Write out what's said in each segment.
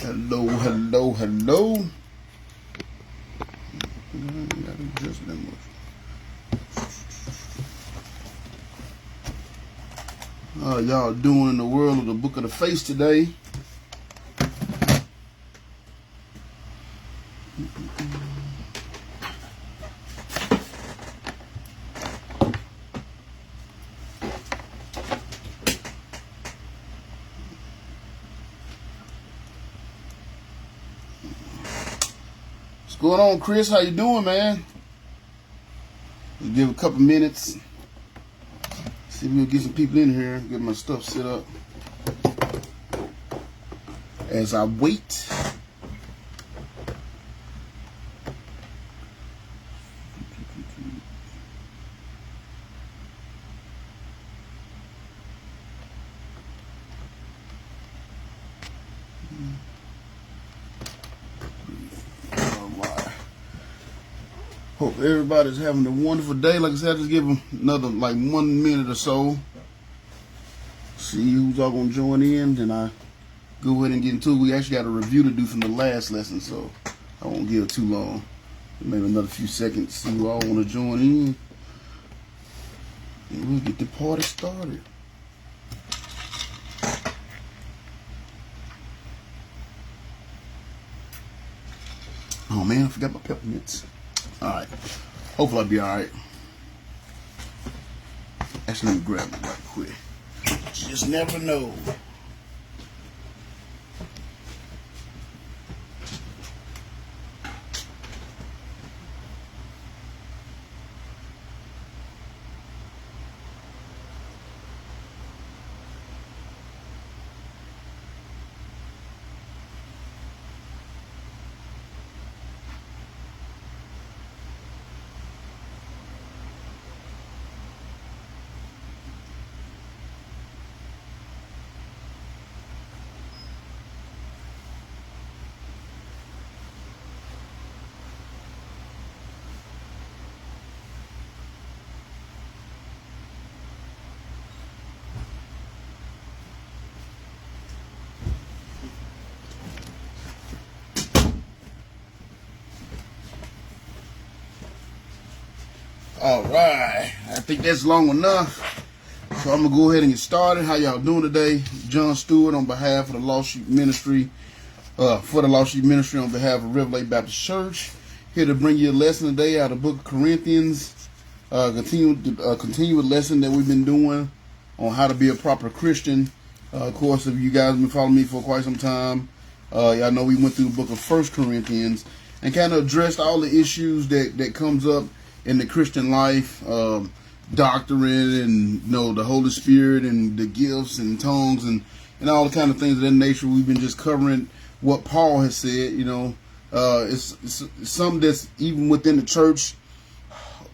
Hello, hello, hello. How y'all doing in the world of the Book of the Face today? What's going on, Chris? How you doing, man? We'll give a couple minutes. See if we'll get some people in here. Get my stuff set up. As I wait. Hope everybody's having a wonderful day. Like I said, just give them another 1 minute or so. See who's all gonna join in. Then I go ahead and get into it. We actually got a review to do from the last lesson, so I won't give it too long. Maybe another few seconds. See who all want to join in, and we'll get the party started. Oh man, I forgot my peppermints. Alright. Hopefully I'll be alright. Actually, let me grab it right quick. Just never know. All right, I think that's long enough. So I'm gonna go ahead and get started. How y'all doing today? John Stewart on behalf of the Lost Sheep Ministry, for the Lost Sheep Ministry on behalf of Revelation Baptist Church, here to bring you a lesson today out of the Book of Corinthians. Continue a lesson that we've been doing on how to be a proper Christian. Of course, if you guys have been following me for quite some time, y'all know we went through the book of 1 Corinthians and kind of addressed all the issues that comes up in the Christian life, doctrine and the Holy Spirit and the gifts and tongues and all the kind of things of that nature. We've been just covering what Paul has said. It's something that's even within the church,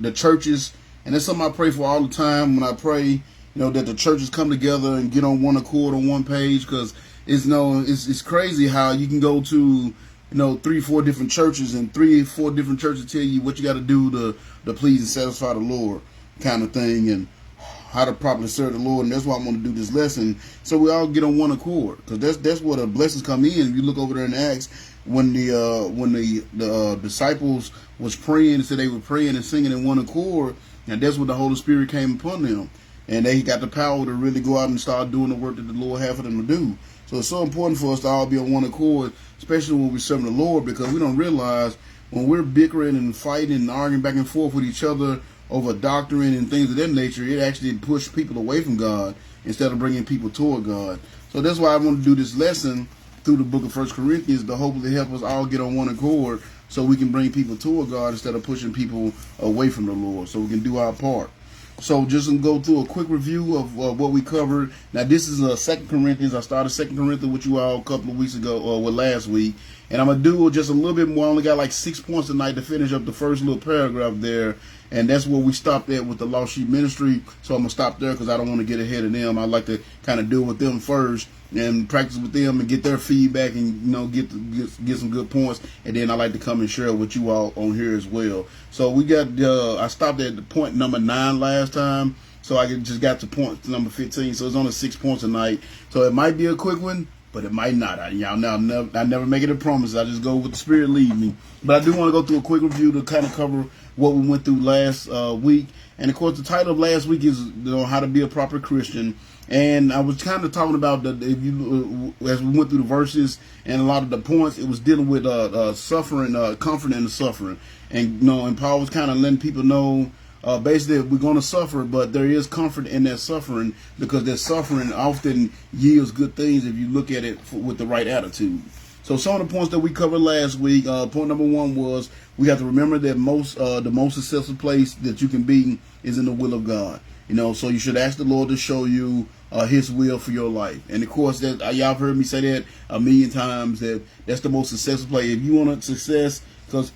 the churches, and that's something I pray for all the time. When I pray, that the churches come together and get on one accord on one page, because it's crazy how you can go to 3-4 different churches, and 3-4 different churches tell you what you got to do to please and satisfy the Lord, kind of thing, and how to properly serve the Lord. And that's why I'm going to do this lesson, so we all get on one accord, because that's where the blessings come in. If you look over there in Acts, when the disciples was praying, so they were praying and singing in one accord, and that's when the Holy Spirit came upon them, and they got the power to really go out and start doing the work that the Lord had for them to do. So it's so important for us to all be on one accord, especially when we're serving the Lord, because we don't realize when we're bickering and fighting and arguing back and forth with each other over doctrine and things of that nature, it actually pushes people away from God instead of bringing people toward God. So that's why I want to do this lesson through the book of 1 Corinthians, to hopefully help us all get on one accord so we can bring people toward God instead of pushing people away from the Lord, so we can do our part. So just to go through a quick review of what we covered. Now this is 2 Corinthians. I started 2 Corinthians with you all a couple of weeks ago, or last week. And I'm going to do just a little bit more. I only got 6 points tonight to finish up the first little paragraph there. And that's where we stopped at with the Lost Sheep Ministry. So I'm going to stop there because I don't want to get ahead of them. I like to kind of deal with them first and practice with them and get their feedback and, get some good points. And then I like to come and share with you all on here as well. So we got, I stopped at the point number 9 last time. So I just got to point number 15. So it's only 6 points tonight. So it might be a quick one. but it might not. Y'all know I never make it a promise. I just go with the Spirit lead me. But I do want to go through a quick review to kind of cover what we went through last week. And of course, the title of last week is how to be a proper Christian. And I was kind of talking about as we went through the verses and a lot of the points, it was dealing with suffering, comfort in the suffering. And and Paul was kind of letting people know. Basically, we're going to suffer, but there is comfort in that suffering, because that suffering often yields good things if you look at it with the right attitude. So some of the points that we covered last week, point number one was we have to remember that the most successful place that you can be is in the will of God. So you should ask the Lord to show you His will for your life. And of course, that y'all have heard me say that a million times, that's the most successful place. If you want success, because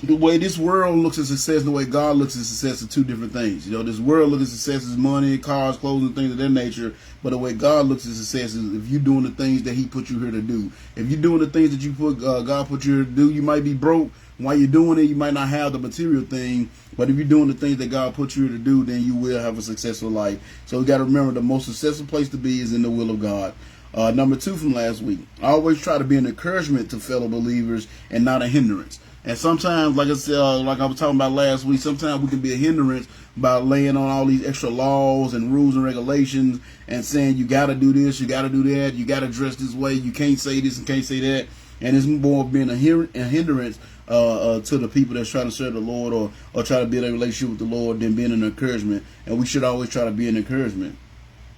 the way this world looks at success and the way God looks at success are two different things. This world looks at success as money, cars, clothes, and things of that nature. But the way God looks at success is if you're doing the things that He put you here to do. If you're doing the things that God put you here to do, you might be broke. While you're doing it, you might not have the material thing. But if you're doing the things that God put you here to do, then you will have a successful life. So we got to remember the most successful place to be is in the will of God. Number two from last week, I always try to be an encouragement to fellow believers and not a hindrance. And sometimes, like I said, like I was talking about last week, sometimes we can be a hindrance by laying on all these extra laws and rules and regulations and saying you got to do this, you got to do that, you got to dress this way, you can't say this and can't say that. And it's more of being a hindrance to the people that's trying to serve the Lord or try to build a relationship with the Lord than being an encouragement. And we should always try to be an encouragement.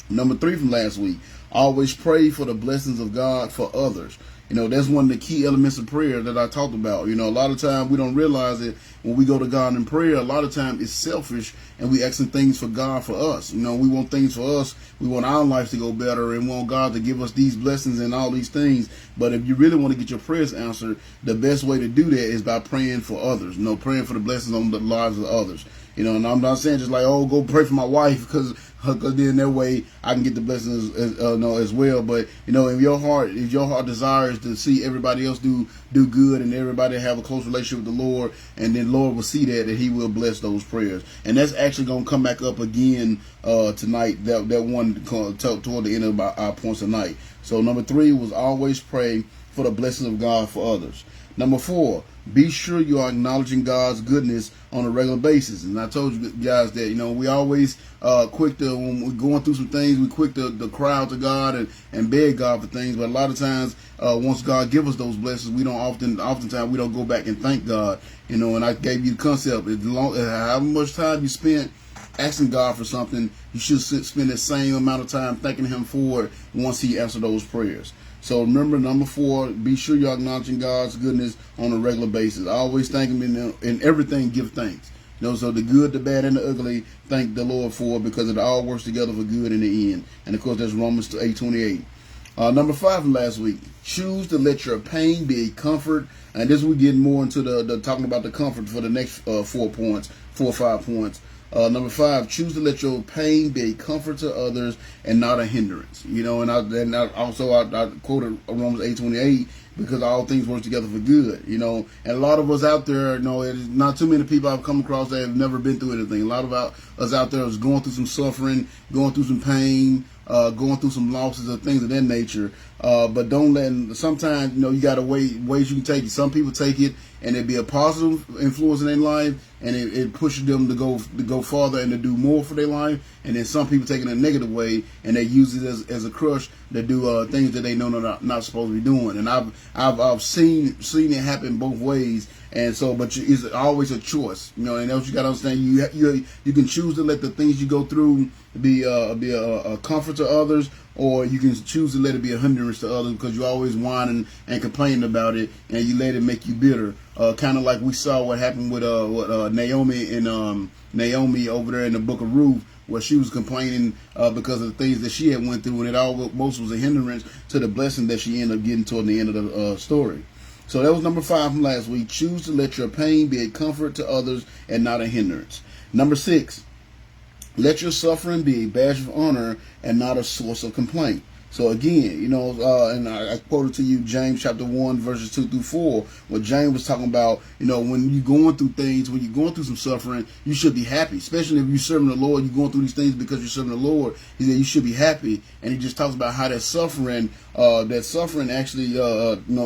Number three from last week, always pray for the blessings of God for others. That's one of the key elements of prayer that I talked about. A lot of times we don't realize it when we go to God in prayer. A lot of times it's selfish and we asking things for God for us. We want things for us. We want our lives to go better and want God to give us these blessings and all these things. But if you really want to get your prayers answered, the best way to do that is by praying for others. Praying for the blessings on the lives of others. And I'm not saying just like, go pray for my wife because then that way I can get the blessings as well. But if your heart desires to see everybody else do good and everybody have a close relationship with the Lord, and then Lord will see that He will bless those prayers. And that's actually going to come back up again tonight. That one toward the end of our points tonight. So number three was always pray for the blessings of God for others. Number four, be sure you are acknowledging God's goodness on a regular basis. And I told you guys that, we always quick to, when we're going through some things, we quick to cry out to God and beg God for things. But a lot of times, once God give us those blessings, oftentimes we don't go back and thank God. And I gave you the concept. How much time you spent asking God for something, you should spend the same amount of time thanking Him for it once He answers those prayers. So remember, number four, be sure you're acknowledging God's goodness on a regular basis. I always thank Him in everything, give thanks. So the good, the bad, and the ugly, thank the Lord for it, because it all works together for good in the end. And of course, that's Romans 8:28. Number five from last week, choose to let your pain be a comfort. And this we get more into the talking about the comfort for the next 4 or 5 points. Number five, choose to let your pain be a comfort to others and not a hindrance. And I quoted Romans 8:28, because all things work together for good. And a lot of us out there, it's not too many people I've come across that have never been through anything. A lot of us out there is going through some suffering, going through some pain, going through some losses or things of that nature. But don't let, sometimes, you got to ways you can take it. Some people take it and it be a positive influence in their life, and it pushes them to go farther and to do more for their life. And then some people take it in a negative way and they use it as a crush to do things that they know they're not supposed to be doing. And I've seen it happen both ways. And so, but it's always a choice, and that's what you got to understand. You can choose to let the things you go through be a comfort to others, or you can choose to let it be a hindrance to others, because you always whining and complaining about it, and you let it make you bitter. Kind of like we saw what happened with Naomi and Naomi over there in the book of Ruth, where she was complaining because of the things that she had went through, and it almost was a hindrance to the blessing that she ended up getting toward the end of the story. So that was number five from last week. Choose to let your pain be a comfort to others and not a hindrance. Number six, let your suffering be a badge of honor and not a source of complaint. So again, and I quoted to you James chapter 1 verses 2 through 4, where James was talking about, when you're going through things, when you're going through some suffering, you should be happy. Especially if you're serving the Lord, you're going through these things because you're serving the Lord. He said you should be happy, and he just talks about how that suffering actually,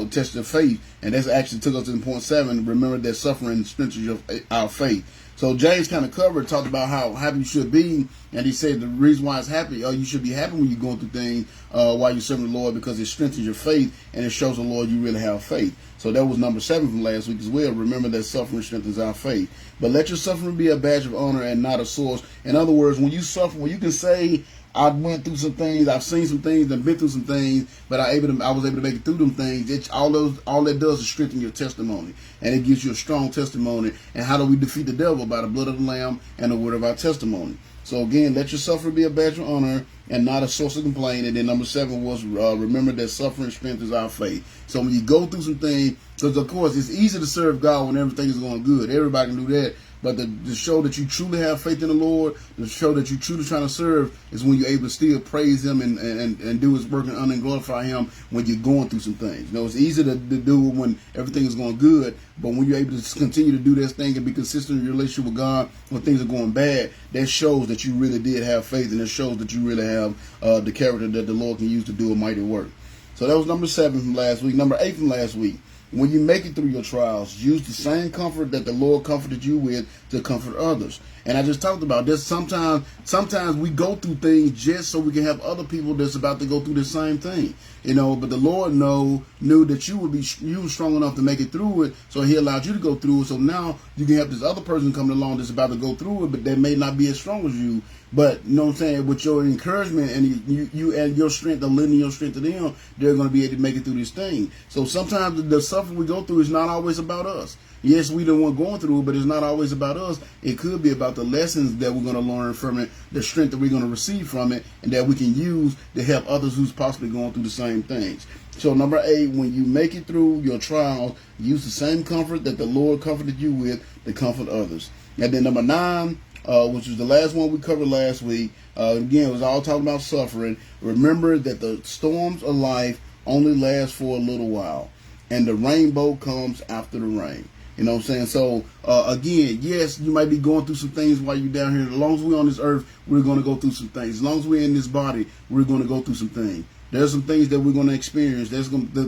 tests your faith, and that's actually took us to point 7. Remember that suffering strengthens our faith. So James kind of talked about how happy you should be, and he said the reason why it's happy, you should be happy when you're going through things while you're serving the Lord, because it strengthens your faith and it shows the Lord you really have faith. So that was number 7 from last week as well. Remember that suffering strengthens our faith. But let your suffering be a badge of honor and not a source. In other words, when you suffer, when you can say, I went through some things, I've seen some things, I've been through some things, but I was able to make it through them things. All that does is strengthen your testimony, and it gives you a strong testimony. And how do we defeat the devil? By the blood of the Lamb and the word of our testimony. So again, let your suffering be a badge of honor and not a source of complaint. And then number 7 was remember that suffering strengthens our faith. So when you go through some things, because of course it's easy to serve God when everything is going good. Everybody can do that. But to show that you truly have faith in the Lord, to show that you're truly trying to serve, is when you're able to still praise Him and do His work and honor and glorify Him when you're going through some things. It's easy to do when everything is going good, but when you're able to continue to do this thing and be consistent in your relationship with God when things are going bad, that shows that you really did have faith, and it shows that you really have the character that the Lord can use to do a mighty work. So that was number 7 from last week. Number 8 from last week. When you make it through your trials, use the same comfort that the Lord comforted you with to comfort others. And I just talked about this. Sometimes we go through things just so we can have other people that's about to go through the same thing. But the Lord knew that you were strong enough to make it through it, so He allowed you to go through it. So now you can have this other person coming along that's about to go through it, but they may not be as strong as you. But you know what I'm saying, with your encouragement and you and your strength, of lending your strength to them, they're going to be able to make it through this thing. So sometimes the suffering we go through is not always about us. Yes, we the one going through it, but it's not always about us. It could be about the lessons that we're going to learn from it, the strength that we're going to receive from it, and that we can use to help others who's possibly going through the same things. So number 8, when you make it through your trials, use the same comfort that the Lord comforted you with to comfort others. And then number 9, which was the last one we covered last week, again, it was all talking about suffering. Remember that the storms of life only last for a little while, and the rainbow comes after the rain. You know what I'm saying? So, again, yes, you might be going through some things while you're down here. As long as we're on this earth, we're going to go through some things. As long as we're in this body, we're going to go through some things. There's some things that we're going to experience. The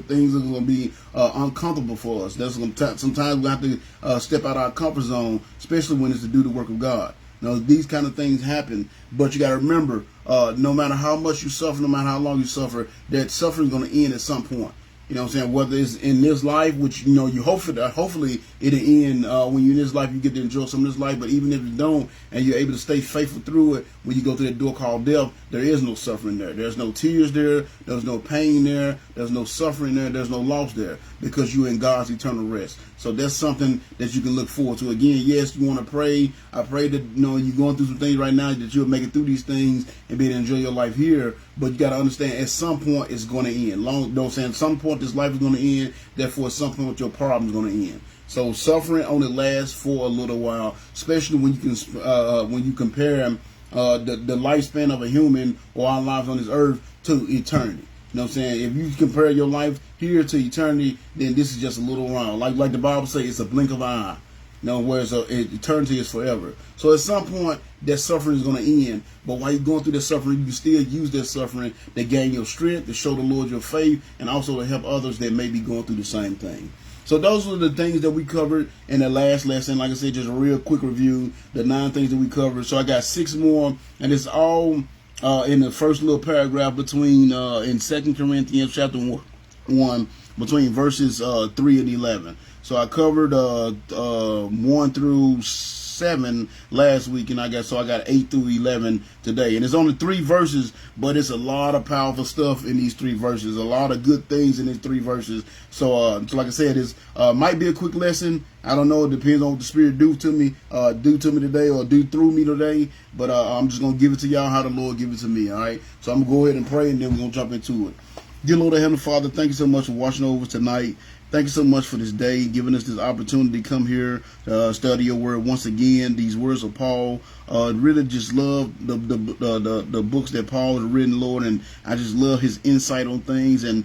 things are going to be uncomfortable for us. Sometimes we have to step out our comfort zone, especially when it's to do the work of God. These kind of things happen, but you got to remember, no matter how much you suffer, no matter how long you suffer, that suffering is going to end at some point. You know what I'm saying? Whether it's in this life, which, you hopefully it'll end when you're in this life, you get to enjoy some of this life. But even if you don't, and you're able to stay faithful through it, when you go through that door called death, there is no suffering there. There's no tears there. There's no pain there. There's no suffering there. There's no loss there, because you're in God's eternal rest. So that's something that you can look forward to. Again, yes, you want to pray. I pray that, you're going through some things right now, that you'll make it through these things and be able to enjoy your life here. But you got to understand, at some point, it's going to end. At some point, this life is going to end. Therefore, at some point, your problem is going to end. So suffering only lasts for a little while, especially when you compare the lifespan of a human or our lives on this earth to eternity. You know what I'm saying? If you compare your life here to eternity, then this is just a little while. Like the Bible says, it's a blink of an eye. Whereas eternity is forever. So at some point, that suffering is going to end. But while you're going through that suffering, you can still use that suffering to gain your strength, to show the Lord your faith, and also to help others that may be going through the same thing. So those are the things that we covered in the last lesson. Like I said, just a real quick review, the 9 things that we covered. So I got 6 more, and it's all in the first little paragraph between in 2 Corinthians chapter 1, between verses 3 and 11. So I covered 1 through 7 last week, and I got 8 through 11 today. And it's only 3 verses, but it's a lot of powerful stuff in these 3 verses. A lot of good things in these 3 verses. So like I said, it's might be a quick lesson. I don't know. It depends on what the Spirit do to me today, or do through me today. But I'm just gonna give it to y'all how the Lord give it to me. All right. So I'm gonna go ahead and pray, and then we're gonna jump into it. Dear Lord, Heavenly Father, thank you so much for watching over us tonight. Thank you so much for this day, giving us this opportunity to come here, study your word once again. These words of Paul, really just love the books that Paul has written, Lord, and I just love his insight on things, and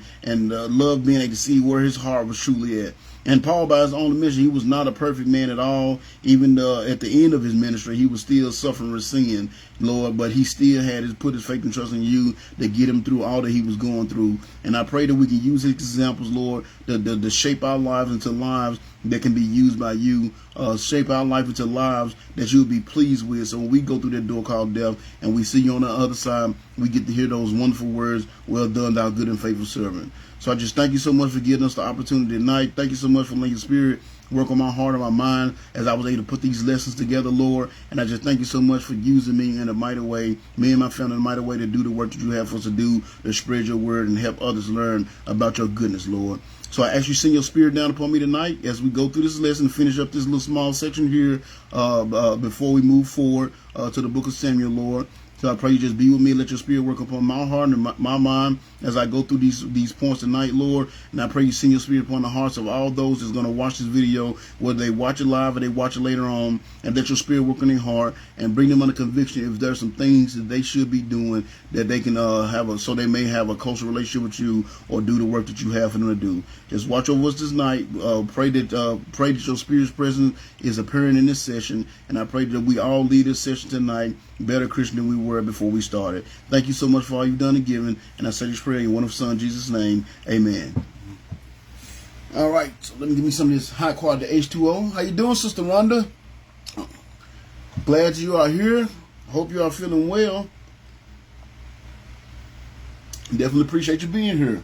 love being able to see where his heart was truly at. And Paul, by his own admission, he was not a perfect man at all. Even at the end of his ministry, he was still suffering with sin, Lord, but he still had put his faith and trust in you to get him through all that he was going through. And I pray that we can use his examples, Lord, to shape our lives into lives that can be used by you, shape our life into lives that you'll be pleased with. So when we go through that door called death and we see you on the other side, we get to hear those wonderful words, well done, thou good and faithful servant. So I just thank you so much for giving us the opportunity tonight. Thank you so much for letting your spirit work on my heart and my mind as I was able to put these lessons together, Lord. And I just thank you so much for using me in a mighty way, me and my family in a mighty way, to do the work that you have for us to do, to spread your word and help others learn about your goodness, Lord. So I ask you to send your spirit down upon me tonight as we go through this lesson, finish up this little small section here before we move forward to the book of Samuel, Lord. So I pray you just be with me, let your spirit work upon my heart and my mind as I go through these points tonight, Lord. And I pray you send your spirit upon the hearts of all those that's going to watch this video, whether they watch it live or they watch it later on, and let your spirit work in their heart and bring them under conviction if there's some things that they should be doing that they can so they may have a closer relationship with you or do the work that you have for them to do. Just watch over us this night. Pray that your spirit's presence is appearing in this session, and I pray that we all leave this session tonight better Christian than we were before we started. Thank you so much for all you've done and given, and I say this prayer in your wonderful Son Jesus' name. Amen. All right, so let me give me some of this high quality H2O. How you doing, Sister Rhonda? Glad you are here. Hope you are feeling well. Definitely appreciate you being here.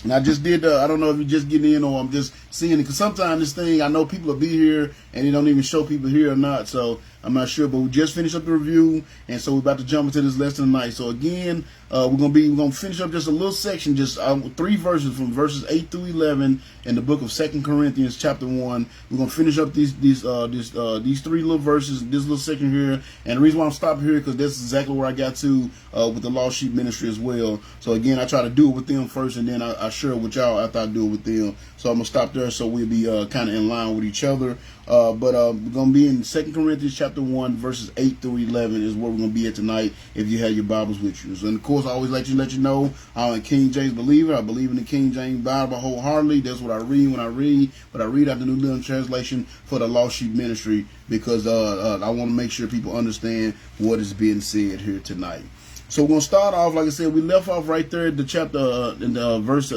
And I just did, I don't know if you're just getting in or I'm just seeing it, because sometimes this thing, I know people will be here and they don't even show people here or not, so I'm not sure, but we just finished up the review, and so we're about to jump into this lesson tonight. So again, we're gonna finish up just a little section, just 3 verses from verses 8 through 11 in the book of 2 Corinthians chapter 1. We're gonna finish up these 3 little verses, this little section here. And the reason why I'm stopping here, because that's exactly where I got to with the Lost Sheep Ministry as well. So again, I try to do it with them first, and then I share it with y'all after I do it with them. So I'm gonna stop there, so we'll be kind of in line with each other. But we're gonna be in 2 Corinthians chapter 1, verses 8 through 11 is where we're gonna be at tonight, if you have your Bibles with you. So, and of course, I always let you know I'm a King James believer. I believe in the King James Bible wholeheartedly. That's what I read when I read. But I read out the New Living Translation for the Lost Sheep Ministry, because I want to make sure people understand what is being said here tonight. So we're gonna start off, like I said, we left off right there at the chapter, in the verse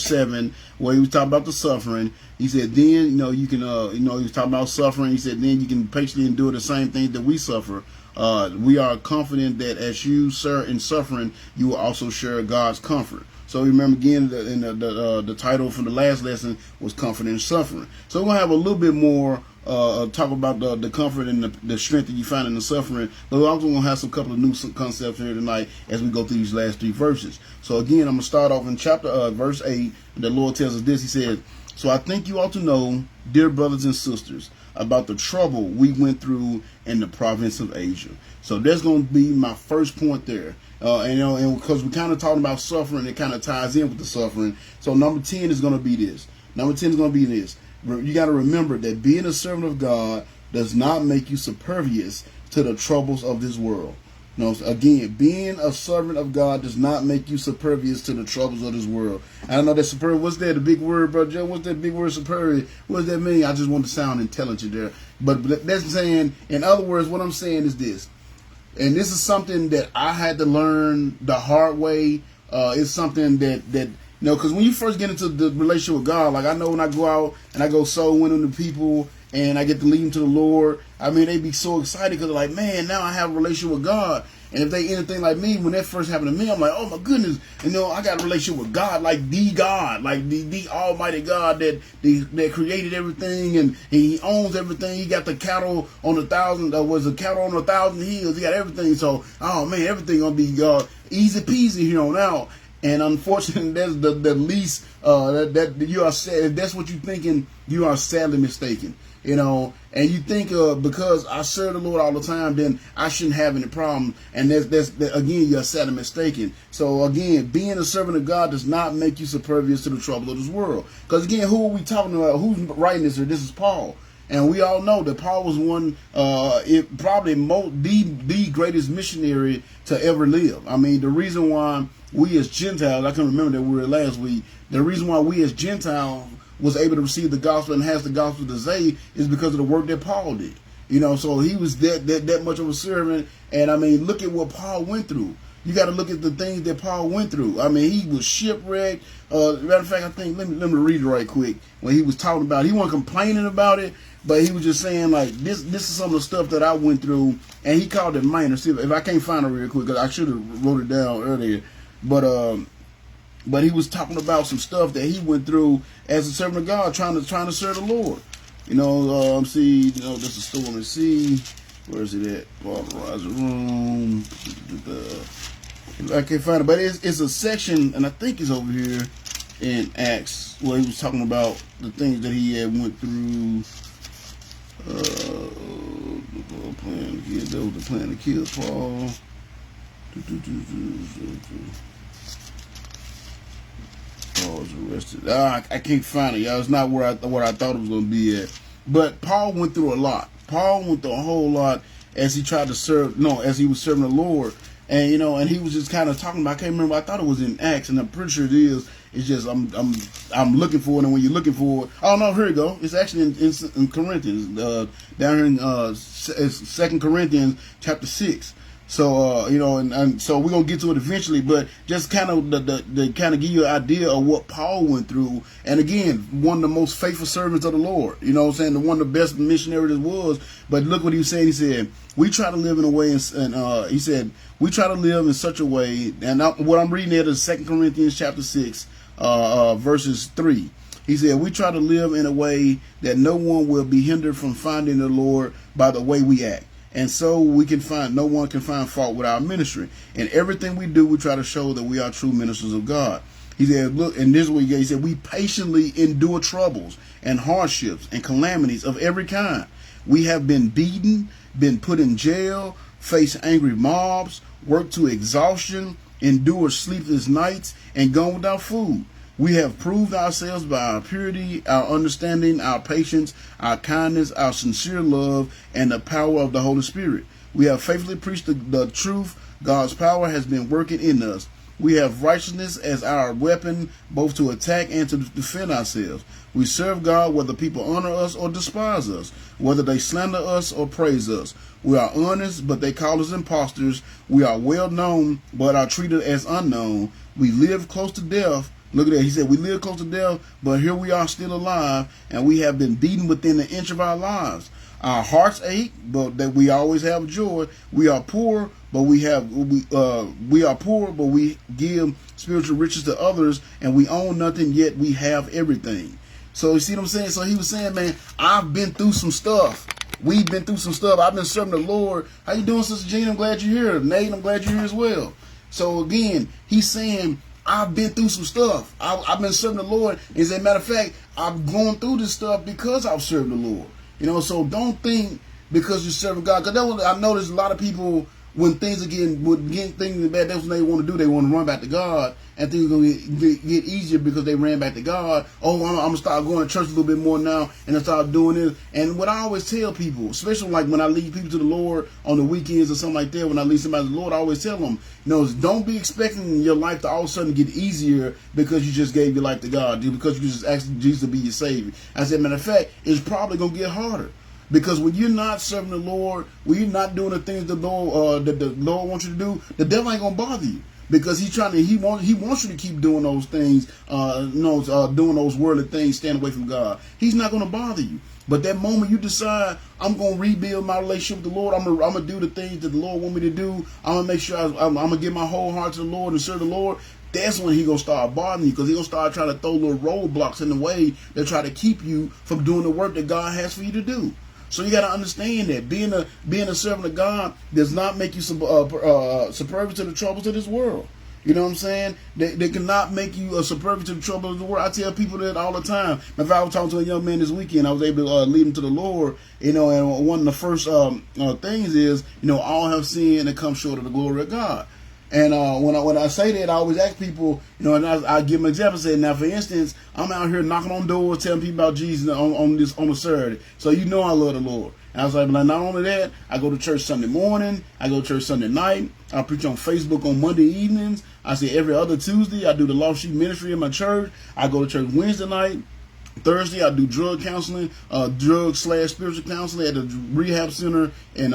7, where he was talking about the suffering. He said, then you can, he was talking about suffering. He said, then you can patiently endure the same things that we suffer. We are confident that as you share in suffering, you will also share God's comfort. So remember again, the title from the last lesson was Comfort in Suffering. So we're gonna have a little bit more talk about the comfort and the strength that you find in the suffering. But we're also going to have some couple of new concepts here tonight as we go through these last 3 verses. So again, I'm going to start off in verse 8. The Lord tells us this. He said, so I think you ought to know, dear brothers and sisters, about the trouble we went through in the province of Asia. So that's going to be my first point there. And because we're kind of talking about suffering, it kind of ties in with the suffering. So number 10 is going to be this. Number 10 is going to be this. You got to remember that being a servant of God does not make you superfluous to the troubles of this world. Again, being a servant of God does not make you superfluous to the troubles of this world. I don't know that superfluous. What's that? The big word, Brother Joe? What's that big word, superfluous? What does that mean? I just want to sound intelligent there. But that's saying, in other words, what I'm saying is this. And this is something that I had to learn the hard way. It's something that because when you first get into the relationship with God, like I know when I go out and I go soul winning to people and I get to lead them to the Lord, I mean, they be so excited because they're like, man, now I have a relationship with God. And if they anything like me, when that first happened to me, I'm like, oh my goodness, I got a relationship with God, like the Almighty God that created everything, and He owns everything. He got the cattle on 1,000, was the cattle on 1,000 hills. He got everything. So, oh man, everything gonna be easy peasy here on out. And unfortunately, that's the least that you are sad. If that's what you're thinking, you are sadly mistaken. You know, and you think because I serve the Lord all the time, then I shouldn't have any problem. And that's again, you're sadly mistaken. So again, being a servant of God does not make you subservient to the trouble of this world. Because again, who are we talking about? Who's writing this here? This is Paul. And we all know that Paul was one, probably the greatest missionary to ever live. I mean, the reason why we as Gentiles, I can remember that we were last week, the reason why we as Gentiles was able to receive the gospel and has the gospel to say is because of the work that Paul did. You know, so he was that much of a servant. And I mean, look at what Paul went through. You got to look at the things that Paul went through. I mean, he was shipwrecked. Matter of fact, I think, let me read it right quick. When he was talking about it, he wasn't complaining about it, but he was just saying, like, this is some of the stuff that I went through. And he called it minor. See, if I can't find it real quick, because I should have wrote it down earlier. But he was talking about some stuff that he went through as a servant of God, trying to serve the Lord. You know, see, you know, this is Storm and Sea. Where is it at? Authorizer Room. I can't find it, but it's a section, and I think it's over here in Acts, where he was talking about the things that he had went through. There was a plan to kill Paul. Paul was arrested. I can't find it, y'all. It's not where I thought it was going to be at. But Paul went through a lot. Paul went through a whole lot as he tried to serve. No, as he was serving the Lord. And you know, and he was just kind of talking about. I can't remember. I thought it was in Acts, and I'm pretty sure it is. It's just I'm looking for it, and when you're looking for it, oh no, here we go. It's actually in Corinthians, down here in 2 Corinthians chapter 6. So you know, and so we're gonna get to it eventually, but just kind of the kind of give you an idea of what Paul went through. And again, one of the most faithful servants of the Lord. You know what I'm saying? One of the best missionaries there was. But look what he was saying. He said, we try to live in a way, and he said, we try to live in such a way. And what I'm reading there is 2 Corinthians chapter 6, verses 3. He said, we try to live in a way that no one will be hindered from finding the Lord by the way we act. And so no one can find fault with our ministry. In everything we do, we try to show that we are true ministers of God. He said, look, and this is what he said, we patiently endure troubles and hardships and calamities of every kind. We have been beaten, been put in jail, faced angry mobs, worked to exhaustion, endured sleepless nights, and gone without food. We have proved ourselves by our purity, our understanding, our patience, our kindness, our sincere love, and the power of the Holy Spirit. We have faithfully preached the truth. God's power has been working in us. We have righteousness as our weapon, both to attack and to defend ourselves. We serve God whether people honor us or despise us, whether they slander us or praise us. We are honest, but they call us impostors. We are well known, but are treated as unknown. We live close to death. Look at that. He said, we live close to death, but here we are still alive, and we have been beaten within an inch of our lives. Our hearts ache, but that we always have joy. We are poor, but we are poor, but we give spiritual riches to others, and we own nothing, yet we have everything. So you see what I'm saying? So he was saying, man, I've been through some stuff. We've been through some stuff. I've been serving the Lord. How you doing, Sister Jean? I'm glad you're here. Nate, I'm glad you're here as well. So again, he's saying, I've been through some stuff. I've been serving the Lord. As a matter of fact, I've gone through this stuff because I've served the Lord. You know, so don't think because you're serving God. Because I know there's a lot of people, when things are getting things bad, that's what they want to do. They want to run back to God, and things are going to get easier because they ran back to God. Oh, I'm going to start going to church a little bit more now, and I start doing this. And what I always tell people, especially like when I lead people to the Lord on the weekends or something like that, when I lead somebody to the Lord, I always tell them, you know, don't be expecting your life to all of a sudden get easier because you just gave your life to God, because you just asked Jesus to be your Savior. I said, matter of fact, it's probably going to get harder. Because when you're not serving the Lord, when you're not doing the things the Lord wants you to do, the devil ain't gonna bother you. Because he wants you to keep doing those things, doing those worldly things, staying away from God. He's not gonna bother you. But that moment you decide, I'm gonna rebuild my relationship with the Lord, I'm gonna do the things that the Lord want me to do. I'm gonna make sure I'm gonna give my whole heart to the Lord and serve the Lord. That's when he gonna start bothering you, because he gonna start trying to throw little roadblocks in the way that try to keep you from doing the work that God has for you to do. So you got to understand that being a servant of God does not make you subservient to the troubles of this world. You know what I'm saying? They cannot make you a subservient to the trouble of the world. I tell people that all the time. If I was talking to a young man this weekend, I was able to lead him to the Lord. You know, and one of the first things is, you know, all have sinned and come short of the glory of God. And when I say that, I always ask people, you know, and I give them an example. Say, now, for instance, I'm out here knocking on doors, telling people about Jesus on a Saturday. So you know I love the Lord. And I was like, not only that, I go to church Sunday morning, I go to church Sunday night, I preach on Facebook on Monday evenings. I say every other Tuesday I do the Lost Sheep Ministry in my church. I go to church Wednesday night. Thursday, I do drug counseling, drug/spiritual counseling at the rehab center in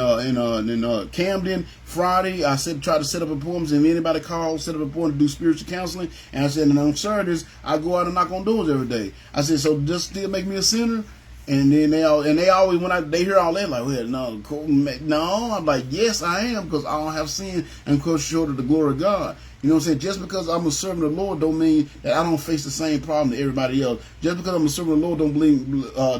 Camden. Friday, I try to set up appointments. If anybody calls, set up an appointment to do spiritual counseling. And I said, and on Saturdays, I go out and knock on doors every day. I said, so does still make me a sinner? And then they always, when they hear all that, like, well, no. I'm like, yes, I am, because I don't have sin and come short of the glory of God. You know what I'm saying? Just because I'm a servant of the Lord don't mean that I don't face the same problem that everybody else. Just because I'm a servant of the Lord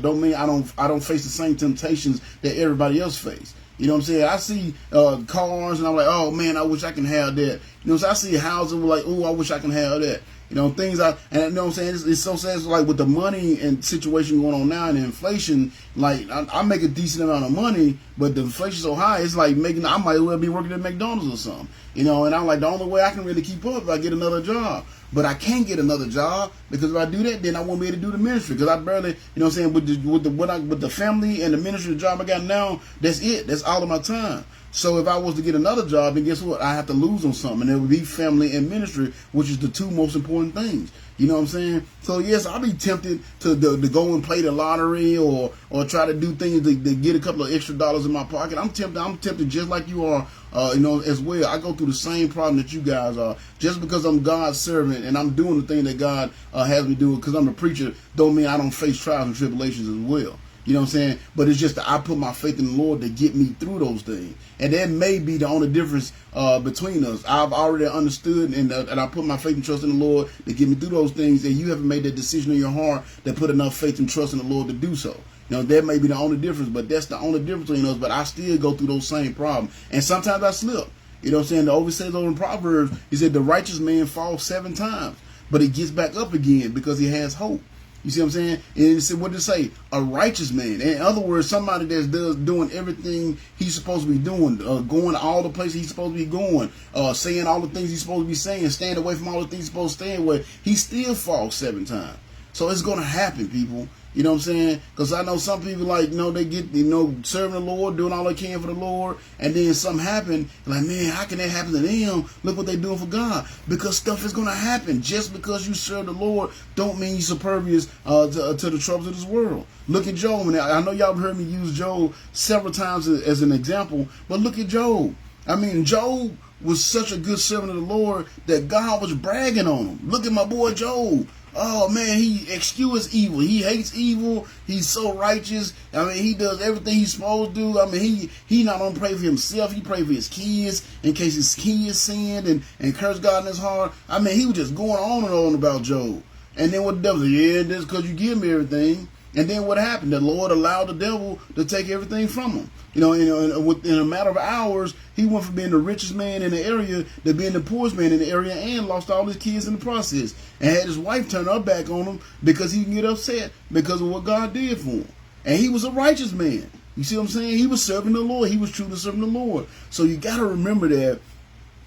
don't mean I don't face the same temptations that everybody else face. You know what I'm saying? I see cars and I'm like, oh man, I wish I can have that. You know, so I see houses like, oh, I wish I can have that. You know, and you know what I'm saying? It's so sad. It's like with the money and situation going on now and the inflation, like I make a decent amount of money, but the inflation's so high, it's like I might as well be working at McDonald's or something. You know, and I'm like, the only way I can really keep up is I get another job. But I can't get another job, because if I do that, then I won't be able to do the ministry, because I barely, you know what I'm saying, with the family and the ministry, the job I got now, that's it. That's all of my time. So if I was to get another job, then guess what? I have to lose on something. And it would be family and ministry, which is the two most important things. You know what I'm saying? So yes, I'll be tempted to go and play the lottery or try to do things to get a couple of extra dollars in my pocket. I'm tempted just like you are, you know, as well. I go through the same problem that you guys are. Just because I'm God's servant and I'm doing the thing that God has me do, because I'm a preacher, don't mean I don't face trials and tribulations as well. You know what I'm saying? But it's just that I put my faith in the Lord to get me through those things. And that may be the only difference between us. I've already understood and I put my faith and trust in the Lord to get me through those things. And you haven't made that decision in your heart to put enough faith and trust in the Lord to do so. You know, that may be the only difference, but that's the only difference between us. But I still go through those same problems. And sometimes I slip. You know what I'm saying? The Ovid says over in Proverbs, he said the righteous man falls 7 times, but he gets back up again because he has hope. You see what I'm saying? And it said, what did it say? A righteous man. In other words, somebody that's doing everything he's supposed to be doing, going all the places he's supposed to be going, saying all the things he's supposed to be saying, staying away from all the things he's supposed to stay away. He still falls 7 times. So it's going to happen, people. You know what I'm saying? Because I know some people, like, you know, they get, you know, serving the Lord, doing all they can for the Lord, and then something happen, like, man, how can that happen to them? Look what they're doing for God. Because stuff is going to happen. Just because you serve the Lord don't mean you're supervious to the troubles of this world. Look at Job. And I know y'all heard me use Job several times as an example, but look at Job. I mean, Job was such a good servant of the Lord that God was bragging on him. Look at my boy Job. Oh man, he excuses evil. He hates evil. He's so righteous. I mean, he does everything he's supposed to do. I mean, he not only pray for himself, he pray for his kids in case his kids sinned and curse God in his heart. I mean, he was just going on and on about Job. And then what the devil said, yeah, that's because you give me everything. And then what happened? The Lord allowed the devil to take everything from him. You know, in a matter of hours, he went from being the richest man in the area to being the poorest man in the area, and lost all his kids in the process. And had his wife turn her back on him because he can get upset because of what God did for him. And he was a righteous man. You see what I'm saying? He was serving the Lord. He was truly serving the Lord. So you got to remember that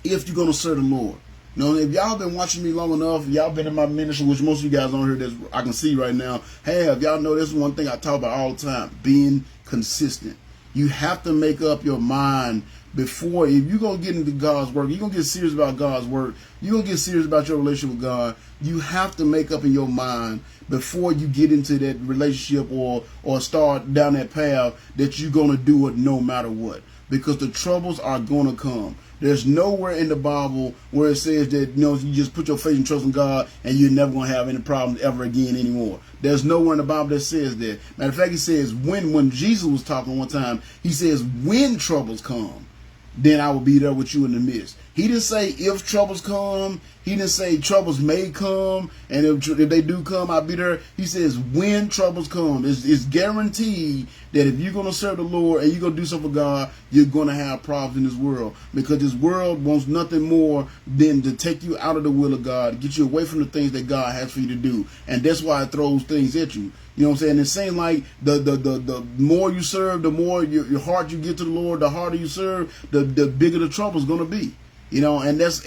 if you're going to serve the Lord. You know, if y'all been watching me long enough, y'all been in my ministry, which most of you guys on here that I can see right now have, y'all know this is one thing I talk about all the time, being consistent. You have to make up your mind before, if you're going to get into God's work, you're going to get serious about God's work, you're going to get serious about your relationship with God, you have to make up in your mind before you get into that relationship or start down that path that you're going to do it no matter what. Because the troubles are going to come. There's nowhere in the Bible where it says that, you know, you just put your faith and trust in God and you're never going to have any problems ever again anymore. There's nowhere in the Bible that says that. Matter of fact, he says when Jesus was talking one time, he says, when troubles come, then I will be there with you in the midst. He didn't say if troubles come. He didn't say troubles may come, and if they do come, I'll be there. He says when troubles come. It's guaranteed that if you're going to serve the Lord and you're going to do something for God, you're going to have problems in this world, because this world wants nothing more than to take you out of the will of God, get you away from the things that God has for you to do. And that's why it throws things at you. You know what I'm saying? It's saying like the more you serve, the more your heart you get to the Lord, the harder you serve, the bigger the trouble's going to be. You know, and it's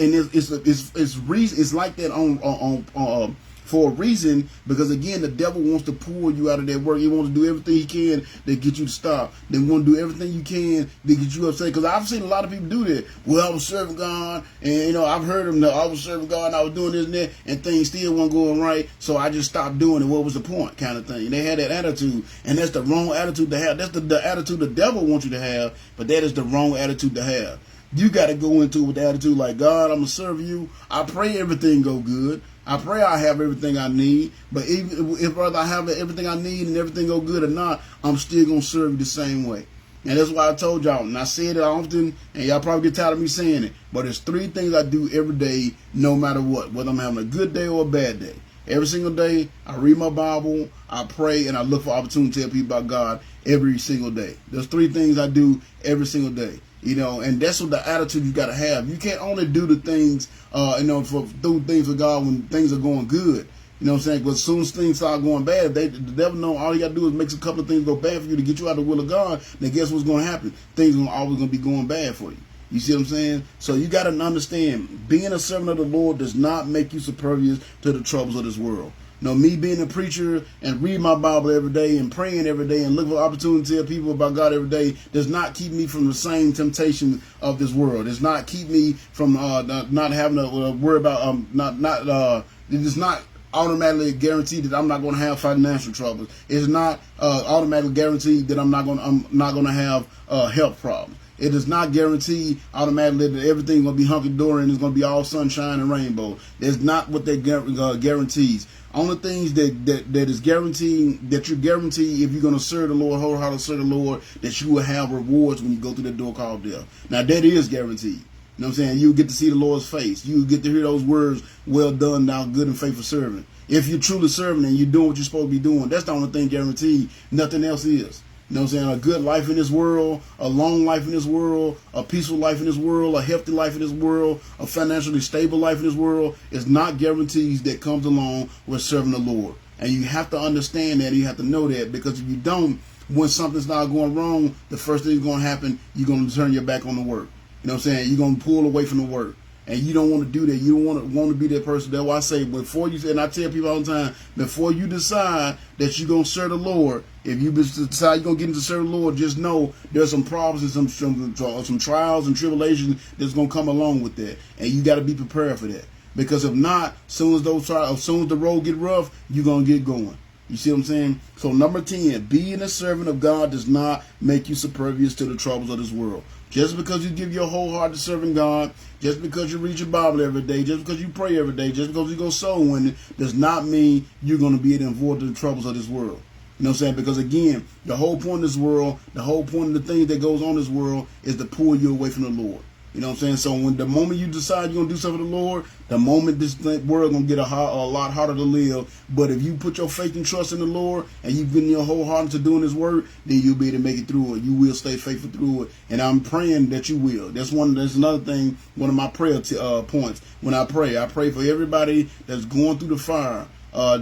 like that on for a reason, because again, the devil wants to pull you out of that work. He wants to do everything he can to get you to stop. They want to do everything you can to get you upset. Because I've seen a lot of people do that. Well, I was serving God, and you know, I've heard them. I was serving God, and I was doing this and that, and things still weren't going right. So I just stopped doing it. What was the point, kind of thing? They had that attitude, and that's the wrong attitude to have. That's the attitude the devil wants you to have, but that is the wrong attitude to have. You got to go into it with the attitude like, God, I'm going to serve you. I pray everything go good. I pray I have everything I need. But even if whether I have everything I need and everything go good or not, I'm still going to serve you the same way. And that's why I told y'all, and I say it often, and y'all probably get tired of me saying it, but there's 3 things I do every day, no matter what, whether I'm having a good day or a bad day. Every single day, I read my Bible, I pray, and I look for opportunity to tell people about God every single day. There's 3 things I do every single day. You know, and that's what the attitude you got to have. You can't only do the things, do things for God when things are going good. You know what I'm saying? But as soon as things start going bad, the devil know all you got to do is make a couple of things go bad for you to get you out of the will of God. Then guess what's going to happen? Things are always going to be going bad for you. You see what I'm saying? So you got to understand, being a servant of the Lord does not make you superior to the troubles of this world. You know, me being a preacher and reading my Bible every day and praying every day and looking for opportunity to tell people about God every day does not keep me from the same temptation of this world. It does not keep me from not having to worry about it is not automatically guaranteed that I'm not going to have financial troubles. It's not automatically guaranteed that I'm not going to have health problems. It does not guarantee automatically that everything's going to be hunky-dory and it's going to be all sunshine and rainbow. That's not what that guarantees. Only things that is guaranteeing, that you guarantee if you're going to serve the Lord, wholeheartedly serve the Lord, that you will have rewards when you go through that door called death. Now, that is guaranteed. You know what I'm saying? You get to see the Lord's face. You get to hear those words, well done, thou good and faithful servant. If you're truly serving and you're doing what you're supposed to be doing, that's the only thing guaranteed. Nothing else is. You know what I'm saying? A good life in this world, a long life in this world, a peaceful life in this world, a healthy life in this world, a financially stable life in this world is not guarantees that comes along with serving the Lord. And you have to understand that, and you have to know that, because if you don't, when something's not going wrong, the first thing that's going to happen, you're going to turn your back on the work. You know what I'm saying? You're going to pull away from the work. And you don't want to do that. You don't want to be that person. That's why I say, before you, and I tell people all the time, before you decide that you're going to serve the Lord, if you decide you're going to get into serve the Lord, just know there's some problems and some trials and tribulations that's going to come along with that. And you got to be prepared for that. Because if not, as soon as the road get rough, you're going to get going. You see what I'm saying? So number 10, being a servant of God does not make you superior to the troubles of this world. Just because you give your whole heart to serving God, just because you read your Bible every day, just because you pray every day, just because you go soul winning, does not mean you're going to be involved in the troubles of this world. You know what I'm saying? Because again, the whole point of this world, the whole point of the things that goes on in this world is to pull you away from the Lord. You know what I'm saying? So when the moment you decide you're going to do something for the Lord, the moment this world going to get a lot harder to live. But if you put your faith and trust in the Lord and you've given your whole heart into doing His work, then you'll be able to make it through it. You will stay faithful through it. And I'm praying that you will. That's another thing, one of my prayer points. When I pray for everybody that's going through the fire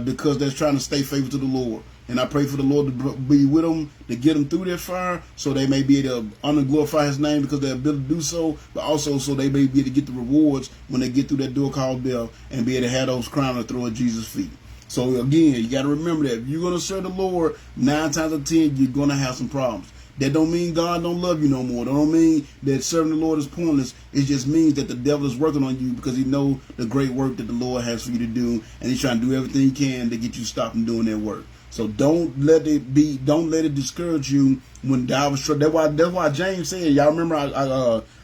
because they're trying to stay faithful to the Lord. And I pray for the Lord to be with them, to get them through that fire, so they may be able to honor and glorify His name because they're able to do so, but also so they may be able to get the rewards when they get through that door called death and be able to have those crowns to throw at Jesus' feet. So again, you got to remember that if you're going to serve the Lord, 9 times out of 10, you're going to have some problems. That don't mean God don't love you no more. That don't mean that serving the Lord is pointless. It just means that the devil is working on you because he knows the great work that the Lord has for you to do, and he's trying to do everything he can to get you stopped from doing that work. So don't let it discourage you when divers trouble. That's why James said, y'all remember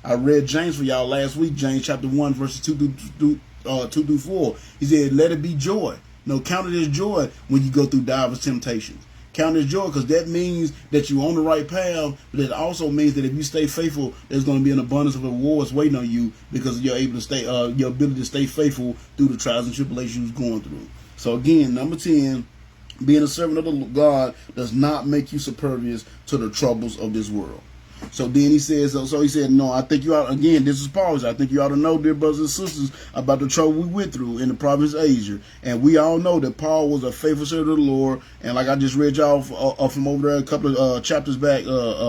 I read James for y'all last week, James chapter 1, verses 2 through 4. He said, let it be joy. No, count it as joy when you go through divers temptations. count as joy, because that means that you're on the right path. But it also means that if you stay faithful, there's going to be an abundance of rewards waiting on you, because you're able to stay, your ability to stay faithful through the trials and tribulations you're going through. So again, number 10, being a servant of the God does not make you supervious to the troubles of this world. So then he says, so he said, no, I think you ought, again, this is Paul, I think you ought to know, dear brothers and sisters, about the trouble we went through in the province of Asia. And we all know that Paul was a faithful servant of the Lord. And like I just read y'all from over there a couple of chapters back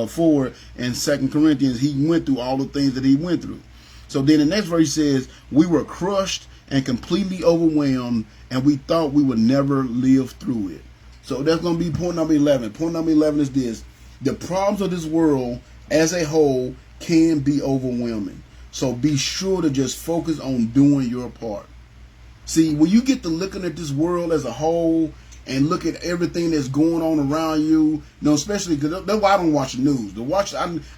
forward in 2 Corinthians, he went through all the things that he went through. So then the next verse says, we were crushed and completely overwhelmed, and we thought we would never live through it. So that's going to be point number 11. Point number 11 is this: the problems of this world as a whole can be overwhelming. So be sure to just focus on doing your part. See, when you get to looking at this world as a whole and look at everything that's going on around you, especially because that's why I don't watch the news.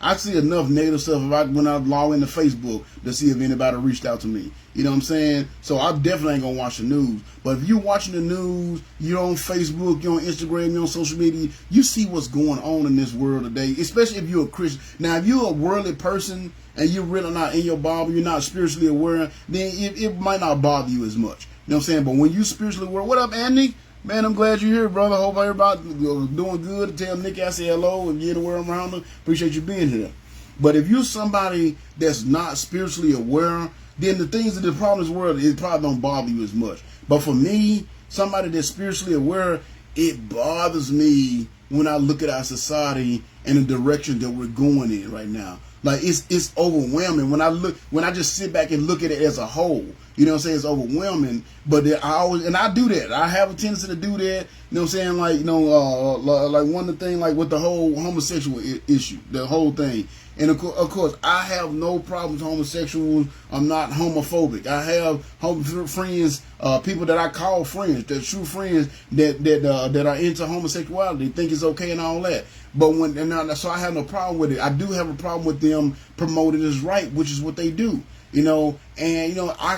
I see enough negative stuff when I log into Facebook to see if anybody reached out to me. You know what I'm saying? So I definitely ain't gonna watch the news. But if you're watching the news, you're on Facebook, you're on Instagram, you're on social media, you see what's going on in this world today, especially if you're a Christian. Now, if you're a worldly person and you're really not in your Bible, you're not spiritually aware, then it might not bother you as much. You know what I'm saying? But when you spiritually aware, what up, Andy? Man, I'm glad you're here, brother. Hope everybody doing good. Tell Nick I say hello if you're anywhere around them. Appreciate you being here. But if you're somebody that's not spiritually aware, then the things in the problems world, it probably don't bother you as much. But for me, somebody that's spiritually aware, it bothers me when I look at our society and the direction that we're going in right now. Like it's overwhelming when I just sit back and look at it as a whole. You know what I'm saying? It's overwhelming. But I do that. I have a tendency to do that. You know what I'm saying? Like, like one of the things, like with the whole homosexual issue, the whole thing. And of course, I have no problems with homosexuals. I'm not homophobic. I have friends, people that I call friends, that true friends that are into homosexuality, think it's okay and all that. But so I have no problem with it. I do have a problem with them promoting as right, which is what they do. And I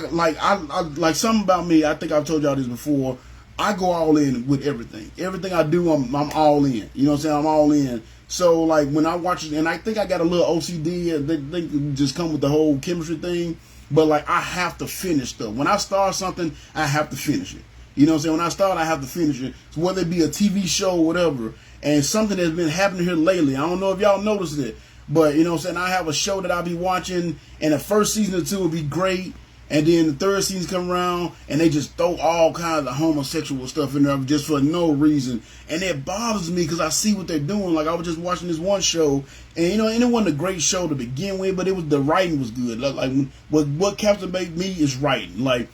like something about me. I think I've told y'all this before. I go all in with everything. Everything I do, I'm all in. You know what I'm saying? I'm all in. So like when I watch it, and I think I got a little OCD. They think it just come with the whole chemistry thing. But like I have to finish stuff. When I start something, I have to finish it. You know what I'm saying? When I start, I have to finish it. So whether it be a TV show or whatever, and something that's been happening here lately. I don't know if y'all noticed it, but you know what I'm saying? I have a show that I'll be watching, and the first season or two will be great. And then the third season come around, and they just throw all kinds of homosexual stuff in there just for no reason. And it bothers me because I see what they're doing. Like, I was just watching this one show, and, and it wasn't a great show to begin with, but the writing was good. Like what captivated me is writing. Like,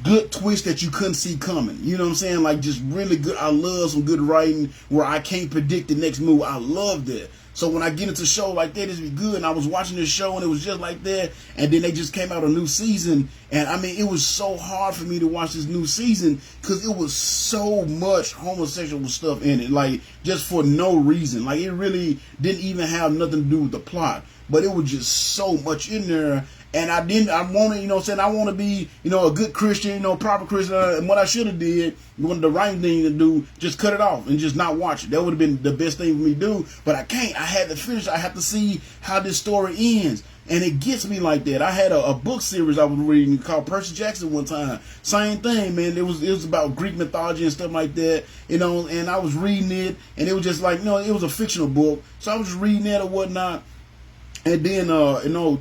good twist that you couldn't see coming. You know what I'm saying? Like, just really good. I love some good writing where I can't predict the next move. I love that. So when I get into a show like that, it's be good. And I was watching this show, and it was just like that. And then they just came out a new season. And, I mean, it was so hard for me to watch this new season because it was so much homosexual stuff in it. Like, just for no reason. Like, it really didn't even have nothing to do with the plot. But it was just so much in there. And I want to, I want to be, a good Christian, proper Christian. And what I should have did, the right thing to do, just cut it off and just not watch it. That would have been the best thing for me to do. But I can't. I had to finish. I have to see how this story ends. And it gets me like that. I had a book series I was reading called Percy Jackson one time. Same thing, man. It was about Greek mythology and stuff like that, and I was reading it, and it was just like, it was a fictional book. So I was just reading that or whatnot. And then,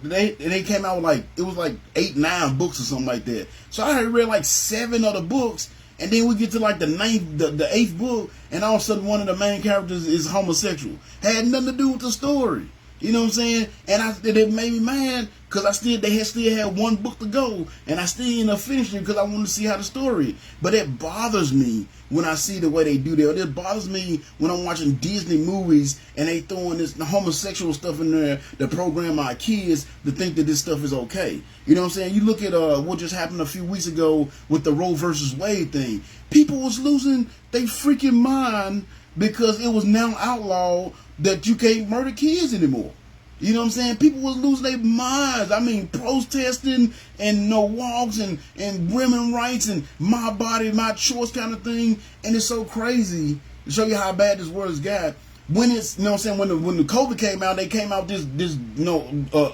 they came out with it was 8, 9 books or something like that. So I had read 7 other books, and then we get to the 8th book, and all of a sudden one of the main characters is homosexual. Had nothing to do with the story. You know what I'm saying? And it made me mad because they still had 1 book to go, and I still ended up finishing it because I wanted to see how the story. But it bothers me when I see the way they do that. It bothers me when I'm watching Disney movies and they throwing this homosexual stuff in there to program our kids to think that this stuff is okay. You know what I'm saying? You look at what just happened a few weeks ago with the Roe versus Wade thing. People was losing their freaking mind because it was now outlawed that you can't murder kids anymore. You know what I'm saying? People was losing their minds. I mean, protesting and walks and women rights and my body, my choice kind of thing. And it's so crazy to show you how bad this world has got. When it's, you know what I'm saying, when the COVID came out, they came out this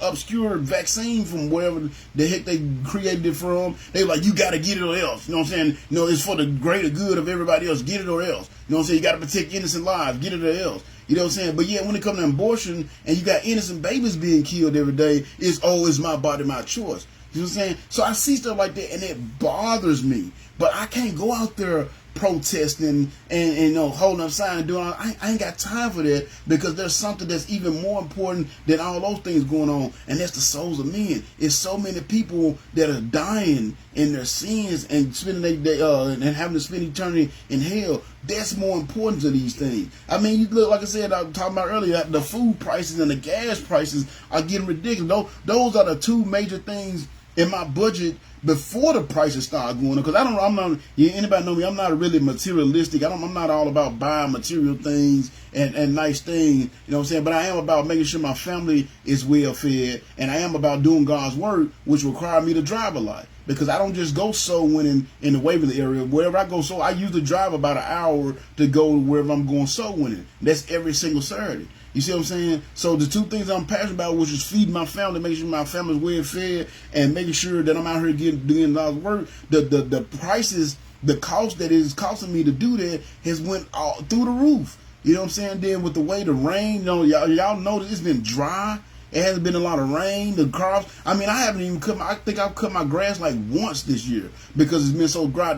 obscure vaccine from wherever the heck they created it from. They were like, you got to get it or else. You know what I'm saying? It's for the greater good of everybody else. Get it or else. You know what I'm saying? You got to protect innocent lives. Get it or else. You know what I'm saying? But yeah, when it comes to abortion and you got innocent babies being killed every day, it's my body, my choice. You know what I'm saying? So I see stuff like that and it bothers me. But I can't go out there protesting and holding up signs and doing all, I ain't got time for that, because there's something that's even more important than all those things going on, and that's the souls of men. It's so many people that are dying in their sins and spending and having to spend eternity in hell. That's more important to these things. I mean, you look, like I said, I was talking about earlier, the food prices and the gas prices are getting ridiculous. Those are the two major things in my budget before the prices start going up. Because I'm not, anybody know me, I'm not really materialistic. I'm not all about buying material things and nice things, you know what I'm saying? But I am about making sure my family is well fed, and I am about doing God's work, which require me to drive a lot. Because I don't just go soul winning in the Waverly area. Wherever I go soul, I usually drive about an hour to go wherever I'm going soul winning. That's every single Saturday. You see what I'm saying? So the two things I'm passionate about, which is feeding my family, making sure my family's well fed, and making sure that I'm out here doing God's work. The prices, the cost that is costing me to do that has went all through the roof. You know what I'm saying? Then with the way the rain, y'all know that it's been dry. It hasn't been a lot of rain. The crops, I mean, I haven't even I think I've cut my grass like once this year because it's been so dry.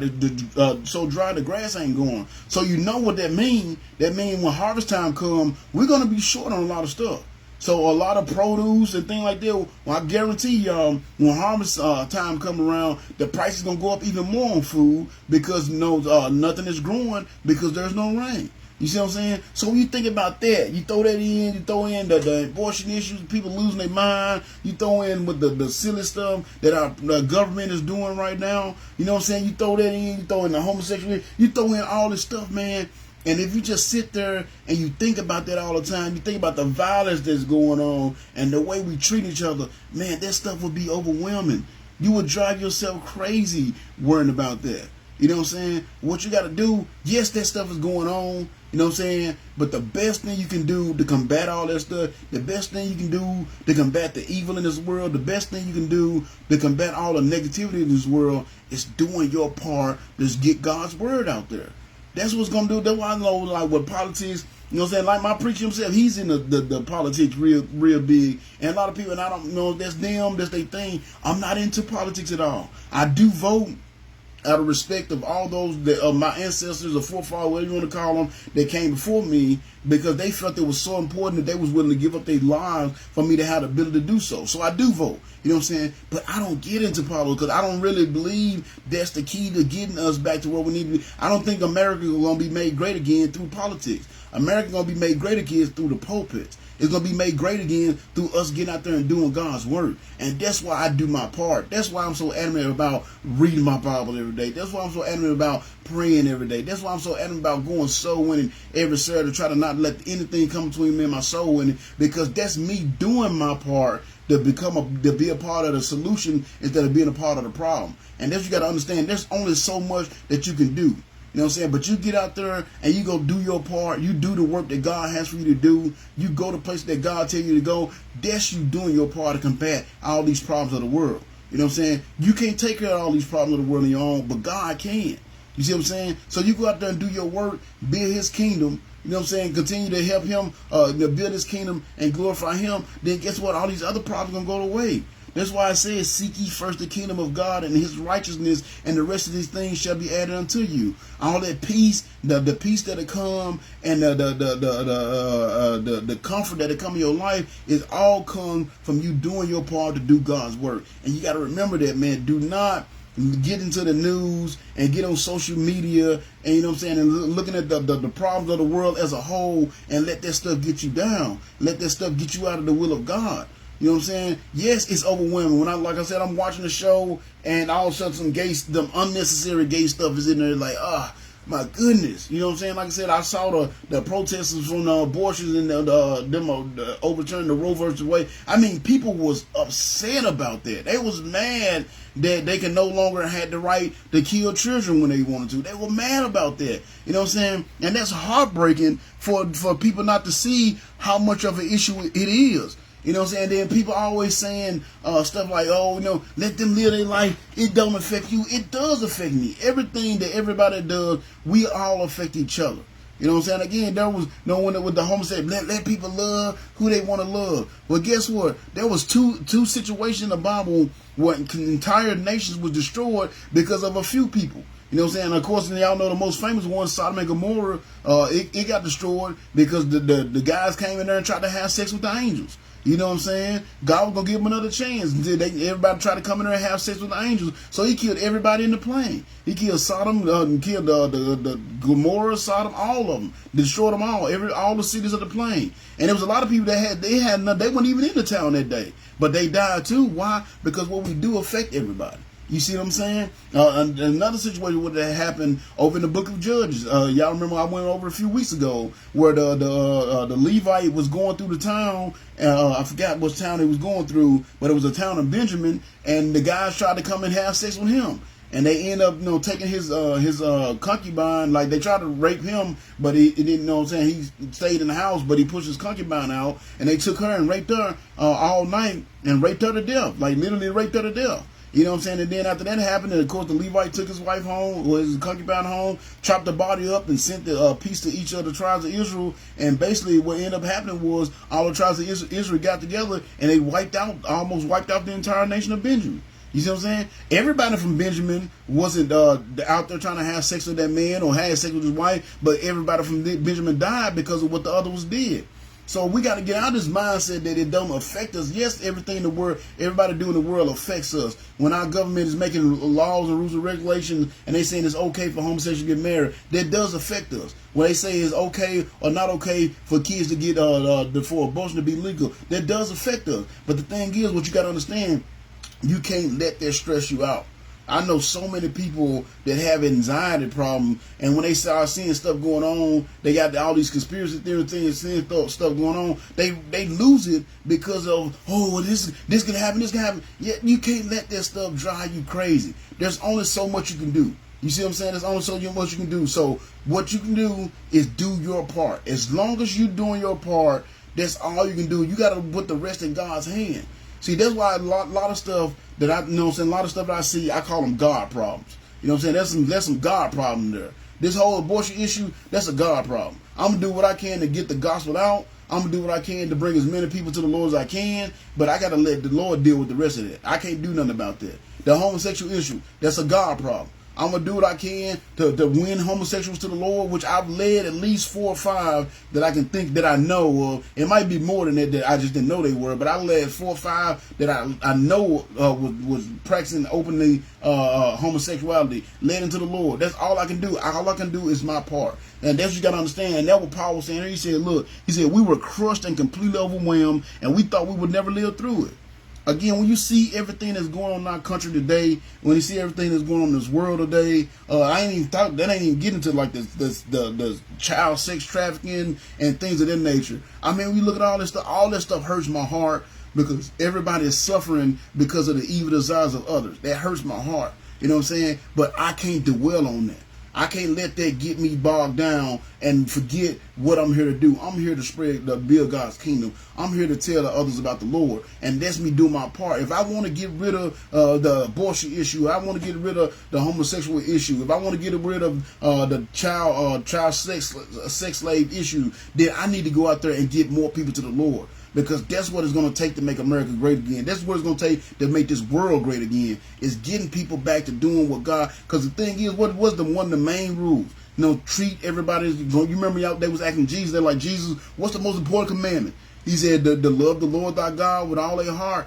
So dry, the grass ain't going. So you know what that means? That means when harvest time comes, we're going to be short on a lot of stuff. So a lot of produce and things like that, well, I guarantee y'all, when harvest time come around, the price is going to go up even more on food because nothing is growing because there's no rain. You see what I'm saying? So when you think about that, you throw that in, you throw in the abortion issues, people losing their mind, you throw in with the silly stuff that our government is doing right now, you know what I'm saying? You throw that in, you throw in the homosexuality, you throw in all this stuff, man. And if you just sit there and you think about that all the time, you think about the violence that's going on and the way we treat each other, man, that stuff would be overwhelming. You would drive yourself crazy worrying about that. You know what I'm saying? What you got to do, yes, that stuff is going on. You know what I'm saying? But the best thing you can do to combat all that stuff, the best thing you can do to combat the evil in this world, the best thing you can do to combat all the negativity in this world is doing your part to get God's word out there. That's what's going to do. That's why I know, like, with politics, you know what I'm saying? Like my preacher himself, he's in the politics real big. And a lot of people, and I don't know if that's them, that's their thing. I'm not into politics at all. I do vote out of respect of all those that my ancestors or forefathers, whatever you want to call them, that came before me, because they felt it was so important that they was willing to give up their lives for me to have the ability to do so. So I do vote. You know what I'm saying? But I don't get into politics because I don't really believe that's the key to getting us back to where we need to be. I don't think America is going to be made great again through politics. America is going to be made great again through the pulpits. It's going to be made great again through us getting out there and doing God's work. And that's why I do my part. That's why I'm so adamant about reading my Bible every day. That's why I'm so adamant about praying every day. That's why I'm so adamant about going soul winning every Saturday, to try to not let anything come between me and my soul winning, because that's me doing my part to be a part of the solution instead of being a part of the problem. And that's what you got to understand. There's only so much that you can do. You know what I'm saying? But you get out there and you go do your part. You do the work that God has for you to do. You go to places that God tell you to go. That's you doing your part to combat all these problems of the world. You know what I'm saying? You can't take care of all these problems of the world on your own, but God can. You see what I'm saying? So you go out there and do your work, build his kingdom. You know what I'm saying? Continue to help him build his kingdom and glorify him. Then guess what? All these other problems are going to go away. That's why I say, seek ye first the kingdom of God and his righteousness, and the rest of these things shall be added unto you. All that peace, the peace that'll come, and the comfort that'll come in your life is all come from you doing your part to do God's work. And you got to remember that, man. Do not get into the news and get on social media and, you know what I'm saying, and looking at the problems of the world as a whole and let that stuff get you down. Let that stuff get you out of the will of God. You know what I'm saying? Yes, it's overwhelming. When like I said, I'm watching the show and all of a sudden some unnecessary gay stuff is in there, like, my goodness. You know what I'm saying? Like I said, I saw the protesters from the abortions and them overturning the Roe versus Wade. I mean, people was upset about that. They was mad that they can no longer have the right to kill children when they wanted to. They were mad about that. You know what I'm saying? And that's heartbreaking for people not to see how much of an issue it is. You know what I'm saying? Then people always saying stuff like, oh, let them live their life. It don't affect you. It does affect me. Everything that everybody does, we all affect each other. You know what I'm saying? Again, there was no one with the homosexual, let people love who they want to love. Well, guess what? There was two situations in the Bible where entire nations was destroyed because of a few people. You know what I'm saying? Of course, y'all know the most famous one, Sodom and Gomorrah, it got destroyed because the guys came in there and tried to have sex with the angels. You know what I'm saying? God was going to give them another chance. Everybody tried to come in there and have sex with the angels. So he killed everybody in the plane. He killed Sodom, killed the Gomorrah, Sodom, all of them. Destroyed them all the cities of the plain. And there was a lot of people that they weren't even in the town that day. But they died too. Why? Because what we do affect everybody. You see what I'm saying? Another situation would have happened over in the book of Judges. Y'all remember I went over a few weeks ago where the Levite was going through the town. I forgot what town he was going through, but it was a town of Benjamin, and the guys tried to come and have sex with him. And they end up, taking his concubine. Like, they tried to rape him, but he didn't, know what I'm saying, he stayed in the house, but he pushed his concubine out, and they took her and raped her all night and raped her to death. Like, literally raped her to death. You know what I'm saying? And then after that happened, and of course the Levite took his wife home, or his concubine home, chopped the body up, and sent the piece to each of the tribes of Israel. And basically what ended up happening was all the tribes of Israel got together, and they almost wiped out the entire nation of Benjamin. You see what I'm saying? Everybody from Benjamin wasn't out there trying to have sex with that man or have sex with his wife, but everybody from Benjamin died because of what the others did. So we got to get out of this mindset that it don't affect us. Yes, everything in the world, everybody do in the world affects us. When our government is making laws and rules and regulations and they saying it's okay for homosexuals to get married, that does affect us. When they say it's okay or not okay for kids to get for abortion to be legal, that does affect us. But the thing is, what you got to understand, you can't let that stress you out. I know so many people that have anxiety problem, and when they start seeing stuff going on, they got all these conspiracy theory things, seeing stuff going on, they lose it because of, this can happen, this can happen. Yeah, you can't let that stuff drive you crazy. There's only so much you can do. You see what I'm saying? There's only so much you can do. So what you can do is do your part. As long as you're doing your part, that's all you can do. You got to put the rest in God's hand. See, that's why a lot of stuff that a lot of stuff that I see, I call them God problems. You know what I'm saying? There's some God problem there. This whole abortion issue, that's a God problem. I'm going to do what I can to get the gospel out. I'm going to do what I can to bring as many people to the Lord as I can, but I got to let the Lord deal with the rest of it. I can't do nothing about that. The homosexual issue, that's a God problem. I'm going to do what I can to win homosexuals to the Lord, which I've led at least 4 or 5 that I can think that I know of. It might be more than that I just didn't know they were, but I led 4 or 5 that I know was practicing openly homosexuality, led into the Lord. That's all I can do. All I can do is my part. And that's what you got to understand. And that's what Paul was saying. He said, look, we were crushed and completely overwhelmed, and we thought we would never live through it. Again, when you see everything that's going on in our country today, when you see everything that's going on in this world today, that ain't even getting to like the child sex trafficking and things of that nature. I mean, when you look at all that stuff hurts my heart because everybody is suffering because of the evil desires of others. That hurts my heart. You know what I'm saying? But I can't dwell on that. I can't let that get me bogged down and forget what I'm here to do. I'm here to build God's kingdom. I'm here to tell the others about the Lord. And that's me doing my part. If I want to get rid of the abortion issue, I want to get rid of the homosexual issue, if I want to get rid of the child sex slave issue, then I need to go out there and get more people to the Lord. Because that's what it's going to take to make America great again. That's what it's going to take to make this world great again. Is getting people back to doing what God. Because the thing is, what was one of the main rules? Treat everybody. You remember they was asking Jesus. They're like, Jesus, what's the most important commandment? He said, to love the Lord thy God with all their heart,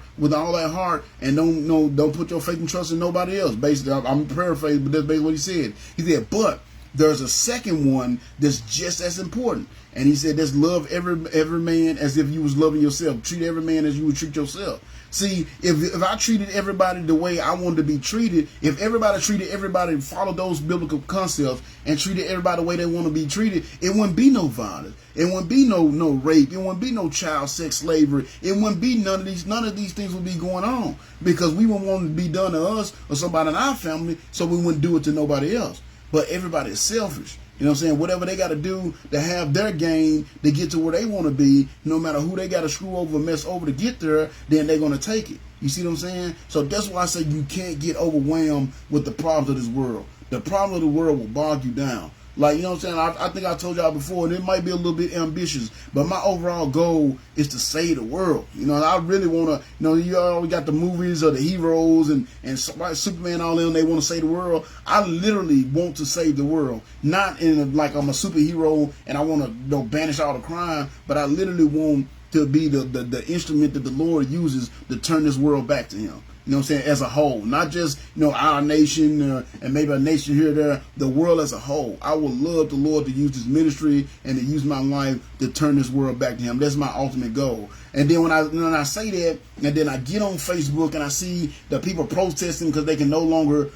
and don't put your faith and trust in nobody else. Basically, I'm paraphrasing, but that's basically what he said. He said, but there's a second one that's just as important. And he said, that's love every man as if you was loving yourself. Treat every man as you would treat yourself. See, if I treated everybody the way I wanted to be treated, if everybody treated everybody, followed those biblical concepts, and treated everybody the way they want to be treated, it wouldn't be no violence. It wouldn't be no rape. It wouldn't be no child sex slavery. It wouldn't be none of these things would be going on, because we wouldn't want it to be done to us or somebody in our family, so we wouldn't do it to nobody else. But everybody is selfish. You know what I'm saying? Whatever they got to do to have their gain to get to where they want to be, no matter who they got to screw over, mess over to get there, then they're going to take it. You see what I'm saying? So that's why I say you can't get overwhelmed with the problems of this world. The problem of the world will bog you down. Like, you know what I'm saying? I think I told y'all before, and it might be a little bit ambitious, but my overall goal is to save the world. You know, I really want to, you know, you always got the movies of the heroes and Superman, all them, they want to save the world. I literally want to save the world. Not in like I'm a superhero and I want to, you know, banish all the crime, but I literally want to be the instrument that the Lord uses to turn this world back to him. You know what I'm saying? As a whole, not just, you know, our nation and maybe a nation here or there, the world as a whole. I would love the Lord to use this ministry and to use my life to turn this world back to him. That's my ultimate goal. And then when I say that, and then I get on Facebook and I see the people protesting because they can no longer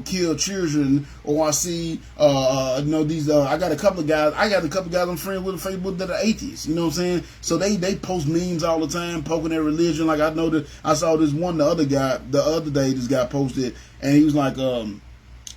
kill children, or I see these I got a couple of guys I'm friends with on Facebook that are atheists. You know what I'm saying? So they post memes all the time poking their religion. Like I saw this one the other day this guy posted, and he was like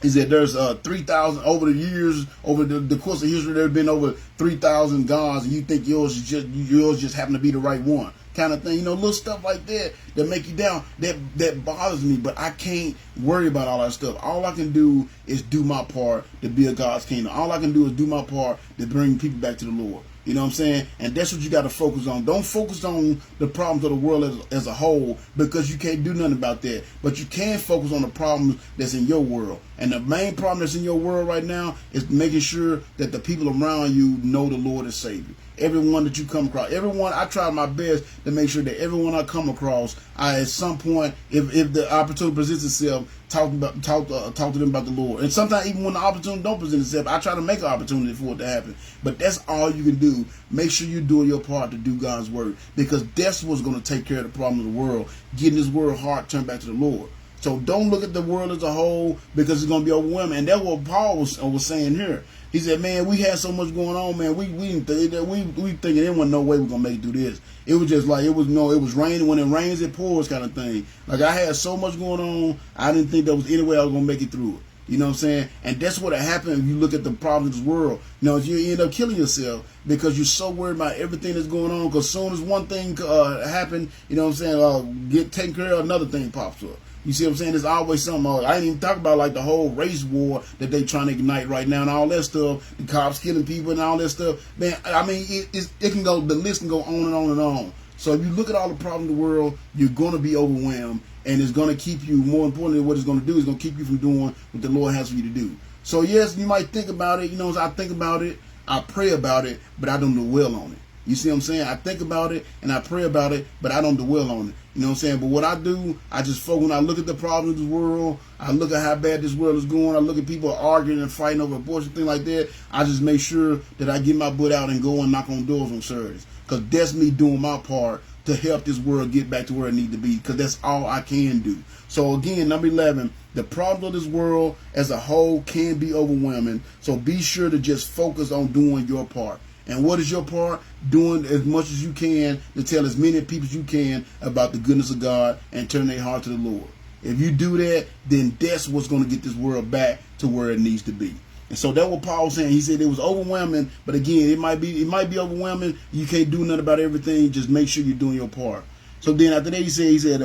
he said there's 3,000 over the years, over the course of history, there have been over 3,000 gods, and you think yours just happen to be the right one, kind of thing. You know, little stuff like that make you down. That bothers me, but I can't worry about all that stuff. All I can do is do my part to build God's kingdom. All I can do is do my part to bring people back to the Lord. You know what I'm saying? And that's what you got to focus on. Don't focus on the problems of the world as a whole, because you can't do nothing about that. But you can focus on the problems that's in your world. And the main problem that's in your world right now is making sure that the people around you know the Lord as Savior. Everyone that you come across, I try my best to make sure that everyone I come across, I at some point, if the opportunity presents itself, talk to them about the Lord. And sometimes even when the opportunity don't present itself, I try to make an opportunity for it to happen. But that's all you can do. Make sure you're doing your part to do God's work, because that's what's going to take care of the problem of the world, getting this world heart turned back to the Lord. So don't look at the world as a whole, because it's going to be overwhelming. And that's what Paul was saying here. He said, man, we had so much going on, man. We thinking there wasn't no way we're going to make it through this. It was just like, it was raining. When it rains, it pours kind of thing. Like, I had so much going on, I didn't think there was any way I was going to make it through it. You know what I'm saying? And that's what happened if you look at the problems of this world. You know, you end up killing yourself because you're so worried about everything that's going on, because as soon as one thing happen, you know what I'm saying, get taken care of, another thing pops up. You see what I'm saying? There's always something. I ain't even talk about like the whole race war that they trying to ignite right now and all that stuff. The cops killing people and all that stuff. Man, I mean, it can go. The list can go on and on and on. So if you look at all the problems in the world, you're going to be overwhelmed, and it's going to keep you. More importantly, what it's going to do is going to keep you from doing what the Lord has for you to do. So yes, you might think about it. You know, I think about it, I pray about it, but I don't dwell on it. You see what I'm saying? I think about it and I pray about it, but I don't dwell on it. You know what I'm saying? But what I do, I just focus. When I look at the problems of this world, I look at how bad this world is going, I look at people arguing and fighting over abortion, things like that. I just make sure that I get my butt out and go and knock on doors on Saturdays. Because that's me doing my part to help this world get back to where it needs to be. Because that's all I can do. So again, number 11, the problems of this world as a whole can be overwhelming. So be sure to just focus on doing your part. And what is your part? Doing as much as you can to tell as many people as you can about the goodness of God and turn their heart to the Lord. If you do that, then that's what's going to get this world back to where it needs to be. And so that's what Paul was saying. He said it was overwhelming, but again, it might be overwhelming. You can't do nothing about everything. Just make sure you're doing your part. So then after that, he said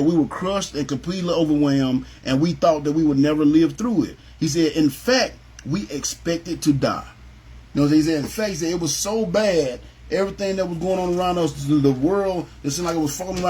we were crushed and completely overwhelmed, and we thought that we would never live through it. He said, in fact, we expected to die. You know what he said? In fact, he said it was so bad, everything that was going on around us, the world, it seemed like it was falling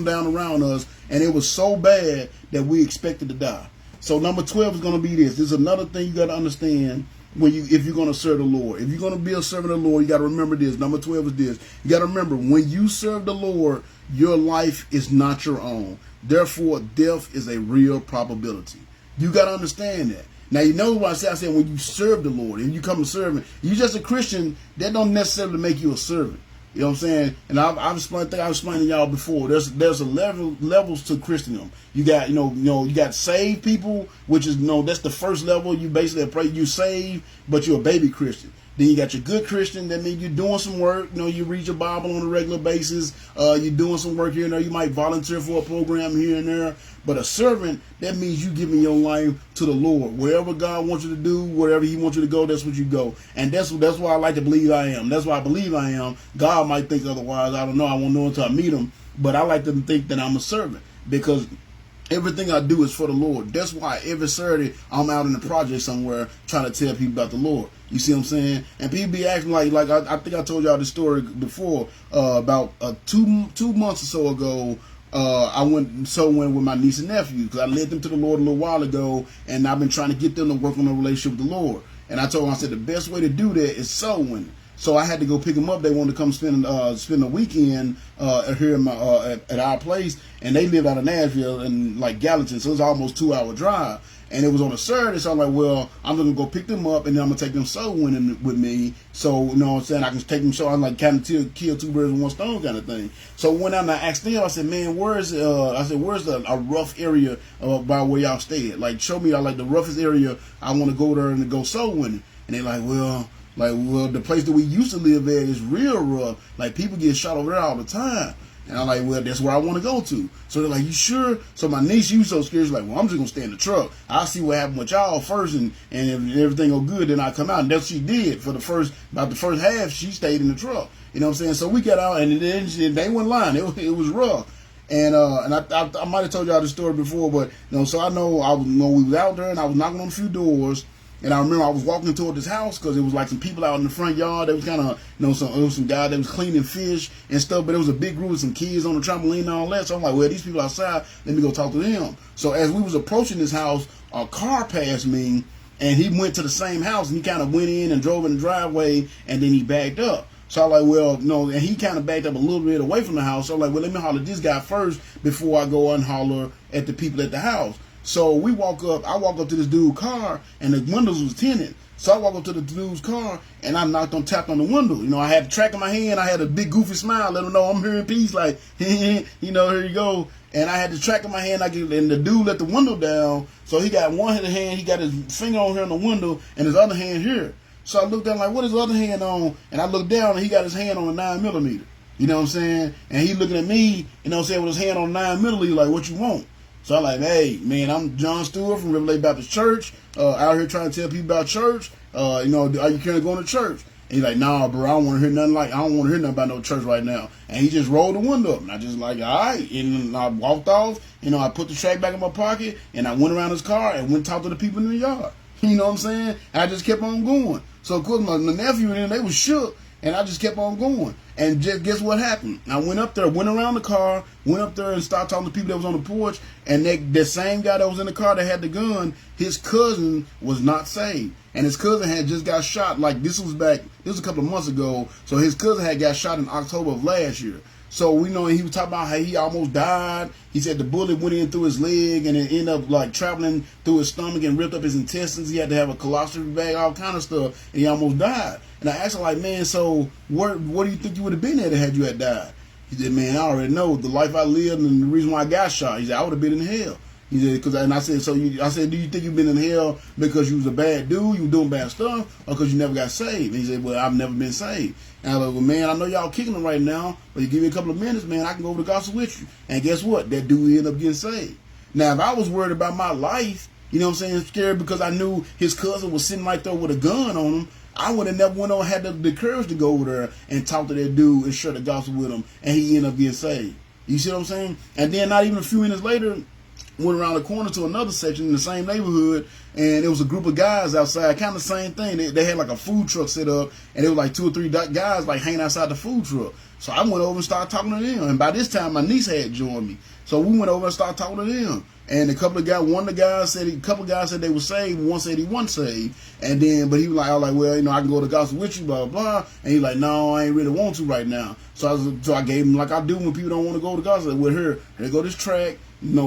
down around us, and it was so bad that we expected to die. So number 12 is going to be this. This is another thing you got to understand if you're going to serve the Lord. If you're going to be a servant of the Lord, you got to remember this. Number 12 is this. You got to remember, when you serve the Lord, your life is not your own. Therefore, death is a real probability. You got to understand that. Now, you know what I said when you serve the Lord and you come a servant, you just a Christian, that don't necessarily make you a servant. You know what I'm saying? And I've explained, I think I was explaining to y'all before. There's a levels to Christendom. You got you got saved people, which is that's the first level. You basically pray you saved, but you're a baby Christian. Then you got your good Christian. That means you're doing some work. You read your Bible on a regular basis. You're doing some work here and there. You might volunteer for a program here and there. But a servant, that means you giving your life to the Lord. Wherever God wants you to do, wherever He wants you to go, that's what you go. And that's why I like to believe I am. That's why I believe I am. God might think otherwise. I don't know. I won't know until I meet Him. But I like to think that I'm a servant because everything I do is for the Lord. That's why every Saturday I'm out in the project somewhere trying to tell people about the Lord. You see what I'm saying? And people be acting like I think I told y'all this story before about 2 months or so ago. I went with my niece and nephew because I led them to the Lord a little while ago, and I've been trying to get them to work on a relationship with the Lord. And I told them, I said the best way to do that is sowing. So I had to go pick them up. They wanted to come spend the weekend here in at our place, and they lived out of Nashville and like Gallatin, so it was almost 2-hour drive. And it was on a Saturday, so I'm like, well, I'm gonna go pick them up, and then I'm gonna take them soul winning with me. So you know what I'm saying, I can take them so I'm like kind of kill 2 birds with 1 stone kind of thing. So when I asked them, I said, man, where's a rough area by where y'all stay at? Like, show me like the roughest area. I want to go there and go soul winning. And they're like, well, the place that we used to live at is real rough. Like, people get shot over there all the time. And I'm like, well, that's where I want to go to. So they're like, you sure? So my niece, she was so scared. She's like, well, I'm just going to stay in the truck. I'll see what happened with y'all first. And if everything go good, then I come out. And that's what she did. For about the first half, she stayed in the truck. You know what I'm saying? So we got out, and then they went lying. It was rough. And I might have told y'all this story before, but so I know we was out there, and I was knocking on a few doors. And I remember I was walking toward this house because it was like some people out in the front yard. There was kind of, it was some guy that was cleaning fish and stuff, but it was a big group with some kids on the trampoline and all that. So I'm like, well, these people outside, let me go talk to them. So as we was approaching this house, a car passed me, and he went to the same house, and he kind of went in and drove in the driveway, and then he backed up. So I'm like, well, and he kind of backed up a little bit away from the house. So I'm like, well, let me holler at this guy first before I go and holler at the people at the house. So I walk up to this dude's car, and the windows was tinted. So I walk up to the dude's car, and I tapped on the window. I had the track in my hand. I had a big goofy smile, let him know I'm here in peace, like, here you go. And I had the track in my hand, and the dude let the window down. So he got one hand, he got his finger on here on the window, and his other hand here. So I looked down like, what is the other hand on? And I looked down, and he got his hand on a 9mm. You know what I'm saying? And he looking at me, with his hand on 9mm, like, what you want? So I'm like, hey, man, I'm John Stewart from Revelation Baptist Church, out here trying to tell people about church. Are you currently going to church? And he's like, nah, bro, I don't want to hear nothing about no church right now. And he just rolled the window up. And I just like, all right. And I walked off. I put the track back in my pocket, and I went around his car and went and talked to the people in the yard. You know what I'm saying? And I just kept on going. So, of course, my nephew and them, they was shook. And I just kept on going. And just guess what happened? I went up there, went around the car, went up there and started talking to people that was on the porch. And the same guy that was in the car that had the gun, his cousin was not saved. And his cousin had just got shot. Like, this was a couple of months ago. So his cousin had got shot in October of last year. So we know he was talking about how he almost died. He said the bullet went in through his leg and it ended up like traveling through his stomach and ripped up his intestines. He had to have a colostomy bag, all kind of stuff, and he almost died. And I asked him, like, man, so what do you think you would have been at had you had died? He said, man, I already know the life I lived and the reason why I got shot. He said, I would have been in hell. He said, I said, do you think you've been in hell because you was a bad dude, you were doing bad stuff, or because you never got saved? And he said, well, I've never been saved. And I was like, well, man, I know y'all kicking them right now, but you give me a couple of minutes, man, I can go over the gospel with you. And guess what? That dude ended up getting saved. Now, if I was worried about my life, you know what I'm saying, scared because I knew his cousin was sitting right there with a gun on him, I would have never went on, had the courage to go over there and talk to that dude and share the gospel with him, and he ended up getting saved. You see what I'm saying? And then not even a few minutes later, went around the corner to another section in the same neighborhood, and it was a group of guys outside, kind of the same thing. They had like a food truck set up, and it was like 2 or 3 guys like hanging outside the food truck. So I went over and started talking to them, and by this time my niece had joined me. So we went over and started talking to them. And a couple of guys said they were saved, one said he wasn't saved. And then, but he was like, I was like, well, I can go to gospel with you, blah, blah, blah. And he's like, no, I ain't really want to right now. So I gave him, like I do when people don't want to go to gospel. With her, here go this track.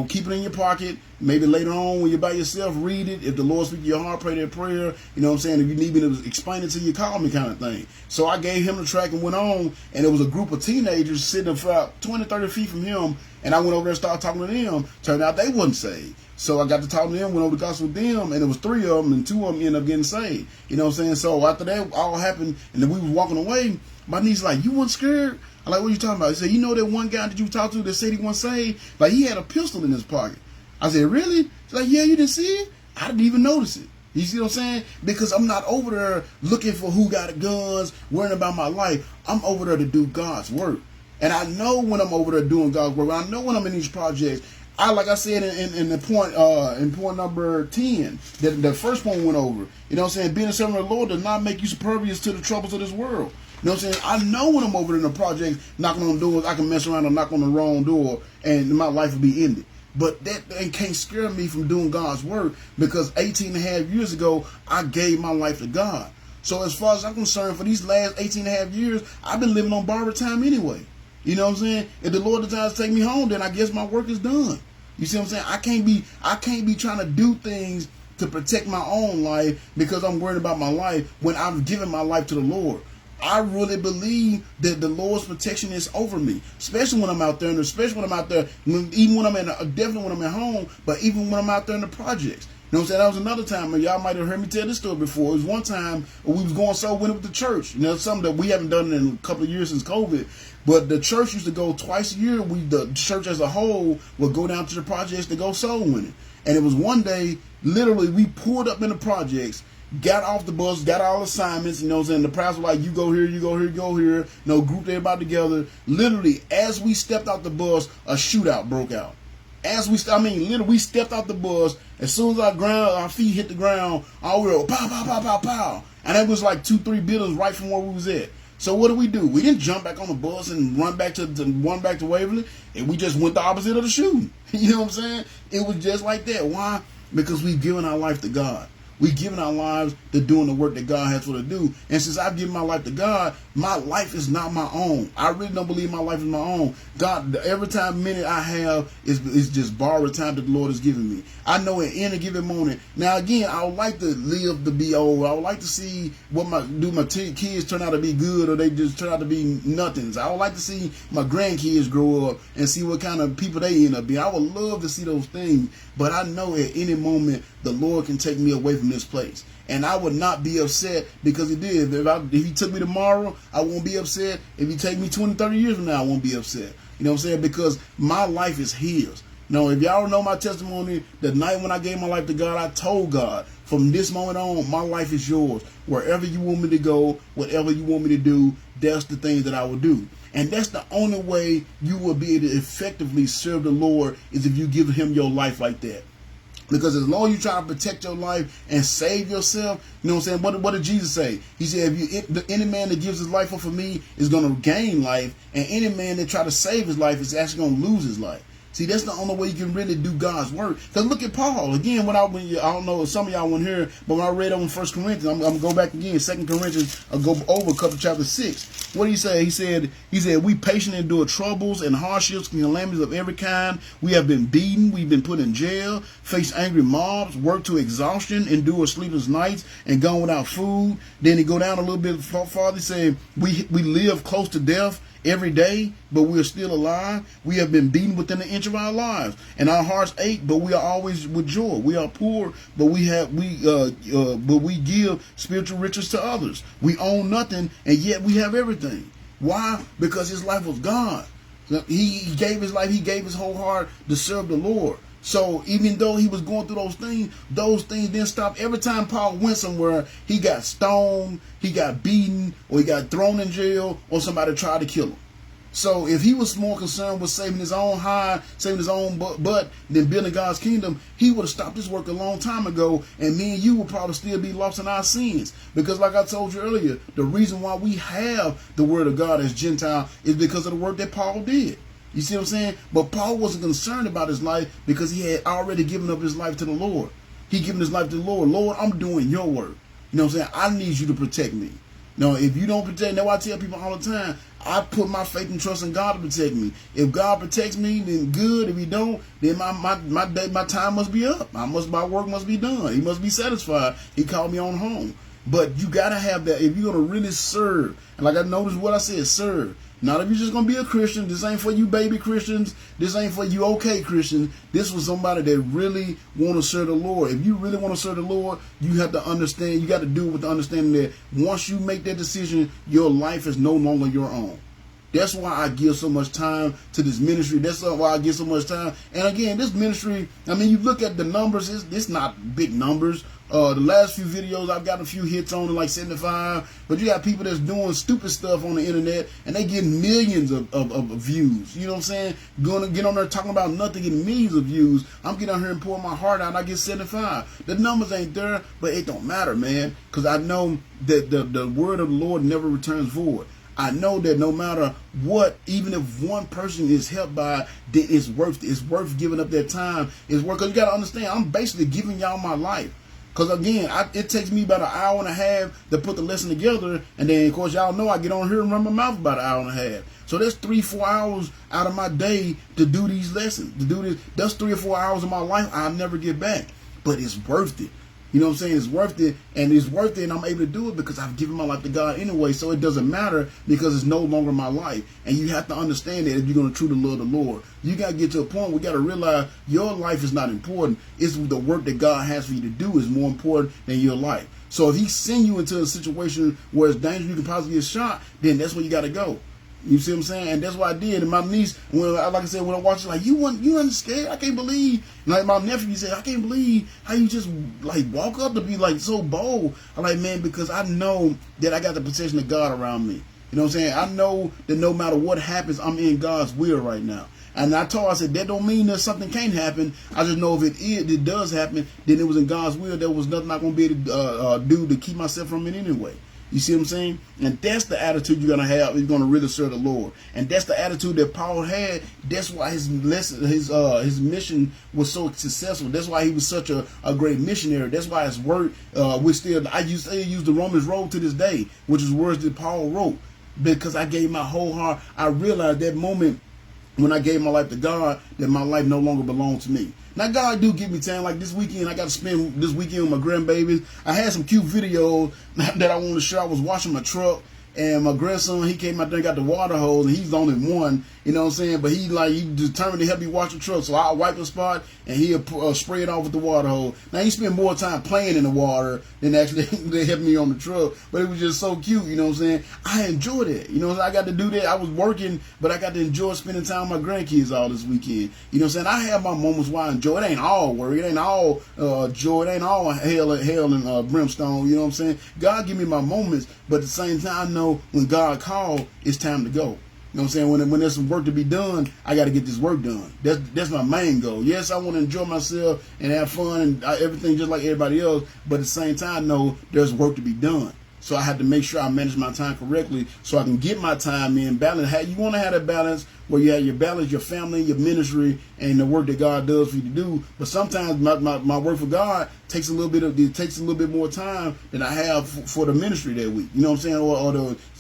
keep it in your pocket. Maybe later on when you're by yourself, read it. If the Lord speaks to your heart, pray that prayer. You know what I'm saying? If you need me to explain it to you, call me, kind of thing. So I gave him the track and went on, and it was a group of teenagers sitting about 20, 30 feet from him, and I went over there and started talking to them. Turned out they wasn't saved. So I got to talk to them, went over the gospel with them, and it was 3 of them, and 2 of them ended up getting saved. You know what I'm saying? So after that all happened, and then we was walking away, my niece like, you weren't scared? I'm like, what are you talking about? He said, you know that one guy that you talked to that said he wasn't saved? Like, he had a pistol in his pocket. I said, really? She's like, yeah, you didn't see it? I didn't even notice it. You see what I'm saying? Because I'm not over there looking for who got guns, worrying about my life. I'm over there to do God's work. And I know when I'm over there doing God's work. I know when I'm in these projects. Like I said in the point in point number 10, that the first point we went over. You know what I'm saying? Being a servant of the Lord does not make you supervious to the troubles of this world. You know what I'm saying? I know when I'm over in the project knocking on doors, I can mess around and knock on the wrong door and my life will be ended. But that can't scare me from doing God's work, because 18 and a half years ago, I gave my life to God. So as far as I'm concerned, for these last 18 and a half years, I've been living on borrowed time anyway. You know what I'm saying? If the Lord decides to take me home, then I guess my work is done. You see what I'm saying? I can't be trying to do things to protect my own life because I'm worried about my life when I've given my life to the Lord. I really believe that the Lord's protection is over me, especially when I'm out there, and especially when I'm out there, even when I'm definitely when I'm at home, but even when I'm out there in the projects. You know what I'm saying? That was another time, and y'all might have heard me tell this story before. It was one time we was going soul winning with the church. You know, something that we haven't done in a couple of years since COVID. But the church used to go twice a year. The church as a whole would go down to the projects to go soul winning. And it was one day, literally, we pulled up in the projects, got off the bus, got all assignments, you know what I'm saying? The pastor was like, you go here, you go here, you go here. Grouped everybody together. Literally, as we stepped out the bus, a shootout broke out. Literally, we stepped out the bus. As soon as our feet hit the ground, all we were pow, pow, pow, pow, pow. And it was like 2-3 buildings right from where we was at. So what do? We didn't jump back on the bus and run back to Waverly, and we just went the opposite of the shooting. You know what I'm saying? It was just like that. Why? Because we've given our life to God. We've given our lives to doing the work that God has for us to do. And since I've given my life to God, my life is not my own. I really don't believe my life is my own. God, every minute I have is just borrowed time that the Lord has given me. I know at any given moment. Now again, I would like to live to be old. I would like to see what my kids turn out to be good, or they just turn out to be nothings. I would like to see my grandkids grow up and see what kind of people they end up being. I would love to see those things. But I know at any moment the Lord can take me away from this place. And I would not be upset because he did. If he took me tomorrow, I won't be upset. If he take me 20, 30 years from now, I won't be upset. You know what I'm saying? Because my life is his. Now, if y'all know my testimony, the night when I gave my life to God, I told God, from this moment on, my life is yours. Wherever you want me to go, whatever you want me to do, that's the things that I will do. And that's the only way you will be able to effectively serve the Lord, is if you give him your life like that. Because as long as you try to protect your life and save yourself, you know what I'm saying? What did Jesus say? He said, any man that gives his life up for me is going to gain life, and any man that try to save his life is actually going to lose his life. See, that's the only way you can really do God's work. Because look at Paul. Again, I don't know if some of y'all weren't here, but when I read over in 1 Corinthians, I'm going to go back again, 2 Corinthians, I'll go over a couple chapter 6. What did he say? He said, we patiently endure troubles and hardships and calamities of every kind. We have been beaten. We've been put in jail, faced angry mobs, worked to exhaustion, endure sleepless nights, and gone without food. Then he go down a little bit farther. He said, we live close to death every day, but we are still alive. We have been beaten within an inch of our lives, and our hearts ache, but we are always with joy. We are poor, but we give spiritual riches to others. We own nothing, and yet we have everything. Why? Because his life was God. He gave his life. He gave his whole heart to serve the Lord. So even though he was going through those things didn't stop. Every time Paul went somewhere, he got stoned, he got beaten, or he got thrown in jail, or somebody tried to kill him. So if he was more concerned with saving his own hide, saving his own butt than building God's kingdom, he would have stopped his work a long time ago, and me and you would probably still be lost in our sins. Because like I told you earlier, the reason why we have the word of God as Gentile is because of the work that Paul did. You see what I'm saying? But Paul wasn't concerned about his life because he had already given up his life to the Lord. He given his life to the Lord. Lord, I'm doing your work. You know what I'm saying? I need you to protect me. No, if you don't protect, that's why I tell people all the time, I put my faith and trust in God to protect me. If God protects me, then good. If He don't, then my time must be up. My work must be done. He must be satisfied. He called me on home. But you gotta have that if you're gonna really serve. And like I noticed what I said, serve. Not if you're just gonna be a Christian. This ain't for you baby Christians. This ain't for you okay Christians. This was somebody that really want to serve the Lord. If you really want to serve the Lord, you have to understand. You got to do it with the understanding that once you make that decision, your life is no longer your own. That's why I give so much time to this ministry. That's why I give so much time. And again, this ministry, I mean, you look at the numbers, it's not big numbers. The last few videos, I've got a few hits on, like 75. But you got people that's doing stupid stuff on the internet, and they getting millions of views. You know what I'm saying? Going to get on there talking about nothing, getting millions of views. I'm getting on here and pouring my heart out, and I get 75. The numbers ain't there, but it don't matter, man. Because I know that the word of the Lord never returns void. I know that no matter what, even if one person is helped by it, then it's worth it. It's worth giving up that time. It's worth, because you got to understand, I'm basically giving y'all my life. Because again, it takes me about an hour and a half to put the lesson together. And then, of course, y'all know I get on here and run my mouth about an hour and a half. So that's 3-4 hours out of my day to do these lessons. To do this, that's 3 or 4 hours of my life I'll never get back. But it's worth it. You know what I'm saying? It's worth it, and it's worth it, and I'm able to do it because I've given my life to God anyway, so it doesn't matter because it's no longer my life. And you have to understand that if you're going to truly love the Lord. You got to get to a point where you got to realize your life is not important. It's the work that God has for you to do is more important than your life. So if He send you into a situation where it's dangerous, you can possibly get shot, then that's where you got to go. You see what I'm saying? And that's what I did. And my niece, when like I said, when I watched it, like, you wasn't scared? I can't believe. And like my nephew, he said, I can't believe how you just like walk up to be like so bold. I'm like, man, because I know that I got the protection of God around me. You know what I'm saying? I know that no matter what happens, I'm in God's will right now. And I told her, I said, that don't mean that something can't happen. I just know if it does happen, then it was in God's will. There was nothing I'm going to be able to do to keep myself from it anyway. You see what I'm saying? And that's the attitude you're going to have if you're going to really serve the Lord. And that's the attitude that Paul had. That's why his mission was so successful. That's why he was such a great missionary. That's why his work, I use the Romans Road to this day, which is words that Paul wrote. Because I gave my whole heart. I realized that moment when I gave my life to God, that my life no longer belonged to me. Now, God do give me time. Like this weekend, I got to spend this weekend with my grandbabies. I had some cute videos that I wanted to share. I was washing my truck, and my grandson, he came out there and got the water hose, and he's the only one, you know what I'm saying? But he determined to help me wash the truck, so I'll wipe the spot, and he'll spray it off with the water hose. Now, he spent more time playing in the water than actually they helped me on the truck, but it was just so cute, you know what I'm saying? I enjoyed it, you know what I'm saying? I got to do that. I was working, but I got to enjoy spending time with my grandkids all this weekend. You know what I'm saying? I have my moments where I enjoy it. It ain't all worry. It ain't all joy. It ain't all hell and brimstone, you know what I'm saying? God give me my moments, but at the same time, I know when God called, it's time to go. You know what I'm saying? When there's some work to be done, I got to get this work done. That's my main goal. Yes, I want to enjoy myself and have fun and everything just like everybody else, but at the same time, I know there's work to be done. So I have to make sure I manage my time correctly so I can get my time in balance. You want to have that balance where you have your balance, your family, your ministry, and the work that God does for you to do. But sometimes my work for God takes a little bit more time than I have for the ministry that week. You know what I'm saying? Or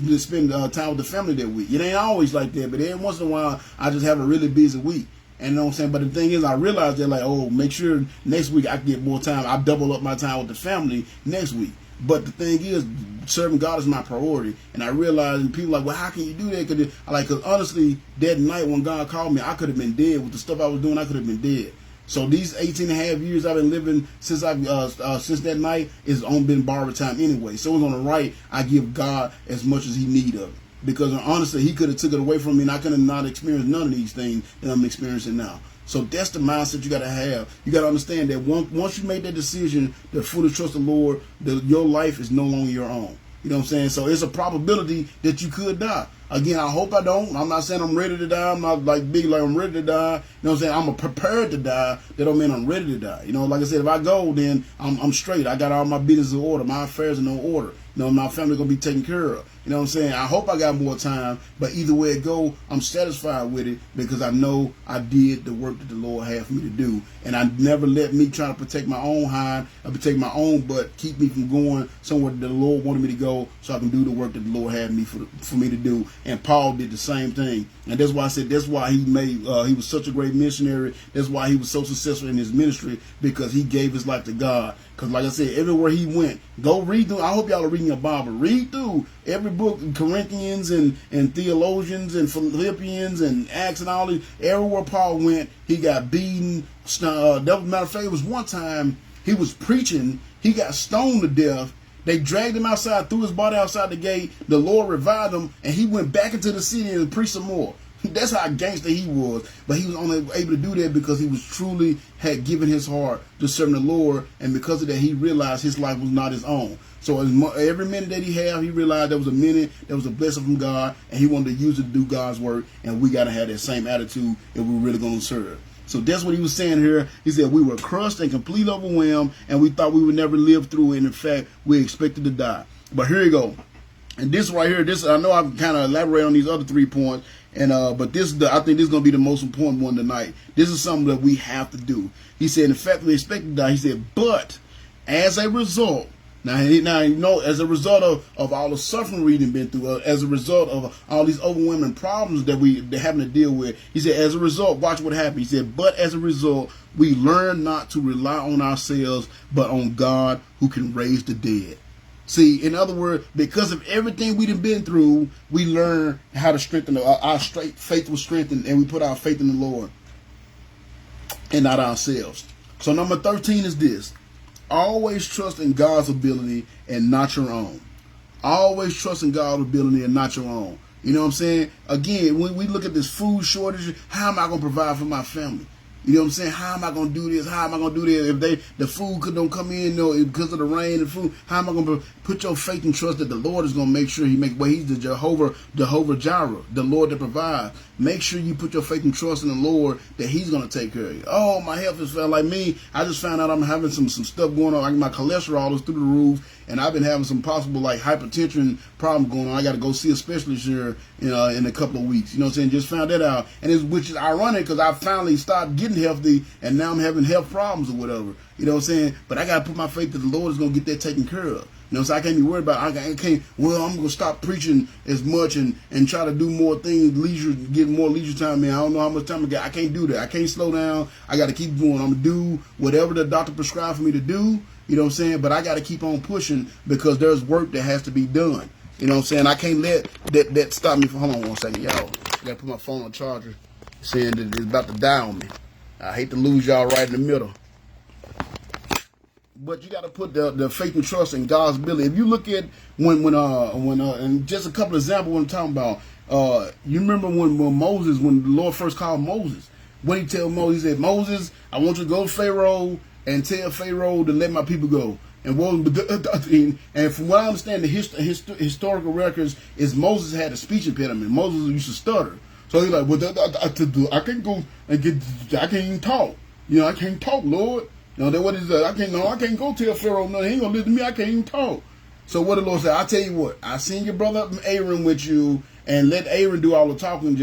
to spend time with the family that week. It ain't always like that, but every once in a while I just have a really busy week. And you know what I'm saying? But the thing is, I realized that make sure next week I can get more time. I double up my time with the family next week. But the thing is, serving God is my priority. And I realized, and people are like, well, how can you do that? Because honestly, that night when God called me, I could have been dead. With the stuff I was doing, I could have been dead. So these 18 and a half years I've been living since that night is on been borrowed time anyway. So it's on the right, I give God as much as He need of it. Because honestly, He could have took it away from me, and I could have not experienced none of these things that I'm experiencing now. So that's the mindset you got to have. You got to understand that once you make that decision to fully trust the Lord, your life is no longer your own. You know what I'm saying? So it's a probability that you could die. Again, I hope I don't. I'm not saying I'm ready to die. I'm not like big like I'm ready to die. You know what I'm saying? I'm prepared to die. That don't mean I'm ready to die. You know, like I said, if I go, then I'm straight. I got all my business in order. My affairs in order. You know, my family gonna be taken care of. You know what I'm saying? I hope I got more time, but either way it go, I'm satisfied with it because I know I did the work that the Lord had for me to do. And I never let me try to protect my own hide or protect my own butt, keep me from going somewhere that the Lord wanted me to go so I can do the work that the Lord had me for me to do. And Paul did the same thing. And that's why I said that's why he was such a great missionary. That's why he was so successful in his ministry, because he gave his life to God. Because like I said, everywhere he went, go read through. I hope y'all are reading your Bible. Read through every book, Corinthians and Theologians and Philippians and Acts and all these. Everywhere Paul went, he got beaten. Matter of fact, it was one time he was preaching. He got stoned to death. They dragged him outside, threw his body outside the gate. The Lord revived him, and he went back into the city and preached some more. That's how gangster he was. But he was only able to do that because he was truly had given his heart to serving the Lord. And because of that, he realized his life was not his own. So every minute that he had, he realized there was a minute, there was a blessing from God, and he wanted to use it to do God's work. And we got to have that same attitude if we're really going to serve. So that's what he was saying here. He said we were crushed and completely overwhelmed, and we thought we would never live through it. And in fact, we expected to die. But here you go. And this right here, this I know I've kind of elaborated on these other 3 points, and but I think this is going to be the most important one tonight. This is something that we have to do. He said, in fact, we expected to die. He said, but as a result, now you know, as a result of all the suffering we've been through, as a result of all these overwhelming problems that they're having to deal with, he said, as a result, watch what happened. He said, but as a result, we learn not to rely on ourselves, but on God who can raise the dead. See, in other words, because of everything we've been through, we learn how to strengthen our faith was strengthened, and we put our faith in the Lord and not ourselves. So number 13 is this. Always trust in God's ability and not your own. Always trust in God's ability and not your own. You know what I'm saying? Again, when we look at this food shortage, how am I going to provide for my family? You know what I'm saying? How am I going to do this? How am I going to do this? If the food don't come in, because of the rain and food, how am I going to put your faith and trust that the Lord is going to make sure he make way? He's the Jehovah Jireh, the Lord that provides. Make sure you put your faith and trust in the Lord that he's going to take care of you. Oh, my health is like me. I just found out I'm having some stuff going on. Like my cholesterol is through the roof, and I've been having some possible like hypertension problems going on. I got to go see a specialist here in a couple of weeks. You know what I'm saying? Just found that out, and which is ironic because I finally started getting healthy, and now I'm having health problems or whatever. You know what I'm saying? But I got to put my faith that the Lord is going to get that taken care of. You know, so I can't be worried about I'm going to stop preaching as much and try to do more things, get more leisure time in. I don't know how much time I got. I can't do that. I can't slow down. I got to keep going. I'm going to do whatever the doctor prescribed for me to do. You know what I'm saying? But I got to keep on pushing because there's work that has to be done. You know what I'm saying? I can't let that stop me from, hold on one second, y'all. I got to put my phone on charger saying that it's about to die on me. I hate to lose y'all right in the middle. But you got to put the faith and trust in God's ability. If you look at when and just a couple of examples what I'm talking about. You remember when Moses, when the Lord first called Moses, what he tell Moses? He said, Moses, I want you to go to Pharaoh and tell Pharaoh to let my people go. And from what I understand, the historical records is Moses had a speech impediment. Moses used to stutter. So he's like, well, I can't go and I can't even talk. You know, I can't talk, Lord. You know, what is that? I can't go tell Pharaoh nothing. He ain't gonna listen to me. I can't even talk. So what the Lord said, I tell you what, I send your brother Aaron with you, and let Aaron do all the talking.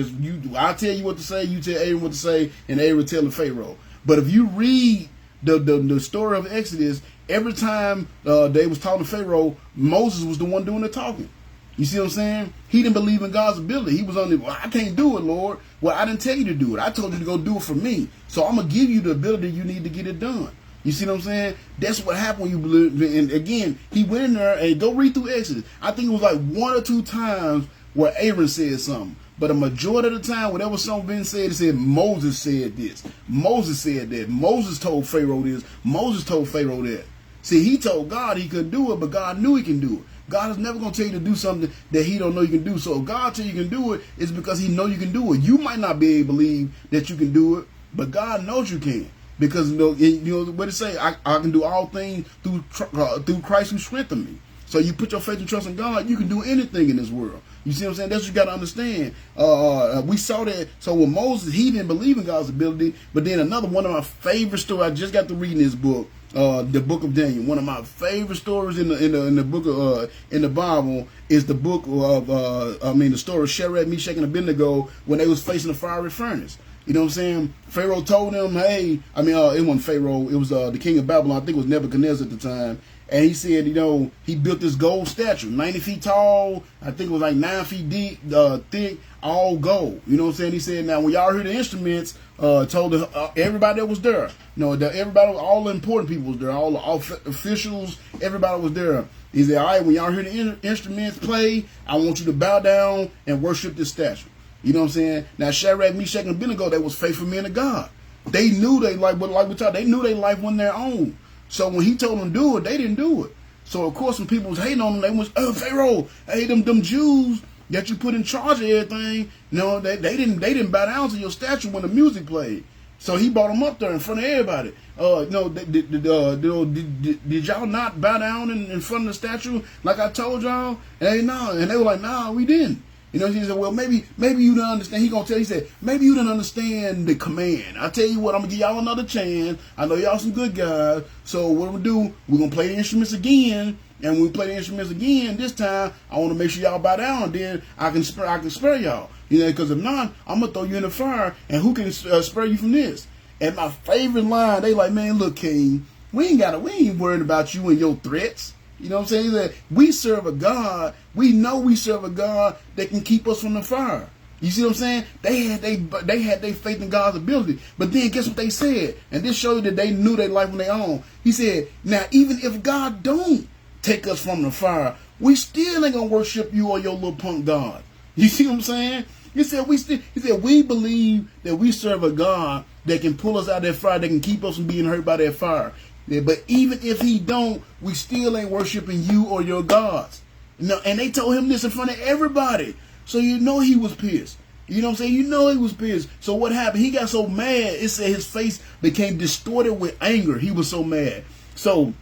I tell you what to say, you tell Aaron what to say, and Aaron tell the Pharaoh. But if you read the story of Exodus, every time they was talking to Pharaoh, Moses was the one doing the talking. You see what I'm saying? He didn't believe in God's ability. He was on the, well, I can't do it, Lord. Well, I didn't tell you to do it. I told you to go do it for me. So I'm going to give you the ability you need to get it done. You see what I'm saying? That's what happened when you believe. And again, he went in there and go read through Exodus. I think it was like 1 or 2 times where Aaron said something. But a majority of the time, whenever something been said, it said Moses said this. Moses said that. Moses told Pharaoh this. Moses told Pharaoh that. See, he told God he couldn't do it, but God knew he can do it. God is never going to tell you to do something that he don't know you can do. So if God tell you can do it, it's because he know you can do it. You might not be able to believe that you can do it, but God knows you can. Because, you know what it say? I can do all things through Christ who strengthened me. So So you put your faith and trust in God, you can do anything in this world. You see what I'm saying? That's what you got to understand. We saw that. So with Moses, he didn't believe in God's ability. But then another one of my favorite stories, I just got to reading this book, the book of Daniel. One of my favorite stories in the book of in the Bible is the book of the story of Shadrach, Meshach, and Abednego when they was facing the fiery furnace. You know what I'm saying? Pharaoh told them, hey, it wasn't Pharaoh, it was the king of Babylon. I think it was Nebuchadnezzar at the time. And he said, he built this gold statue, 90 feet tall, I think it was like 9 feet deep, thick, all gold. You know what I'm saying? He said, now when y'all hear the instruments, told everybody that was there, everybody, all the important people was there, all the officials, everybody was there. He said, all right, when y'all hear the instruments play, I want you to bow down and worship this statue. You know what I'm saying? Now Shadrach, Meshach, and Abednego, they was faithful men of God. They knew they life, but like we talked, they knew their life wasn't their own. So when he told them to do it, they didn't do it. So of course, when people was hating on them, they was, Pharaoh, hey, them Jews that you put in charge of everything, they didn't bow down to your statue when the music played. So he brought them up there in front of everybody. Did y'all not bow down in front of the statue like I told y'all? And they were like, nah, we didn't. He said, well, maybe you didn't understand. He said, maybe you didn't understand the command. I tell you what, I'm going to give y'all another chance. I know y'all some good guys. So what we'll do, we're going to play the instruments again. And when we play the instruments again, this time, I want to make sure y'all bow down. And then I can spare y'all. Because if not, I'm going to throw you in the fire. And who can spare you from this? And my favorite line, they like, man, look, King, we ain't worried about you and your threats. You know what I'm saying? That we serve a God. We know we serve a God that can keep us from the fire. You see what I'm saying? They had their faith in God's ability. But then guess what they said? And this shows you that they knew their life on their own. He said, now even if God don't take us from the fire, we still ain't gonna worship you or your little punk God. You see what I'm saying? He said we believe that we serve a God that can pull us out of that fire, that can keep us from being hurt by that fire. Yeah, but even if he don't, we still ain't worshiping you or your gods. And they told him this in front of everybody. So he was pissed. You know what I'm saying? He was pissed. So what happened? He got so mad, it said his face became distorted with anger. He was so mad. So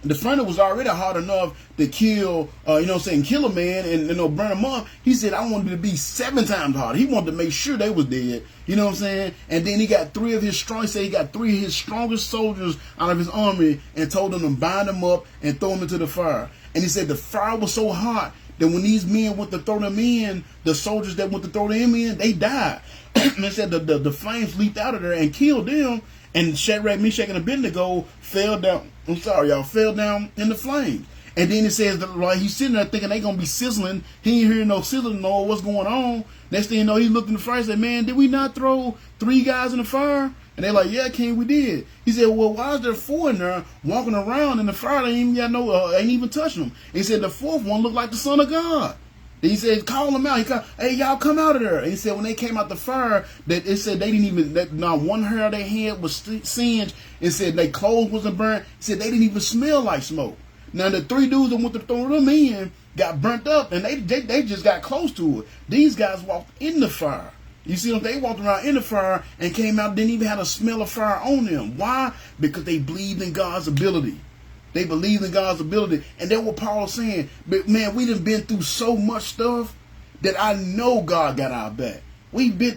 the furnace was already hard enough to kill, kill a man and burn him up. He said, I wanted it to be 7 times harder. He wanted to make sure they was dead. You know what I'm saying? And then he got 3 of his strongest soldiers out of his army and told them to bind them up and throw them into the fire. And he said the fire was so hot that when these men went to throw them in, the soldiers that went to throw them in, they died. And they said the flames leaped out of there and killed them. And Shadrach, Meshach, and Abednego fell down in the flames. And then it says that like he's sitting there thinking they gonna be sizzling. He ain't hearing no sizzling, no what's going on. Next thing you know, he looked in the fire and said, man, did we not throw 3 guys in the fire? And they're like, yeah, King, we did. He said, well, why is there 4 in there walking around in the fire? They ain't even touching them. And he said the 4th one looked like the Son of God. He said, call them out. Hey, y'all come out of there. And he said, when they came out the fire, that it said they didn't even, not one hair of their head was singed. It said their clothes wasn't burnt. It said they didn't even smell like smoke. Now, the 3 dudes that went to throw them in got burnt up, and they just got close to it. These guys walked in the fire. You see, they walked around in the fire and came out, didn't even have a smell of fire on them. Why? Because they believed in God's ability. They believed in God's ability. And that's what Paul was saying. But man, we done been through so much stuff that I know God got our back. We've been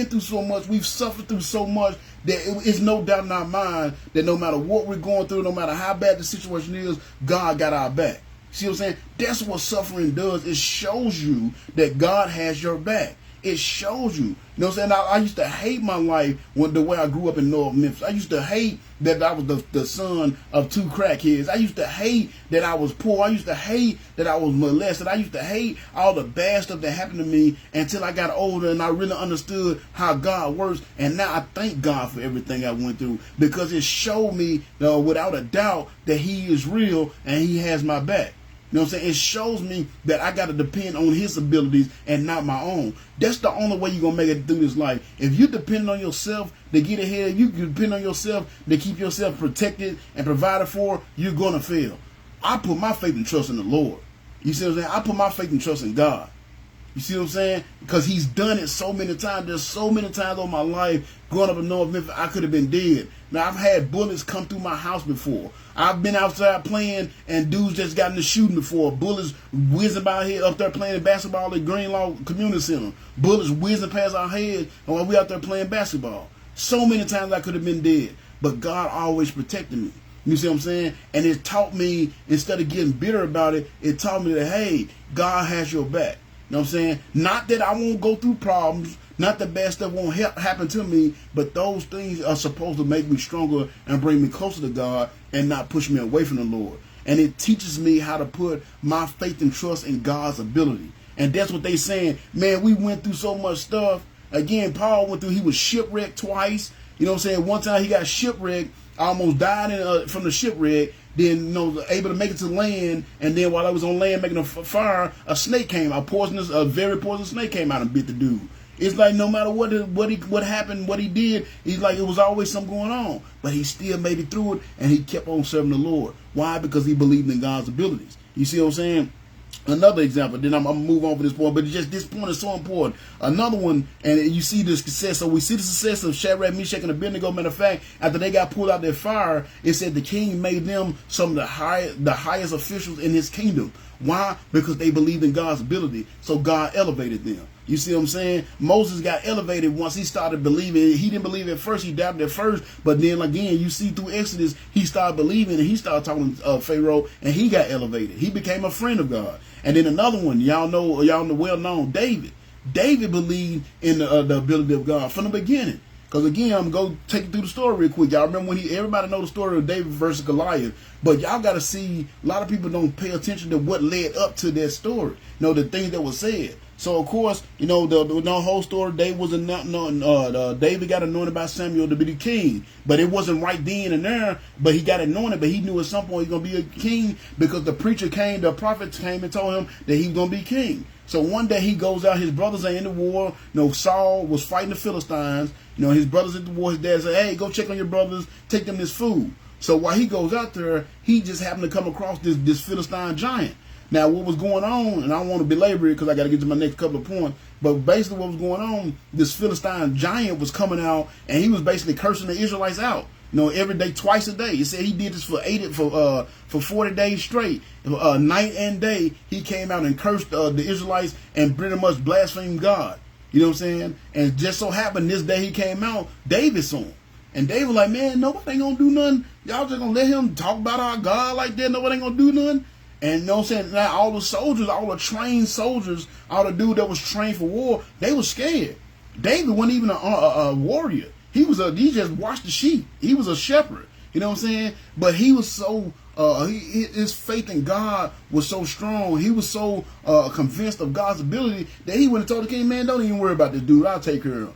through so much. We've suffered through so much that it's no doubt in our mind that no matter what we're going through, no matter how bad the situation is, God got our back. See what I'm saying? That's what suffering does. It shows you that God has your back. It shows you. You know what I'm saying? I used to hate my life the way I grew up in North Memphis. I used to hate that I was the son of 2 crackheads. I used to hate that I was poor. I used to hate that I was molested. I used to hate all the bad stuff that happened to me until I got older and I really understood how God works. And now I thank God for everything I went through because it showed me without a doubt that he is real and he has my back. You know what I'm saying? It shows me that I got to depend on his abilities and not my own. That's the only way you're going to make it through this life. If you depend on yourself to get ahead, you depend on yourself to keep yourself protected and provided for, you're going to fail. I put my faith and trust in the Lord. You see what I'm saying? I put my faith and trust in God. You see what I'm saying? Because he's done it so many times. There's so many times in my life growing up in North Memphis, I could have been dead. Now, I've had bullets come through my house before. I've been outside playing, and dudes just got into shooting before. Bullets whizzing by here up there playing basketball at Greenlaw Community Center. Bullets whizzing past our head while we out there playing basketball. So many times I could have been dead, but God always protected me. You see what I'm saying? And it taught me, instead of getting bitter about it, it taught me that, hey, God has your back. You know what I'm saying? Not that I won't go through problems, not that bad stuff won't happen to me, but those things are supposed to make me stronger and bring me closer to God and not push me away from the Lord. And it teaches me how to put my faith and trust in God's ability. And that's what they saying. Man, we went through so much stuff. Again, Paul went through, he was shipwrecked twice. You know what I'm saying? One time he got shipwrecked, almost died from the shipwreck, then, you know, able to make it to land, and then while I was on land making a fire, a snake came, a very poisonous snake came out and bit the dude. It's like no matter what happened, what he did, he's like it was always something going on. But he still made it through it, and he kept on serving the Lord. Why? Because he believed in God's abilities. You see what I'm saying? Another example, then I'm going to move on for this point, but just this point is so important. Another one, and you see the success. So we see the success of Shadrach, Meshach, and Abednego. Matter of fact, after they got pulled out their fire, it said the king made them some of the highest officials in his kingdom. Why? Because they believed in God's ability. So God elevated them. You see what I'm saying? Moses got elevated once he started believing. He didn't believe at first. He doubted at first. But then again, you see through Exodus, he started believing and he started talking to Pharaoh and he got elevated. He became a friend of God. And then another one, y'all know well known, David. David believed in the ability of God from the beginning. Because again, I'm going to take you through the story real quick. Y'all remember when everybody know the story of David versus Goliath. But y'all got to see, a lot of people don't pay attention to what led up to that story. You know, the things that were said. So, of course, you know, the whole story, David got anointed by Samuel to be the king. But it wasn't right then and there, but he got anointed. But he knew at some point he was going to be a king because the prophet came and told him that he was going to be king. So one day he goes out, his brothers are in the war. You know, Saul was fighting the Philistines. You know, his brothers at the war, his dad said, hey, go check on your brothers, take them this food. So while he goes out there, he just happened to come across this Philistine giant. Now, what was going on, and I don't want to belabor it because I got to get to my next couple of points, but basically what was going on, this Philistine giant was coming out, and he was basically cursing the Israelites out. You know, every day, twice a day. He said he did this for 40 days straight. Night and day, he came out and cursed the Israelites and pretty much blasphemed God. You know what I'm saying? And just so happened, this day he came out, David saw him. And David was like, man, nobody ain't going to do nothing. Y'all just going to let him talk about our God like that? Nobody ain't going to do nothing? And you know what I'm saying? Now all the soldiers, all the trained soldiers, all the dude that was trained for war, they was scared. David wasn't even a warrior. He just watched the sheep. He was a shepherd. You know what I'm saying? But he was so his faith in God was so strong. He was so convinced of God's ability that he went and told the king, man, don't even worry about this dude. I'll take care of him.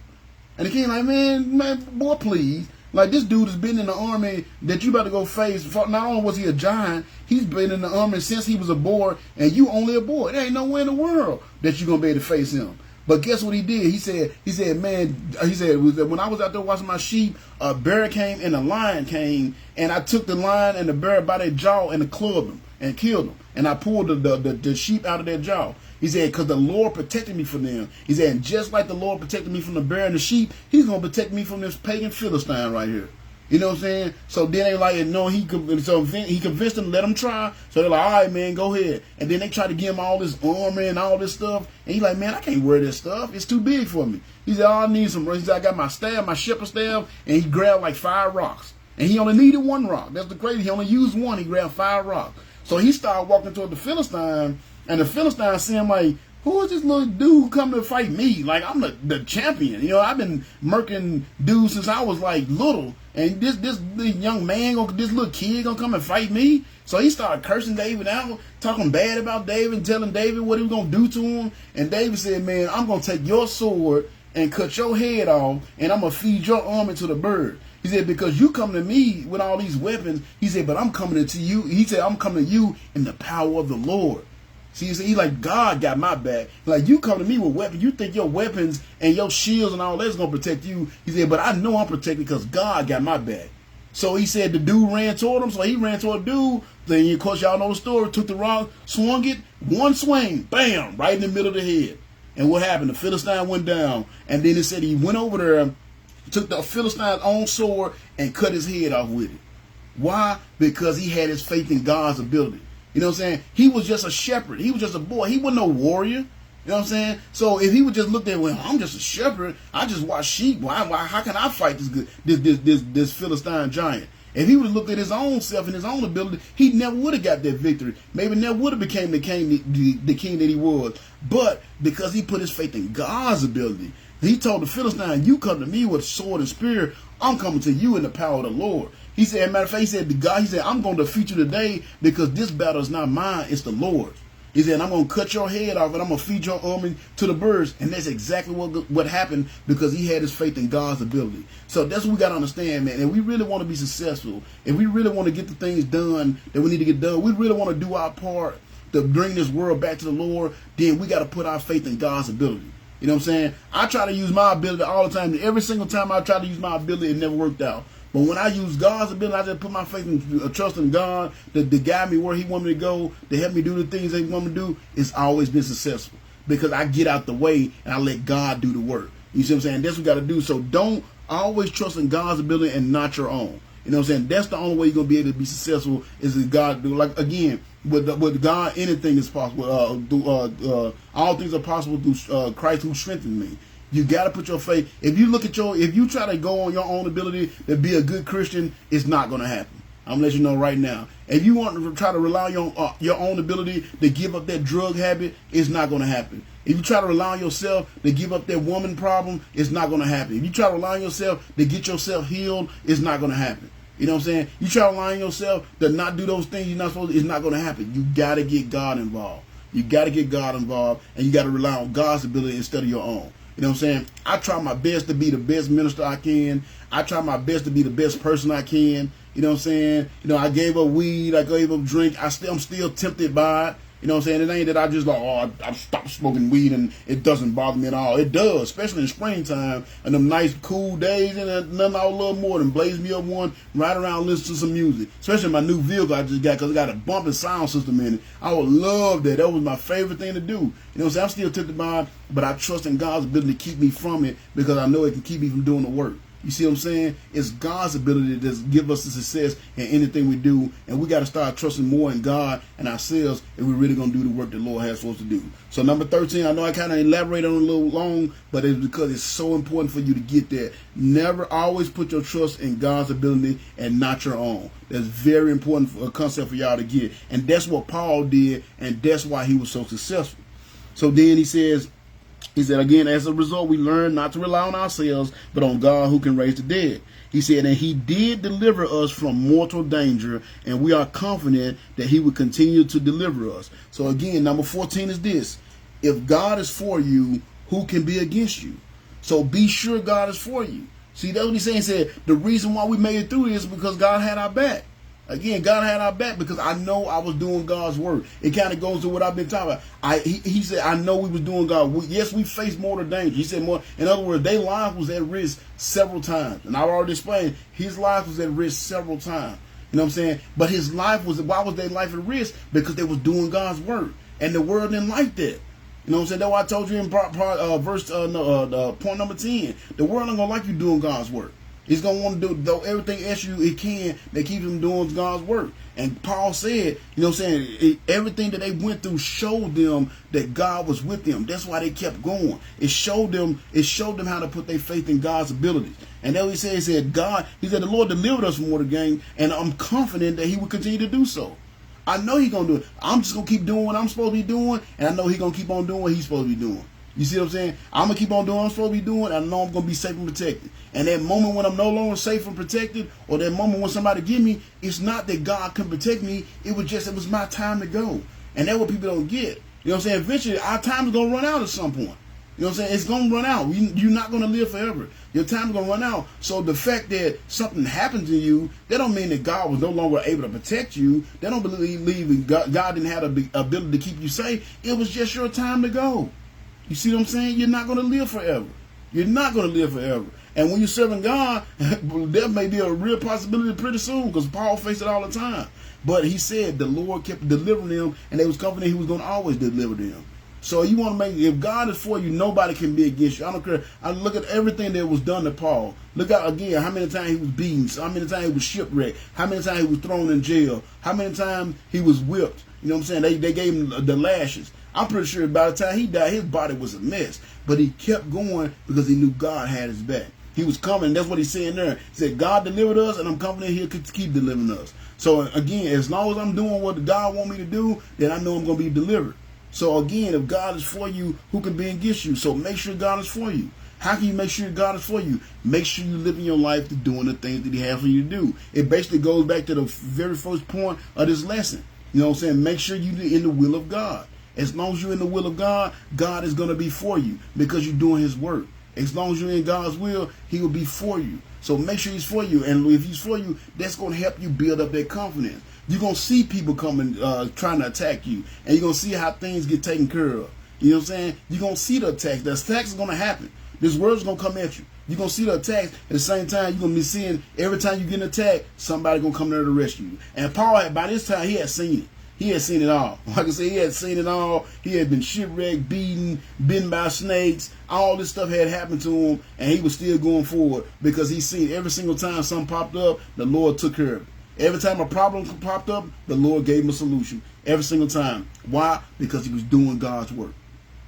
And the king like, man, boy, please. Like, this dude has been in the army that you about to go face. Not only was he a giant, he's been in the army since he was a boy, and you only a boy. There ain't no way in the world that you're going to be able to face him. But guess what he did? He said, when I was out there watching my sheep, a bear came and a lion came, and I took the lion and the bear by their jaw and clubbed them and killed them. And I pulled the sheep out of their jaw. He said, because the Lord protected me from them. He said, and just like the Lord protected me from the bear and the sheep, he's going to protect me from this pagan Philistine right here. You know what I'm saying? So then they like, no, he convinced them to let him try. So they're like, all right, man, go ahead. And then they try to give him all this armor and all this stuff. And he's like, man, I can't wear this stuff. It's too big for me. He said, I need some. He said, I got my staff, my shepherd staff. And he grabbed like 5 rocks. And he only needed 1 rock. That's the crazy. He only used 1. He grabbed 5 rocks. So he started walking toward the Philistine. And the Philistine see him like, who is this little dude coming to fight me? Like, I'm the champion. You know, I've been murking dudes since I was like little. And this young man, this little kid gonna come and fight me? So he started cursing David out, talking bad about David, and telling David what he was gonna do to him. And David said, man, I'm gonna take your sword and cut your head off, and I'm gonna feed your army to the bird. He said, because you come to me with all these weapons. He said, but I'm coming to you. He said, I'm coming to you in the power of the Lord. See, he like, God got my back. Like, you come to me with weapons. You think your weapons and your shields and all that's going to protect you. He said, but I know I'm protected because God got my back. So he said the dude ran toward him. So he ran toward the dude. Then, of course, y'all know the story. Took the rock, swung it, 1 swing, bam, right in the middle of the head. And what happened? The Philistine went down. And then it said he went over there took the Philistine's own sword and cut his head off with it. Why? Because he had his faith in God's ability. You know what I'm saying? He was just a shepherd. He was just a boy. He wasn't no warrior. You know what I'm saying? So if he would just look at, well, I'm just a shepherd. I just watch sheep. Why? How can I fight this Philistine giant? If he would have looked at his own self and his own ability, he never would have got that victory. Maybe never would have became the king that he was. But because he put his faith in God's ability, he told the Philistine, you come to me with sword and spear, I'm coming to you in the power of the Lord. He said, matter of fact, he said to God, he said, I'm going to defeat you today because this battle is not mine, it's the Lord's. He said, I'm going to cut your head off and I'm going to feed your army to the birds. And that's exactly what happened because he had his faith in God's ability. So that's what we got to understand, man. And we really want to be successful. If we really want to get the things done that we need to get done, we really want to do our part to bring this world back to the Lord, then we got to put our faith in God's ability. You know what I'm saying? I try to use my ability all the time. Every single time I try to use my ability, it never worked out. But when I use God's ability, I just put my faith and trust in God to guide me where he want me to go, to help me do the things that he want me to do. It's always been successful because I get out the way and I let God do the work. You see what I'm saying? That's what we got to do. So don't always trust in God's ability and not your own. You know what I'm saying? That's the only way you're going to be able to be successful is that God do. Like, again, with God, anything is possible. All things are possible through Christ who strengthened me. You got to put your faith. If you try to go on your own ability to be a good Christian, it's not going to happen. I'm going to let you know right now. If you want to try to rely on your own ability to give up that drug habit, it's not going to happen. If you try to rely on yourself to give up that woman problem, it's not going to happen. If you try to rely on yourself to get yourself healed, it's not going to happen. You know what I'm saying? You try to rely on yourself to not do those things you're not supposed to, it's not going to happen. You got to get God involved. You got to get God involved, and you got to rely on God's ability instead of your own. You know what I'm saying? I try my best to be the best minister I can. I try my best to be the best person I can. You know what I'm saying? You know, I gave up weed. I gave up drink. I'm still tempted by it. You know what I'm saying? It ain't that I just like, oh, I've stopped smoking weed and it doesn't bother me at all. It does, especially in springtime and them nice cool days, and nothing I would love more than blaze me up one, ride around, listen to some music. Especially my new vehicle I just got because it got a bumping sound system in it. I would love that. That was my favorite thing to do. You know what I'm saying? I'm still tempted by it, but I trust in God's ability to keep me from it because I know it can keep me from doing the work. You see what I'm saying? It's God's ability to give us the success in anything we do. And we got to start trusting more in God and ourselves if we're really going to do the work the Lord has for us to do. So number 13, I know I kind of elaborated on it a little long, but it's because it's so important for you to get there. Never always put your trust in God's ability and not your own. That's very important for a concept for y'all to get. And that's what Paul did, and that's why he was so successful. So then he said, again, as a result, we learn not to rely on ourselves, but on God who can raise the dead. He said, and he did deliver us from mortal danger, and we are confident that he will continue to deliver us. So again, number 14 is this. If God is for you, who can be against you? So be sure God is for you. See, that's what he's saying. He said, the reason why we made it through is because God had our back. Again, God had our back because I know I was doing God's work. It kind of goes to what I've been talking about. He said, I know we was doing God. Yes, we faced mortal danger. He said more. In other words, their life was at risk several times. And I already explained, his life was at risk several times. You know what I'm saying? But his life was, why was their life at risk? Because they was doing God's work. And the world didn't like that. You know what I'm saying? That's why I told you in point number 10. The world ain't going to like you doing God's work. He's going to want to do everything else it can that keeps him doing God's work. And Paul said, you know what I'm saying, everything that they went through showed them that God was with them. That's why they kept going. It showed them how to put their faith in God's abilities. And then he said, God, he said, the Lord delivered us from mortal danger, and I'm confident that he will continue to do so. I know he's going to do it. I'm just going to keep doing what I'm supposed to be doing, and I know he's going to keep on doing what he's supposed to be doing. You see what I'm saying? I'm going to keep on doing what I'm supposed to be doing, and I know I'm going to be safe and protected. And that moment when I'm no longer safe and protected, or that moment when somebody get me, it's not that God can protect me. It was my time to go. And that's what people don't get. You know what I'm saying? Eventually, our time is going to run out at some point. You know what I'm saying? It's going to run out. You're not going to live forever. Your time is going to run out. So the fact that something happened to you, that don't mean that God was no longer able to protect you. They don't believe God didn't have the ability to keep you safe. It was just your time to go. You see what I'm saying? You're not going to live forever. You're not going to live forever. And when you're serving God, there may be a real possibility pretty soon, because Paul faced it all the time. But he said the Lord kept delivering them, and they was confident he was going to always deliver them. So you want to make, if God is for you, nobody can be against you. I don't care. I look at everything that was done to Paul. Look out again, how many times he was beaten, how many times he was shipwrecked, how many times he was thrown in jail, how many times he was whipped. You know what I'm saying? They gave him the lashes. I'm pretty sure by the time he died, his body was a mess. But he kept going because he knew God had his back. He was coming. That's what he's saying there. He said, God delivered us, and I'm confident he'll keep delivering us. So again, as long as I'm doing what God want me to do, then I know I'm going to be delivered. So again, if God is for you, who can be against you? So make sure God is for you. How can you make sure God is for you? Make sure you live in your life to doing the things that he has for you to do. It basically goes back to the very first point of this lesson. You know what I'm saying? Make sure you're in the will of God. As long as you're in the will of God, God is going to be for you because you're doing his work. As long as you're in God's will, he will be for you. So make sure he's for you. And if he's for you, that's going to help you build up that confidence. You're going to see people coming, trying to attack you. And you're going to see how things get taken care of. You know what I'm saying? You're going to see the attacks. The attacks is going to happen. This world's going to come at you. You're going to see the attacks. At the same time, you're going to be seeing every time you get an attack, somebody going to come there to rescue you. And Paul, by this time, he had seen it. He had seen it all. Like I said, he had seen it all. He had been shipwrecked, beaten, bitten by snakes. All this stuff had happened to him, and he was still going forward because he seen every single time something popped up, the Lord took care of it. Every time a problem popped up, the Lord gave him a solution. Every single time. Why? Because he was doing God's work.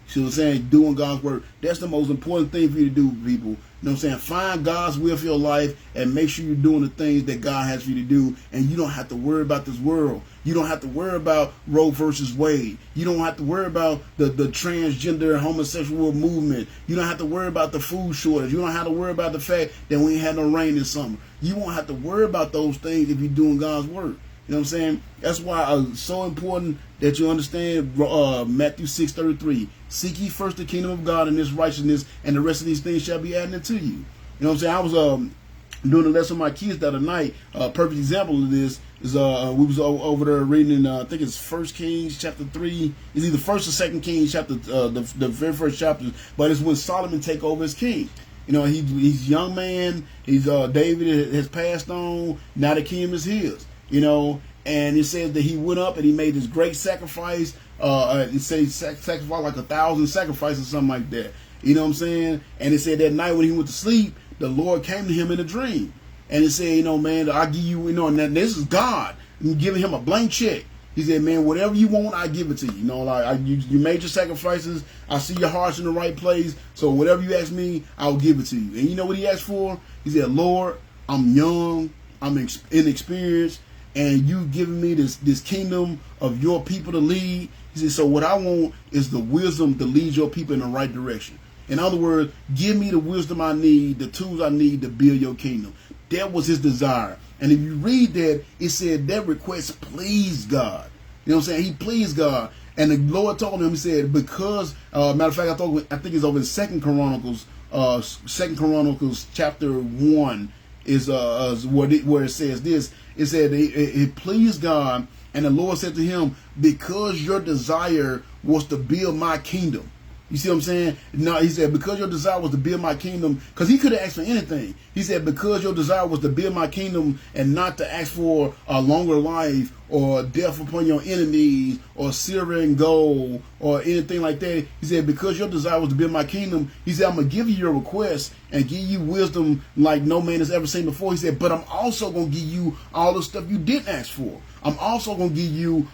See what I'm saying? Doing God's work. That's the most important thing for you to do, people. You know what I'm saying? Find God's will for your life and make sure you're doing the things that God has for you to do. And you don't have to worry about this world. You don't have to worry about Roe versus Wade. You don't have to worry about the transgender homosexual movement. You don't have to worry about the food shortage. You don't have to worry about the fact that we ain't had no rain this summer. You won't have to worry about those things if you're doing God's work. You know what I'm saying? That's why it's so important that you understand Matthew 6:33. Seek ye first the kingdom of God and his righteousness, and the rest of these things shall be added unto you. You know what I'm saying? I was doing a lesson with my kids the other night. A perfect example of this is we was over there reading in I think it's 1 Kings chapter 3. It's either 1st or 2nd Kings chapter the very first chapter, but it's when Solomon take over as king. You know, he's a young man. He's David has passed on. Now the kingdom is his. You know, and it says that he went up and he made this great sacrifice. It says sacrifice like 1,000 sacrifices or something like that. You know what I'm saying? And it said that night when he went to sleep, the Lord came to him in a dream. And it said, you know, man, I give you, you know, and this is God. And giving him a blank check. He said, man, whatever you want, I give it to you. You know, like you made your sacrifices. I see your heart's in the right place. So whatever you ask me, I'll give it to you. And you know what he asked for? He said, Lord, I'm young. I'm inexperienced. And you giving me this kingdom of your people to lead. He said, so what I want is the wisdom to lead your people in the right direction. In other words, give me the wisdom I need, the tools I need to build your kingdom. That was his desire. And if you read that, it said that request pleased God. You know what I'm saying? He pleased God. And the Lord told him, he said, because, matter of fact, I think it's over in 2 Chronicles, 2 Chronicles chapter 1 is where it says this. It said it pleased God, and the Lord said to him, because your desire was to build my kingdom. You see what I'm saying? No, he said, because your desire was to build my kingdom, because he could have asked for anything. He said, because your desire was to build my kingdom and not to ask for a longer life or death upon your enemies or silver and gold or anything like that. He said, because your desire was to build my kingdom, he said, I'm going to give you your request and give you wisdom like no man has ever seen before. He said, but I'm also going to give you all the stuff you didn't ask for. I'm also going to give you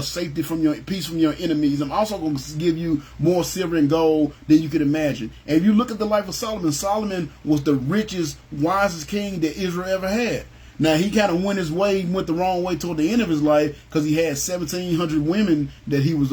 safety from your peace from your enemies. I'm also going to give you more silver and gold than you could imagine. And if you look at the life of Solomon, Solomon was the richest, wisest king that Israel ever had. Now, he kind of went the wrong way toward the end of his life because he had 1,700 women that he was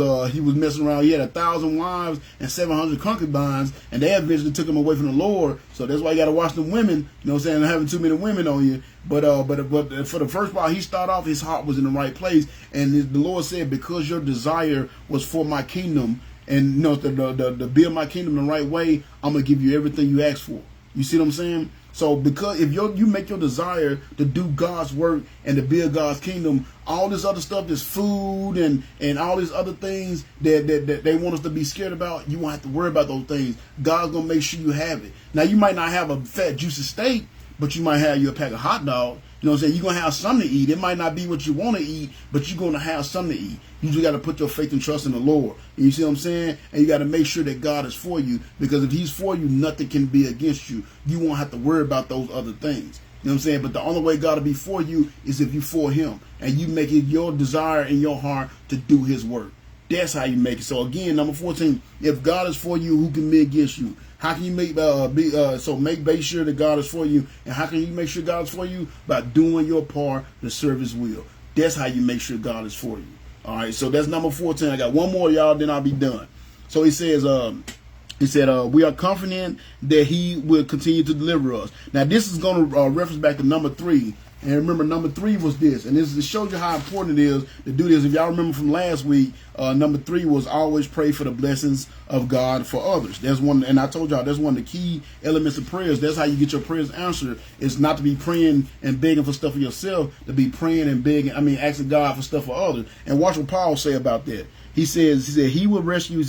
messing around. He had 1,000 wives and 700 concubines, and they eventually took him away from the Lord. So that's why you got to watch them women. You know what I'm saying? Having too many women on you. But for the first part, he started off, his heart was in the right place. And the Lord said, because your desire was for my kingdom and you know to build my kingdom the right way, I'm going to give you everything you asked for. You see what I'm saying? So because if you make your desire to do God's work and to build God's kingdom, all this other stuff, this food and all these other things that they want us to be scared about, you won't have to worry about those things. God's going to make sure you have it. Now, you might not have a fat, juicy steak, but you might have your pack of hot dogs. You know what I'm saying? You're going to have something to eat. It might not be what you want to eat, but you're going to have something to eat. You just got to put your faith and trust in the Lord. You see what I'm saying? And you got to make sure that God is for you, because if he's for you, nothing can be against you. You won't have to worry about those other things. You know what I'm saying? But the only way God will be for you is if you for him and you make it your desire in your heart to do his work. That's how you make it. So again, number 14, if God is for you, who can be against you? How can you make make sure that God is for you? And how can you make sure God is for you? By doing your part to serve his will. That's how you make sure God is for you. All right, so that's number 14. I got one more, y'all, then I'll be done. So he says, we are confident that he will continue to deliver us. Now, this is going to reference back to number 3. And remember, number 3 was this. And this shows you how important it is to do this. If y'all remember from last week, number 3 was always pray for the blessings of God for others. That's one, and I told y'all that's one of the key elements of prayers. That's how you get your prayers answered. It's not to be praying and begging for stuff for yourself, to be praying and begging, asking God for stuff for others. And watch what Paul say about that. He said he will rescue,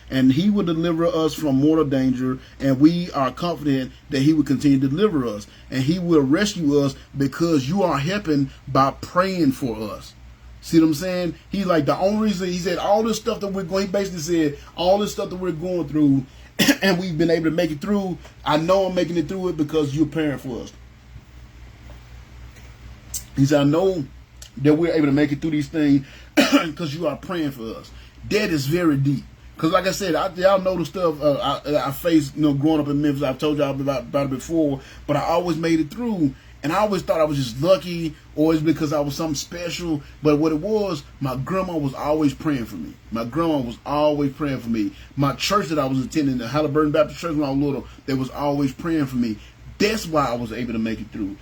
and he will deliver us from mortal danger, and we are confident that he will continue to deliver us, and he will rescue us because you are helping by praying for us. See what I'm saying? He's like, the only reason, he said, all this stuff that we're going, he basically said, all this stuff that we're going through, and we've been able to make it through, I know I'm making it through it because you're praying for us. He said, I know that we're able to make it through these things because you are praying for us. That is very deep. Because like I said, y'all know the stuff I faced, growing up in Memphis. I've told y'all about it before, but I always made it through. And I always thought I was just lucky, or it's because I was something special. But what it was, my grandma was always praying for me. My grandma was always praying for me. My church that I was attending, the Halliburton Baptist Church when I was little, they was always praying for me. That's why I was able to make it through.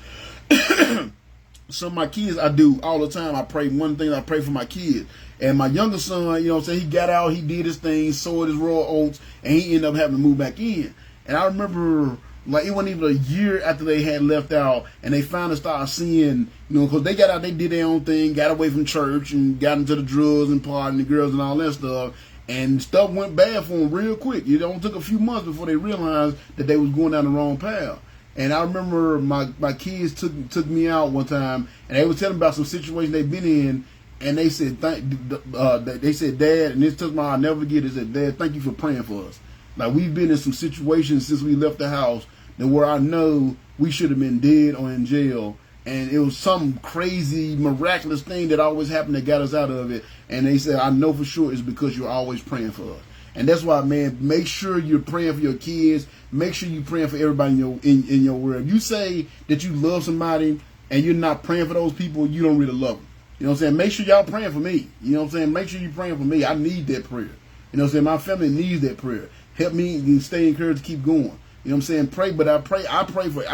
Some of my kids, I do all the time. I pray for my kids. And my younger son, he got out, he did his thing, sowed his royal oats, and he ended up having to move back in. And I remember, it wasn't even a year after they had left out, and they finally started seeing, because they got out, they did their own thing, got away from church, and got into the drugs and partying, the girls and all that stuff. And stuff went bad for them real quick. It only took a few months before they realized that they was going down the wrong path. And I remember my kids took me out one time, and they were telling about some situation they've been in, and they said, Dad, and this took my, I'll never forget it, said, Dad, thank you for praying for us. Like, we've been in some situations since we left the house that where I know we should have been dead or in jail, and it was some crazy, miraculous thing that always happened that got us out of it. And they said, I know for sure it's because you're always praying for us. And that's why, man, make sure you're praying for your kids. Make sure you're praying for everybody in your world. If you say that you love somebody and you're not praying for those people, you don't really love them. You know what I'm saying? Make sure y'all praying for me. You know what I'm saying? Make sure you're praying for me. I need that prayer. You know what I'm saying? My family needs that prayer. Help me stay encouraged to keep going. You know what I'm saying? Pray, but I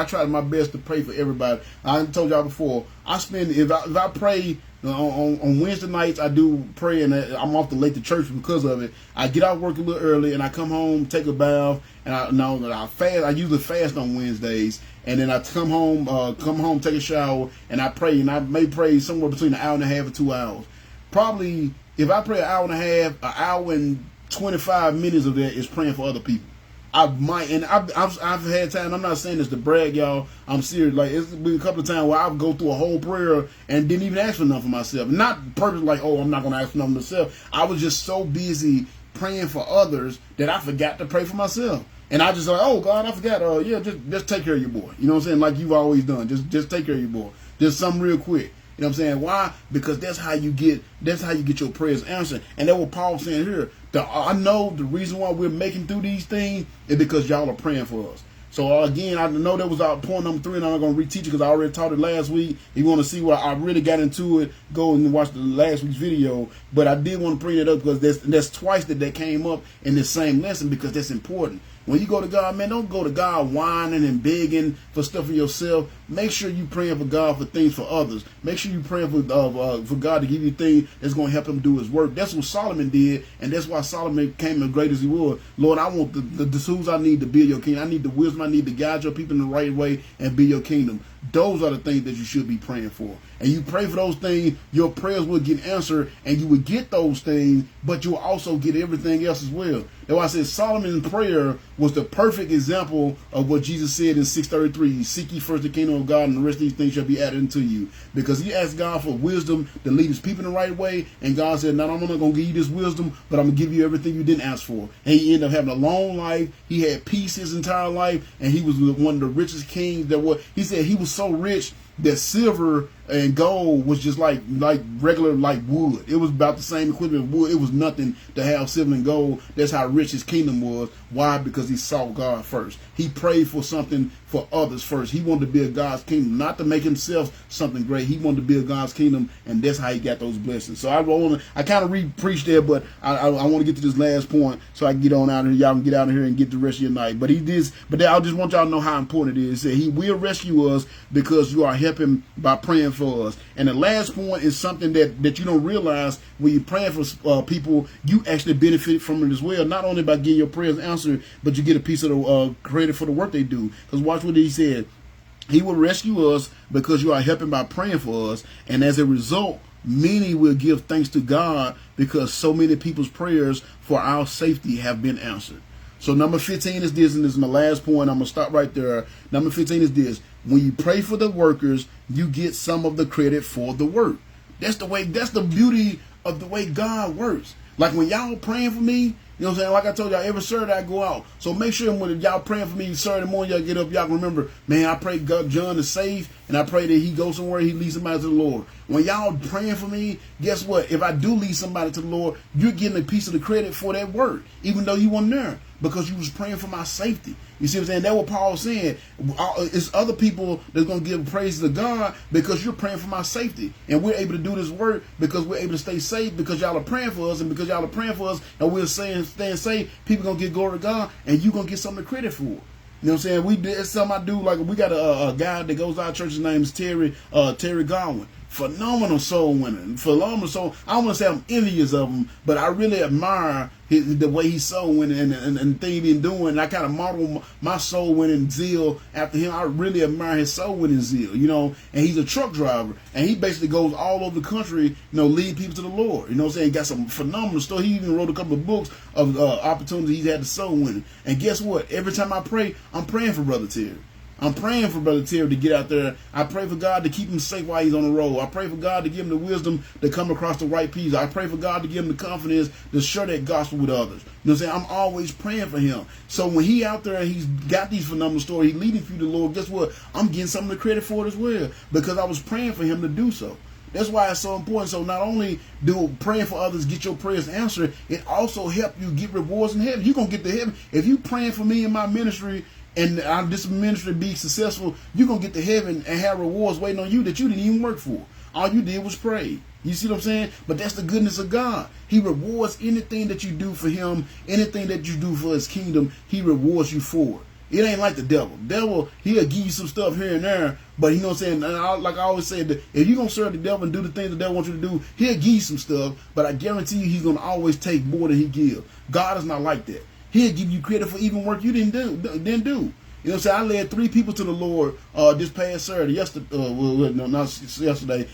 try my best to pray for everybody. I told y'all before, if I pray on Wednesday nights, I do pray, and I'm often late to church because of it. I get out of work a little early, and I come home, take a bath, and I fast. I usually fast on Wednesdays, and then I come home, take a shower, and I pray, and I may pray somewhere between an hour and a half and 2 hours. Probably, if I pray an hour and a half, an hour and 25 minutes of that is praying for other people. I might, and I've had time. I'm not saying this to brag, y'all. I'm serious. Like, it's been a couple of times where I'll go through a whole prayer and didn't even ask for nothing for myself. Not purposely like, oh, I'm not going to ask for nothing myself. I was just so busy praying for others that I forgot to pray for myself. And I just like, oh God, I forgot. Just take care of your boy. You know what I'm saying? Like you've always done. Just take care of your boy. Just something real quick. You know what I'm saying? Why? Because that's how you get your prayers answered. And that's what Paul's saying here. I know the reason why we're making through these things is because y'all are praying for us. So again, I know that was our point number 3, and I'm not going to reteach it because I already taught it last week. If you want to see where I really got into it, go and watch the last week's video. But I did want to bring it up because that's twice that came up in this same lesson because that's important. When you go to God, man, don't go to God whining and begging for stuff for yourself. Make sure you praying for God for things for others. Make sure you praying for God to give you things that's going to help him do his work. That's what Solomon did, and that's why Solomon came as great as he was. Lord, I want the tools I need to build your kingdom. I need the wisdom I need to guide your people in the right way and build your kingdom. those are the things that you should be praying for. And you pray for those things, your prayers will get answered, and you will get those things, but you will also get everything else as well. That's why I said Solomon's prayer was the perfect example of what Jesus said in 6:33, seek ye first the kingdom of God, and the rest of these things shall be added unto you. Because he asked God for wisdom to lead his people in the right way, and God said, no, I'm not going to give you this wisdom, but I'm going to give you everything you didn't ask for. And he ended up having a long life. He had peace his entire life, and he was one of the richest kings that was. He said he was so rich that silver and gold was just like regular wood. It was about the same equivalent of wood. It was nothing to have silver and gold. That's how rich his kingdom was. Why? Because he sought God first. He prayed for something for others first. He wanted to build God's kingdom, not to make himself something great. He wanted to build God's kingdom, and that's how he got those blessings. So I kind of preached there, but I want to get to this last point so I can get on out of here. Y'all can get out of here and get the rest of your night. But I just want y'all to know how important it is. He said he will rescue us because you are helping by praying for us. And the last point is something that you don't realize. When you're praying for people, you actually benefit from it as well. Not only by getting your prayers answered, but you get a piece of the credit for the work they do. Because watch what he said. He will rescue us because you are helping by praying for us. And as a result, many will give thanks to God because so many people's prayers for our safety have been answered. So number 15 is this, and this is my last point. I'm going to stop right there. Number 15 is this. When you pray for the workers, you get some of the credit for the work. That's the beauty of the way God works. Like when y'all praying for me, you know what I'm saying? Like I told y'all, every Saturday I go out. So make sure when y'all praying for me Saturday morning, y'all get up, y'all can remember, man, I pray God, John is safe, and I pray that he goes somewhere, he leads somebody to the Lord. When y'all praying for me, guess what? If I do lead somebody to the Lord, you're getting a piece of the credit for that work, even though you weren't there, because you was praying for my safety. You see what I'm saying? That's what Paul was saying. It's other people that's going to give praise to God because you're praying for my safety. And we're able to do this work because we're able to stay safe because y'all are praying for us. And because y'all are praying for us and we're staying safe, people going to get glory to God and you're going to get some of the credit for it. You know what I'm saying? It's something I do. Like we got a guy that goes to our church. His name is Terry Godwin. Phenomenal soul winner. Phenomenal soul. I don't want to say I'm envious of him, but I really admire the way he's soul winning and the thing he's been doing. And I kind of model my soul winning zeal after him. I really admire his soul winning zeal, you know. And he's a truck driver, and he basically goes all over the country, you know, lead people to the Lord. You know what I'm saying? Got some phenomenal stuff. He even wrote a couple of books of opportunities he's had to soul winning. And guess what? Every time I pray, I'm praying for Brother Terry. I'm praying for Brother Terry to get out there. I pray for God to keep him safe while he's on the road. I pray for God to give him the wisdom to come across the right piece. I pray for God to give him the confidence to share that gospel with others. You know what I'm saying? I'm always praying for him. So when he out there and he's got these phenomenal stories, he's leading you to the Lord, guess what? I'm getting some of the credit for it as well because I was praying for him to do so. That's why it's so important. So not only do praying for others get your prayers answered, it also help you get rewards in heaven. You're going to get to heaven. If you praying for me in my ministry, and this ministry be successful, you're going to get to heaven and have rewards waiting on you that you didn't even work for. All you did was pray. You see what I'm saying? But that's the goodness of God. He rewards anything that you do for him, anything that you do for his kingdom, he rewards you for it. It ain't like the devil. Devil, he'll give you some stuff here and there, but you know what I'm saying? Like I always say, if you're going to serve the devil and do the things the devil wants you to do, he'll give you some stuff, but I guarantee you he's going to always take more than he gives. God is not like that. He'll give you credit for even work you didn't do. You know what I'm saying? I led 3 people to the Lord this past Saturday.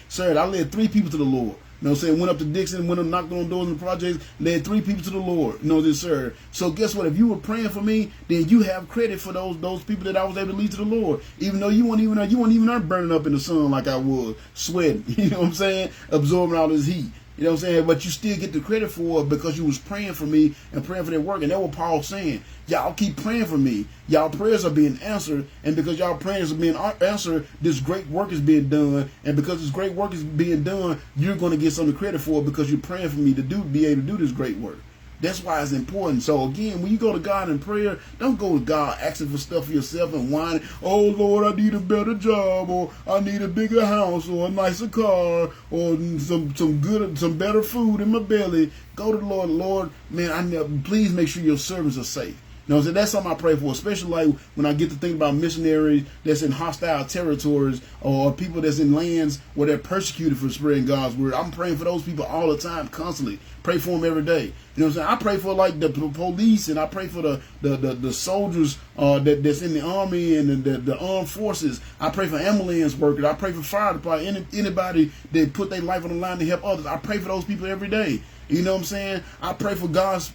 Saturday. I led 3 people to the Lord. You know what I'm saying? Went up to Dixon, went up, knocked on doors in the projects, led 3 people to the Lord. You know this, sir. So guess what? If you were praying for me, then you have credit for those people that I was able to lead to the Lord. Even though you weren't even there burning up in the sun like I was, sweating. You know what I'm saying? Absorbing all this heat. You know what I'm saying? But you still get the credit for it because you was praying for me and praying for that work. And that's what Paul's saying. Y'all keep praying for me. Y'all prayers are being answered. And because y'all prayers are being answered, this great work is being done. And because this great work is being done, you're going to get some of the credit for it because you're praying for me to be able to do this great work. That's why it's important. So again, when you go to God in prayer, don't go to God asking for stuff for yourself and whining, oh Lord, I need a better job, or I need a bigger house, or a nicer car, or some better food in my belly. Go to the Lord, man, please make sure your servants are safe. You know, so that's something I pray for, especially like when I get to think about missionaries that's in hostile territories or people that's in lands where they're persecuted for spreading God's word. I'm praying for those people all the time, constantly. Pray for them every day. You know what I'm saying? I pray for like the police, and I pray for the soldiers that's in the army and the armed forces. I pray for ambulance workers. I pray for fire department. Anybody that put their life on the line to help others. I pray for those people every day. You know what I'm saying? I pray for God's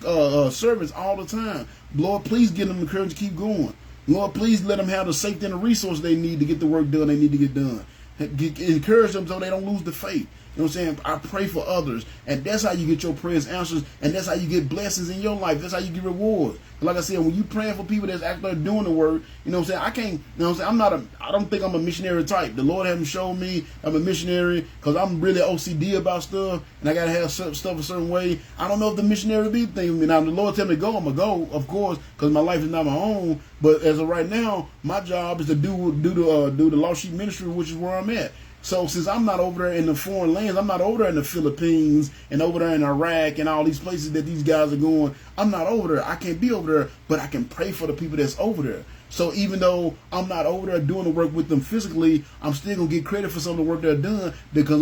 servants all the time. Lord, please give them the courage to keep going. Lord, please let them have the safety and the resources they need to get the work done they need to get done. Encourage them so they don't lose the faith. You know what I'm saying? I pray for others. And that's how you get your prayers answered. And that's how you get blessings in your life. That's how you get rewards. Like I said, when you praying for people that's actually doing the work, you know what I'm saying? I can't, you know what I'm saying? I don't think I'm a missionary type. The Lord hasn't shown me I'm a missionary because I'm really OCD about stuff. And I got to have stuff a certain way. I don't know if the missionary be thing. Now, the Lord tell me to go, I'm going to go, of course, because my life is not my own. But as of right now, my job is to do the Lost Sheep Ministry, which is where I'm at. So since I'm not over there in the foreign lands, I'm not over there in the Philippines and over there in Iraq and all these places that these guys are going, I'm not over there. I can't be over there, but I can pray for the people that's over there. So even though I'm not over there doing the work with them physically, I'm still going to get credit for some of the work they're doing because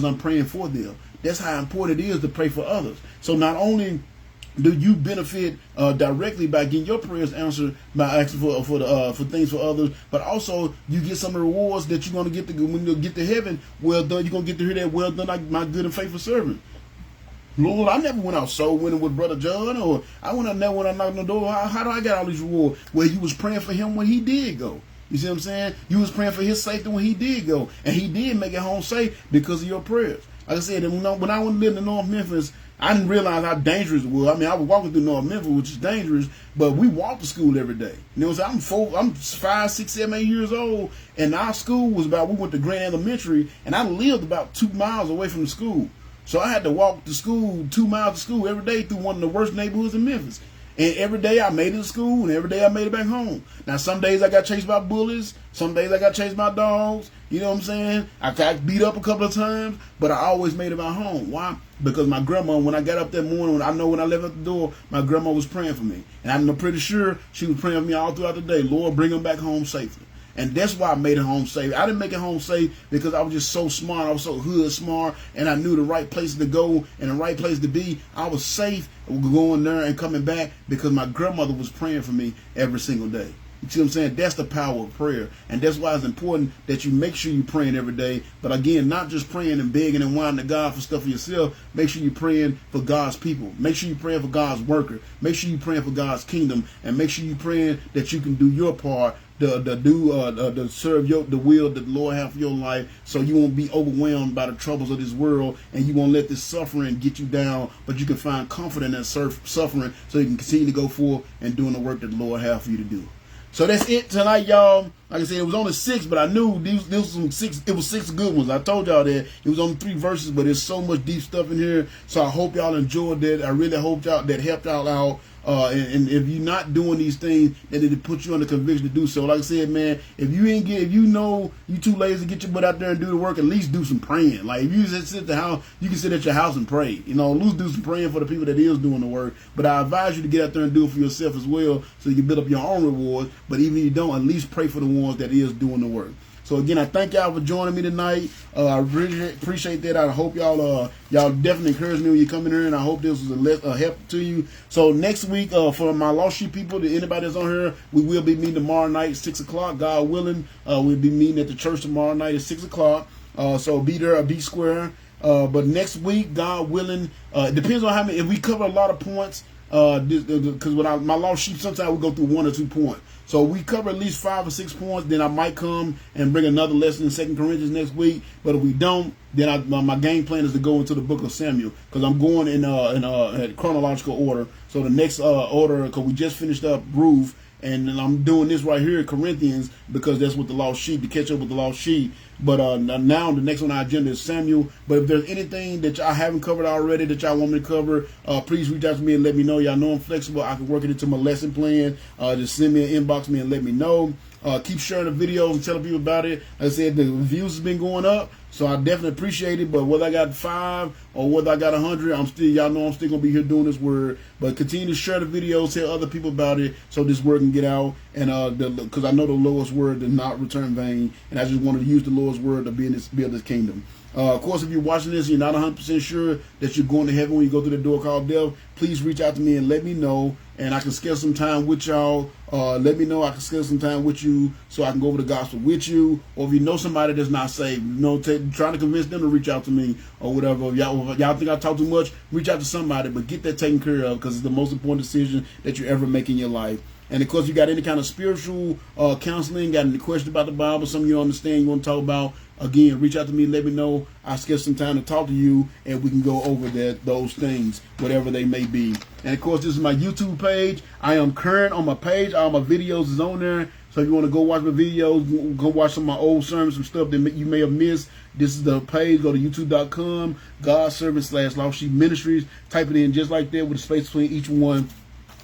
I'm praying for them. That's how important it is to pray for others. So not only do you benefit directly by getting your prayers answered by asking for things for others, but also you get some rewards that you're going to get when you get to heaven. Well done. You're going to get to hear that, well done, like my good and faithful servant. Lord, I never went out soul winning with Brother John, or I went out there when I knocked on the door. How do I get all these rewards? Well, you was praying for him when he did go. You see what I'm saying? You was praying for his safety when he did go, and he did make it home safe because of your prayers. Like I said, when I went to live in North Memphis, I didn't realize how dangerous it was. I mean, I was walking through North Memphis, which is dangerous, but we walked to school every day. You know what I'm saying? I'm 5, 6, 7, 8 years old, and our school was we went to Grant Elementary, and I lived about 2 miles away from the school. So I had to walk to school 2 miles to school every day through one of the worst neighborhoods in Memphis. And every day I made it to school, and every day I made it back home. Now, some days I got chased by bullies. Some days I got chased by dogs. You know what I'm saying? I got beat up a couple of times, but I always made it back home. Why? Because my grandma, when I got up that morning, when I left out the door, my grandma was praying for me. And I'm pretty sure she was praying for me all throughout the day. Lord, bring them back home safely. And that's why I made it home safe. I didn't make it home safe because I was just so smart. I was so hood smart, and I knew the right place to go and the right place to be. I was safe going there and coming back because my grandmother was praying for me every single day. You see what I'm saying? That's the power of prayer. And that's why it's important that you make sure you're praying every day. But again, not just praying and begging and whining to God for stuff for yourself. Make sure you're praying for God's people. Make sure you're praying for God's worker. Make sure you're praying for God's kingdom. And make sure you're praying that you can do your part to serve the will that the Lord has for your life, so you won't be overwhelmed by the troubles of this world, and you won't let this suffering get you down, but you can find comfort in that suffering so you can continue to go forth and doing the work that the Lord has for you to do. So that's it tonight, y'all. Like I said, it was only 6, but I knew these was some 6. It was 6 good ones. I told y'all that it was only 3 verses, but there's so much deep stuff in here. So I hope y'all enjoyed that. I really hope y'all that helped y'all out. And if you're not doing these things, then it put you under conviction to do so. Like I said, man, if you know you too lazy to get your butt out there and do the work, at least do some praying. Like if you just sit at the house, you can sit at your house and pray. You know, at least do some praying for the people that is doing the work. But I advise you to get out there and do it for yourself as well, so you can build up your own rewards. But even if you don't, at least pray for the ones that is doing the work. So again, I thank y'all for joining me tonight. I really appreciate that. I hope y'all definitely encourage me when you come in here, and I hope this was a help to you. So next week, for my Lost Sheep people, to anybody that's on here, we will be meeting tomorrow night at 6 o'clock, God willing. We'll be meeting at the church tomorrow night at 6 o'clock. So be there, be square. But next week, God willing, it depends on how many. If we cover a lot of points, because when my Lost Sheep, sometimes we go through 1 or 2 points. So we cover at least 5 or 6 points. Then I might come and bring another lesson in 2 Corinthians next week. But if we don't, then my game plan is to go into the book of Samuel, because I'm going in chronological order. So the next order, because we just finished up Ruth, and I'm doing this right here, Corinthians, because that's what the Lost Sheep, to catch up with the Lost Sheep. But now the next one on our agenda is Samuel. But if there's anything that y'all haven't covered already that y'all want me to cover, please reach out to me and let me know. Y'all know I'm flexible. I can work it into my lesson plan. Just send me an inbox me and let me know. Keep sharing the videos and telling people about it. Like I said, the views has been going up, so I definitely appreciate it. But whether I got 5 or whether I got 100, y'all know I'm still gonna be here doing this word. But continue to share the videos, tell other people about it, so this word can get out. And because I know the Lord's word does not return vain, and I just wanted to use the Lord's word to build this kingdom. Of course, if you're watching this and you're not 100% sure that you're going to heaven when you go through the door called death, please reach out to me and let me know, and I can schedule some time with y'all. Let me know. I can schedule some time with you so I can go over the gospel with you. Or if you know somebody that's not saved, trying to convince them to reach out to me or whatever. If y'all think I talk too much, reach out to somebody, but get that taken care of, because it's the most important decision that you ever make in your life. And of course, you got any kind of spiritual counseling, got any questions about the Bible, something you understand, you want to talk about, again, reach out to me, let me know. I'll schedule some time to talk to you, and we can go over those things, whatever they may be. And of course, this is my YouTube page. I am current on my page. All my videos is on there. So if you want to go watch my videos, go watch some of my old sermons, some stuff that you may have missed. This is the page. Go to youtube.com, God's Servant / Lost Sheep Ministries. Type it in just like that with a space between each one.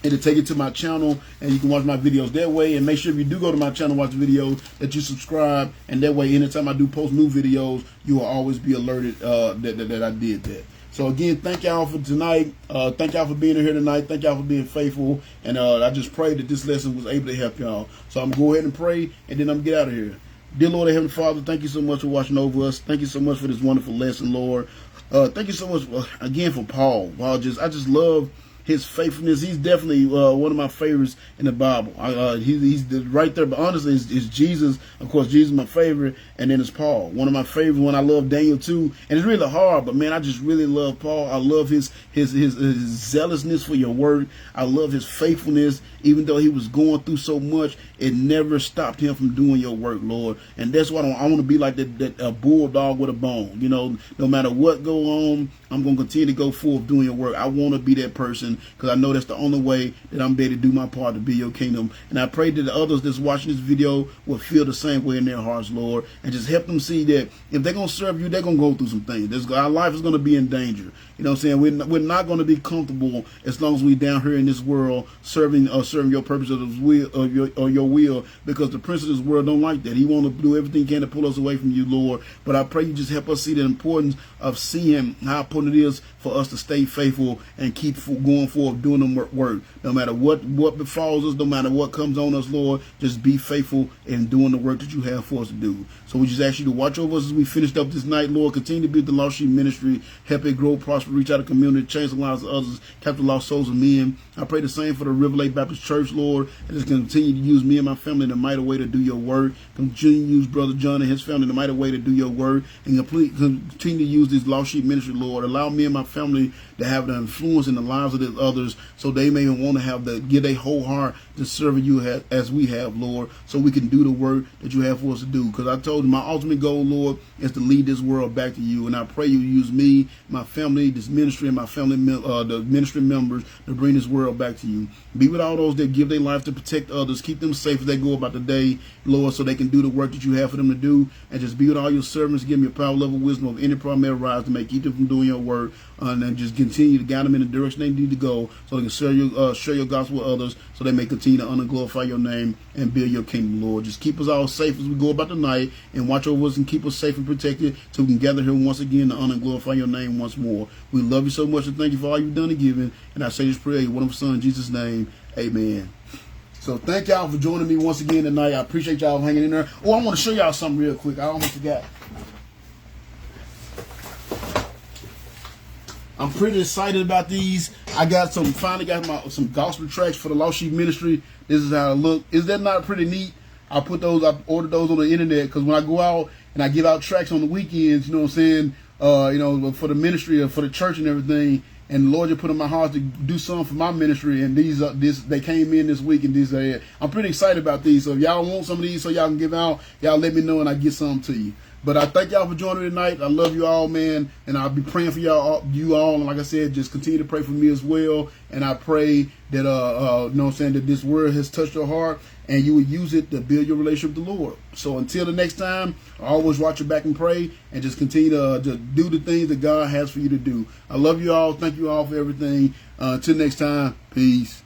It'll take it to my channel, and you can watch my videos that way. And make sure if you do go to my channel, watch the videos, that you subscribe. And that way, anytime I do post new videos, you will always be alerted that I did that. So again, thank y'all for tonight. Thank y'all for being here tonight. Thank y'all for being faithful. And I just pray that this lesson was able to help y'all. So I'm going to go ahead and pray, and then I'm going to get out of here. Dear Lord and Heavenly Father, thank you so much for watching over us. Thank you so much for this wonderful lesson, Lord. Thank you so much, again, for Paul. I just love his faithfulness. He's definitely one of my favorites in the Bible. He's right there, but honestly, it's Jesus. Of course, Jesus is my favorite, and then it's Paul. One of my favorites. One I love Daniel too, and it's really hard, but man, I just really love Paul. I love his zealousness for your word. I love his faithfulness. Even though he was going through so much, it never stopped him from doing your work, Lord. And that's why I want to be like that bulldog with a bone. You know, no matter what go on, I'm going to continue to go forth doing your work. I want to be that person, because I know that's the only way that I'm able to do my part to be your kingdom. And I pray that the others that's watching this video will feel the same way in their hearts, Lord, and just help them see that if they're going to serve you, they're going to go through some things. Our life is going to be in danger. You know what I'm saying? We're not going to be comfortable as long as we're down here in this world serving your purpose of your will, because the prince of this world don't like that. He want to do everything he can to pull us away from you, Lord. But I pray you just help us see the importance of seeing how important it is for us to stay faithful and keep going forward doing the work. No matter what befalls us, no matter what comes on us, Lord, just be faithful in doing the work that you have for us to do. So we just ask you to watch over us as we finished up this night, Lord. Continue to build the Lost Sheep Ministry, help it grow, prosper, reach out to the community, change the lives of others, capture lost souls of men. I pray the same for the River Lake Baptist Church, Lord, and just continue to use me and my family in a mighty way to do your work. Continue to use Brother John and his family in a mighty way to do your work, and continue to use this Lost Sheep Ministry, Lord. Allow me and my family to have the influence in the lives of the others, so they may want to give their whole heart to serving you as we have, Lord, so we can do the work that you have for us to do. Because I told you my ultimate goal, Lord, is to lead this world back to you. And I pray you use me, my family, this ministry, and my family, the ministry members, to bring this world back to you. Be with all those that give their life to protect others. Keep them safe as they go about the day, Lord, so they can do the work that you have for them to do. And just be with all your servants. Give them your power, love, and wisdom of any problem that arises to keep them from doing your work. And then just continue to guide them in the direction they need to go, so they can share your gospel with others, so they may continue to honor and glorify your name and build your kingdom, Lord. Just keep us all safe as we go about the night, and watch over us and keep us safe and protected, so we can gather here once again to honor and glorify your name once more. We love you so much, and thank you for all you've done and given. And I say this prayer in your wonderful Son, in Jesus' name, amen. So thank y'all for joining me once again tonight. I appreciate y'all hanging in there. Oh, I want to show y'all something real quick. I almost forgot. I'm pretty excited about these. I got finally got some gospel tracks for the Lost Sheep Ministry. This is how it look. Is that not pretty neat? I ordered those on the internet, because when I go out and I give out tracks on the weekends, you know what I'm saying, for the ministry or for the church and everything, and the Lord just put in my heart to do something for my ministry, and they came in this week, and I'm pretty excited about these. So if y'all want some of these so y'all can give out, y'all let me know and I get some to you. But I thank y'all for joining me tonight. I love you all, man, and I'll be praying for you all. And like I said, just continue to pray for me as well. And I pray that that this word has touched your heart, and you will use it to build your relationship with the Lord. So until the next time, always watch your back and pray, and just continue to do the things that God has for you to do. I love you all. Thank you all for everything. Until next time, peace.